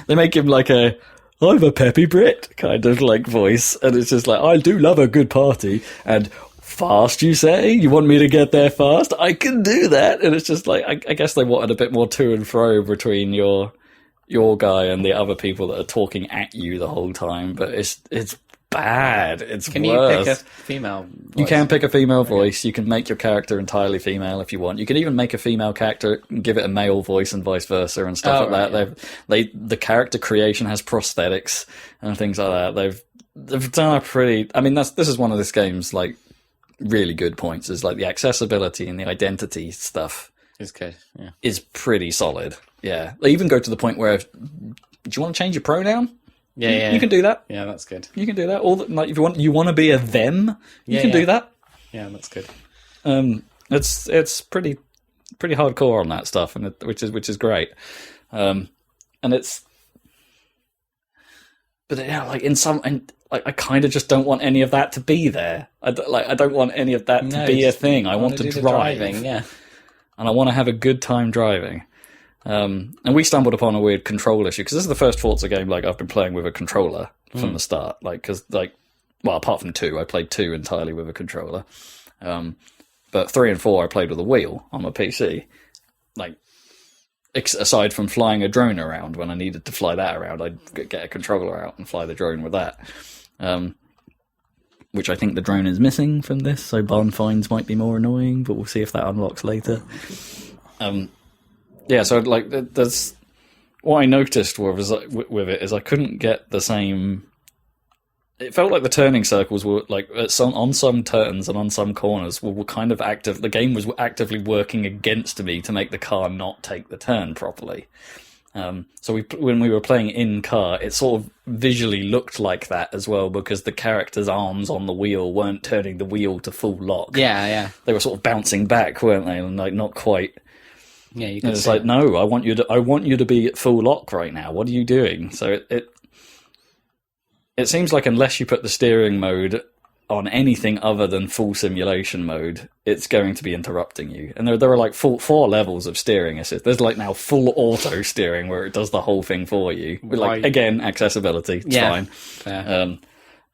they make him like I'm a peppy Brit kind of like voice, and it's just like, I do love a good party, and fast, you say? You want me to get there fast? I can do that. And it's just like, I guess they wanted a bit more to and fro between your guy and the other people that are talking at you the whole time, but it's bad. It's Can worse. you pick a female voice? You can pick a female voice. You can make your character entirely female if you want. You can even make a female character and give it a male voice and vice versa and stuff like that. Yeah. The character creation has prosthetics and things like that. They've done a pretty. I mean, this is one of this game's like really good points. Is like the accessibility and the identity stuff It's good. Yeah. is pretty solid. Yeah, they even go to the point where, do you want to change your pronoun? Yeah, You can do that. Yeah, that's good. You can do that. Like if you want to be a them, you can do that. Yeah, that's good. It's pretty hardcore on that stuff, and which is great. And it's, but yeah, like I kind of just don't want any of that to be there. I don't want any of that to be a thing. I want to drive, driving, yeah, and I want to have a good time driving. And we stumbled upon a weird control issue, because this is the first Forza game like I've been playing with a controller from the start. Apart from 2, I played 2 entirely with a controller. But 3 and 4 I played with a wheel on my PC. Like, aside from flying a drone around, when I needed to fly that around, I'd get a controller out and fly the drone with that. Which I think the drone is missing from this, so barn finds might be more annoying, but we'll see if that unlocks later. Yeah, so like, there's what I noticed with it is I couldn't get the same. It felt like the turning circles were like on some turns and on some corners were kind of active. The game was actively working against me to make the car not take the turn properly. So when we were playing in car, it sort of visually looked like that as well, because the character's arms on the wheel weren't turning the wheel to full lock. Yeah. They were sort of bouncing back, weren't they? And like not quite. Yeah, you can. It's like, no, I want you to be at full lock right now. What are you doing? So it seems like unless you put the steering mode on anything other than full simulation mode, it's going to be interrupting you. And there are like 4 levels of steering assist. There's like now full auto steering where it does the whole thing for you. Like, again, accessibility. It's fine. Yeah.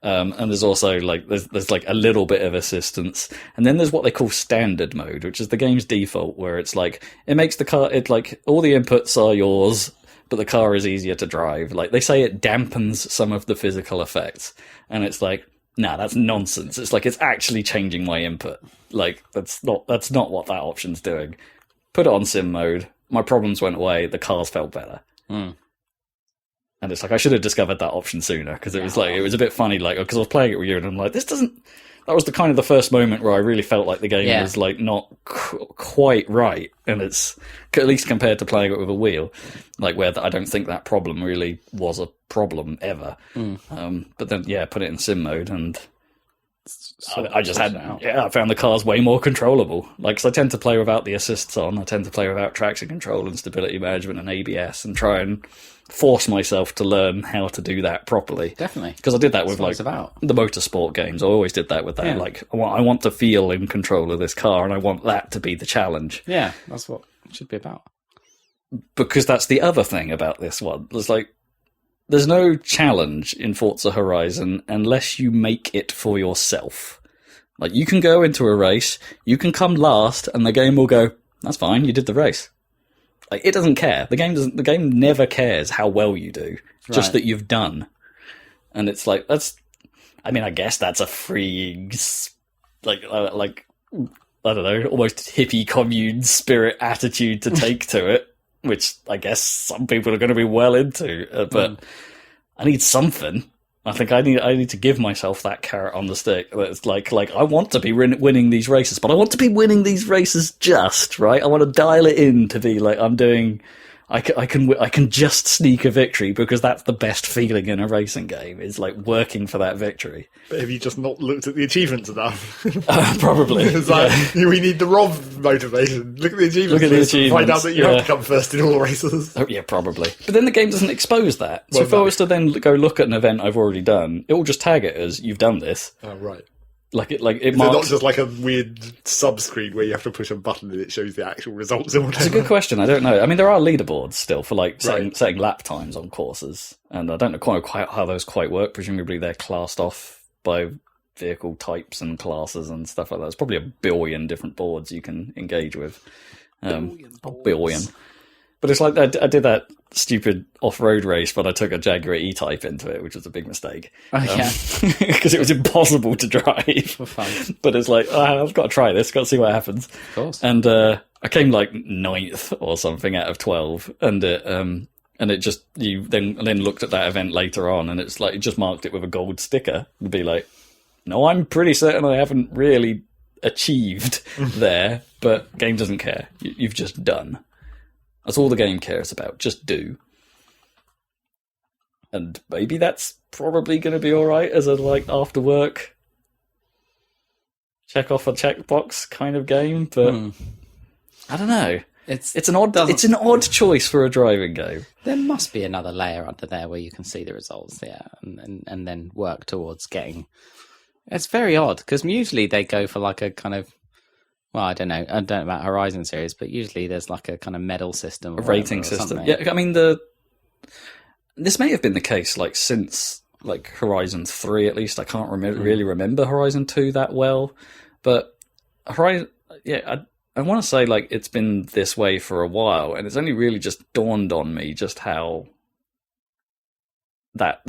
And there's also like there's like a little bit of assistance, and then there's what they call standard mode, which is the game's default, where it's like it makes the car, it like all the inputs are yours, but the car is easier to drive. Like they say, it dampens some of the physical effects, and it's like, nah, that's nonsense. It's like it's actually changing my input. Like that's not what that option's doing. Put it on sim mode. My problems went away. The cars felt better. And it's like, I should have discovered that option sooner, because it was like, it was a bit funny, like, because I was playing it with you and I'm like, that was the kind of the first moment where I really felt like the game was like not quite right. And it's, at least compared to playing it with a wheel, like where I don't think that problem really was a problem ever. But then, put it in sim mode, and I just I found the cars way more controllable. Like, 'cause I tend to play without the assists on. I tend to play without traction control and stability management and ABS, and try and force myself to learn how to do that properly. Definitely. Because I did that with like the motorsport games. I always did that with that. Yeah. Like, I want to feel in control of this car, and I want that to be the challenge. Yeah, that's what it should be about. Because that's the other thing about this one. There's no challenge in Forza Horizon unless you make it for yourself. Like, you can go into a race, you can come last, and the game will go, that's fine, you did the race. Like, it doesn't care. The game never cares how well you do, just that you've done. And it's like, I guess that's a freeing, like I don't know, almost hippie commune spirit attitude to take to it, which I guess some people are going to be well into. But I need something. I think I need to give myself that carrot on the stick. It's like I want to be winning these races, but I want to be winning these races just right. I want to dial it in to be like I'm doing. I can just sneak a victory, because that's the best feeling in a racing game, is like working for that victory. But have you just not looked at the achievements enough? Probably. It's like, we need the ROV motivation. Look at the achievements. Find out that you have to come first in all races. Oh, yeah, probably. But then the game doesn't expose that. So if I was to then go look at an event I've already done, it will just tag it as, you've done this. Oh, right. it Is marks. it not just like a weird sub-screen where you have to push a button and it shows the actual results or It's a whatever? good question. I don't know. I mean, there are leaderboards still for like setting lap times on courses, and I don't know quite how those quite work. Presumably, they're classed off by vehicle types and classes and stuff like that. There's probably a billion different boards you can engage with. A billion. But it's like I did that stupid off-road race, but I took a Jaguar E-Type into it, which was a big mistake. Because it was impossible to drive. For fun. But it's like, I've got to try this, got to see what happens. Of course. And I came like 9th or something out of 12, and it just, you then looked at that event later on, and it's like, it just marked it with a gold sticker and be like, no, I'm pretty certain I haven't really achieved there, but game doesn't care. You've just done. That's all the game cares about. Just do. And maybe that's probably going to be all right as a like after work check off a checkbox kind of game, but I don't know. It's an odd choice for a driving game. There must be another layer under there where you can see the results, and then work towards getting. It's very odd because usually they go for like a kind of. Well, I don't know about Horizon series, but usually there's like a kind of medal system, a rating system. Yeah, I mean this may have been the case like since like Horizon 3 at least. I can't really remember Horizon 2 that well, but Horizon, I want to say like it's been this way for a while, and it's only really just dawned on me just how that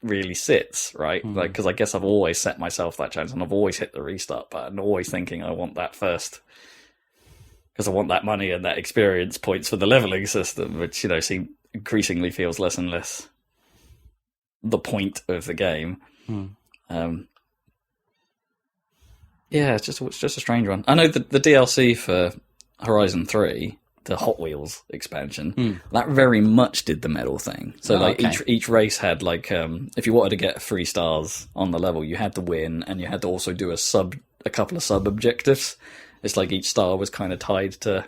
really sits, right? Like, because I guess I've always set myself that challenge, and I've always hit the restart button, always thinking I want that first, because I want that money and that experience points for the leveling system, which increasingly feels less and less the point of the game. Yeah, it's just a strange one. I know the DLC for Horizon 3, the Hot Wheels expansion, that very much did the medal thing. So each race had like if you wanted to get 3 stars on the level, you had to win, and you had to also do a couple of sub objectives. It's like each star was kind of tied to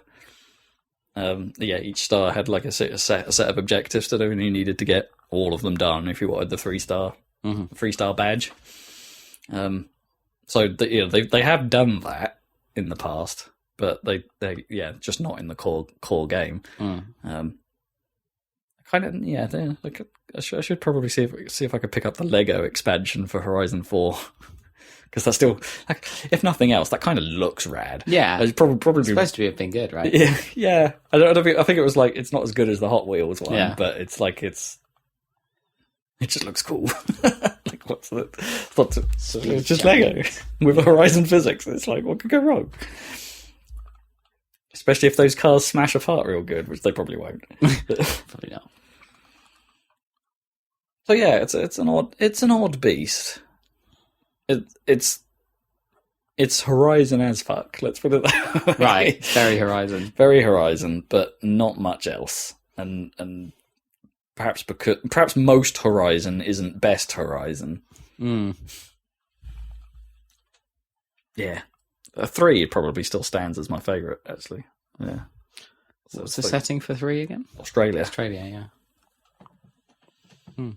each star had like a set of objectives to do, and you needed to get all of them done if you wanted the 3-star badge. So they have done that in the past, but they just not in the core game. I should probably see if I could pick up the Lego expansion for Horizon 4, because that's still, like, if nothing else, that kind of looks rad. Yeah, it's probably supposed to have been good, right? Yeah. I think it was like, it's not as good as the Hot Wheels one, but it's like it just looks cool. Like, it's just Lego with Horizon physics. It's like, what could go wrong? Especially if those cars smash apart real good, which they probably won't. Probably not. So yeah, it's an odd beast. It's Horizon as fuck. Let's put it that way. Right, very Horizon, but not much else. And perhaps most Horizon isn't best Horizon. Yeah. 3 probably still stands as my favourite, actually. Yeah. So what's the setting for 3 again? Australia, yeah.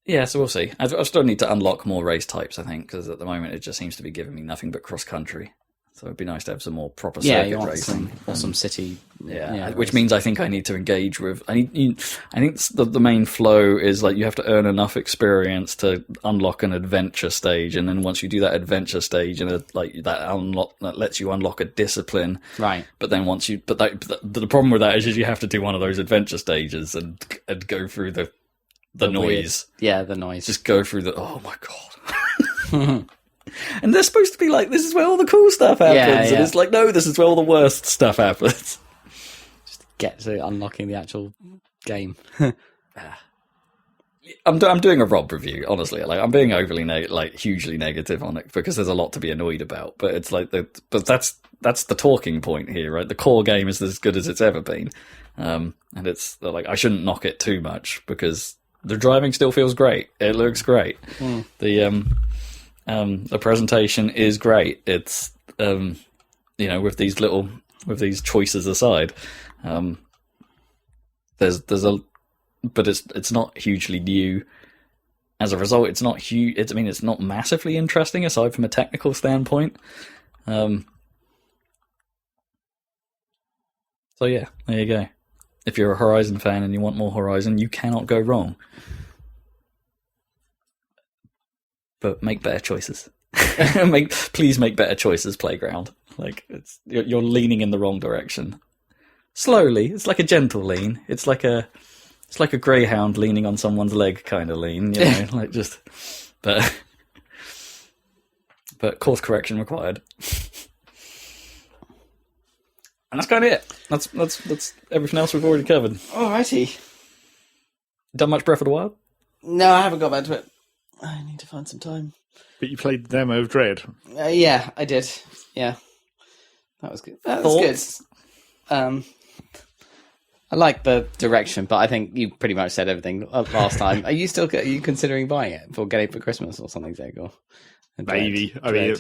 Yeah, so we'll see. I still need to unlock more race types, I think, because at the moment it just seems to be giving me nothing but cross-country. So it'd be nice to have some more proper circuit racing. Or some city. Which means I think I need to engage with... I think the main flow is like you have to earn enough experience to unlock an adventure stage, and then once you do that adventure stage, and that lets you unlock a discipline. Right. But then the problem with that is you have to do one of those adventure stages and go through the noise. The noise. Just go through oh my god. And they're supposed to be like, this is where all the cool stuff happens. And it's like, no, this is where all the worst stuff happens. Just to get to unlocking the actual game. I'm doing a Rob review, honestly. Like, I'm being overly hugely negative on it because there's a lot to be annoyed about. But it's like, but that's the talking point here, right? The core game is as good as it's ever been, and it's like I shouldn't knock it too much because the driving still feels great. It looks great. The presentation is great. It's with these choices aside, but it's not hugely new, as a result, it's not huge. It's not massively interesting aside from a technical standpoint. So yeah, there you go. If you're a Horizon fan and you want more Horizon, you cannot go wrong. But make better choices. Please make better choices, Playground. Like you're leaning in the wrong direction. Slowly, it's like a gentle lean. It's like a greyhound leaning on someone's leg kind of lean, you know, like just, but course correction required. And that's kind of it. That's everything else we've already covered. Alrighty. Done much Breath of the Wild? No, I haven't got back to it. I need to find some time. But you played the demo of Dread. Yeah, I did. Yeah, that was good. That was good. I like the direction, but I think you pretty much said everything last time. Are you considering buying it getting it for Christmas or something, Zach? Maybe. I mean,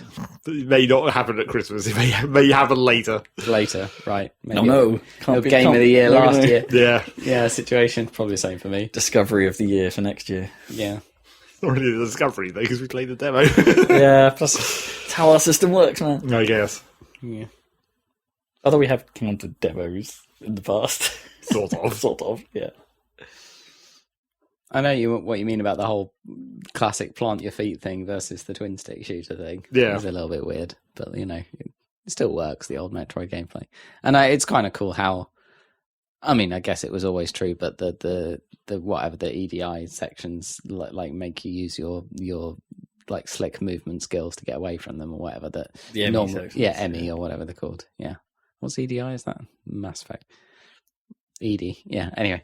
it may not happen at Christmas. It may happen later. Later, right? Maybe No. Game of the year last year. Yeah. Situation. Probably the same for me. Discovery of the year for next year. Yeah. Not really the discovery, though, because we played the demo. Yeah, plus it's how our system works, man. I guess. Yeah. Although we have counted demos in the past. Sort of. Sort of, yeah. I know what you mean about the whole classic plant your feet thing versus the twin stick shooter thing. Yeah. It's a little bit weird, but, you know, it still works, the old Metroid gameplay. And it's kind of cool how, I mean, I guess it was always true, but the whatever the EDI sections like make you use your like slick movement skills to get away from them or whatever that the ME sections, ME or whatever they're called. Yeah. What's EDI? Is that Mass Effect? ED. Yeah. Anyway.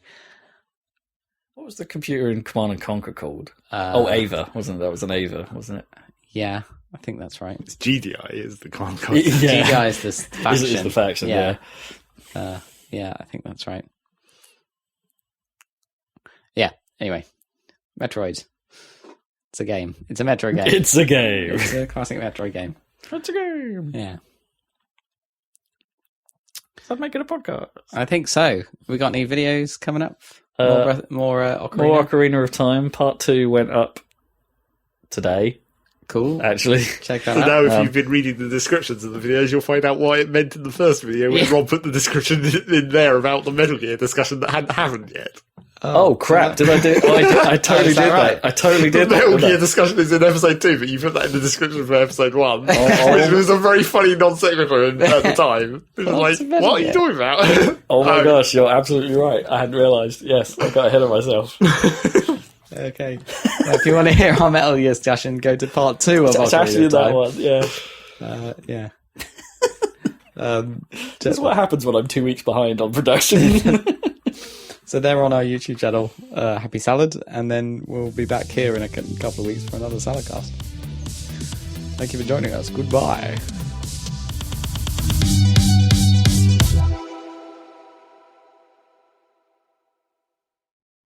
What was the computer in Command and Conquer called? Ava, wasn't it? That was an Ava, wasn't it? Yeah, I think that's right. It's GDI is the command. Yeah. GDI is the faction. Is the faction, yeah. Yeah, I think that's right. Yeah, anyway. Metroid. It's a game. It's a Metroid game. It's a game. It's a classic Metroid game. It's a game. Yeah. Stop making a podcast. I think so. We got any videos coming up? More Ocarina? More Ocarina of Time. Part 2 went up today. Cool. Actually. Check that So out. now if you've been reading the descriptions of the videos, you'll find out what it meant in the first video when Rob put the description in there about the Metal Gear discussion that hadn't happened yet. Oh crap, did I do it? I totally did that. I totally did The that. Metal Gear discussion is in episode 2, but you put that in the description for episode 1. Oh. It was a very funny non-sequitur at the time. It was like, what are you talking about? Oh my gosh, you're absolutely right. I hadn't realised. Yes, I got ahead of myself. Okay. If you want to hear our Metal Gear discussion, go to part 2 of It's Ocarina actually of that Time. one, yeah. Yeah. That's what happens when I'm 2 weeks behind on production. So they're on our YouTube channel, Happy Salad, and then we'll be back here in a couple of weeks for another Saladcast. Thank you for joining us. Goodbye.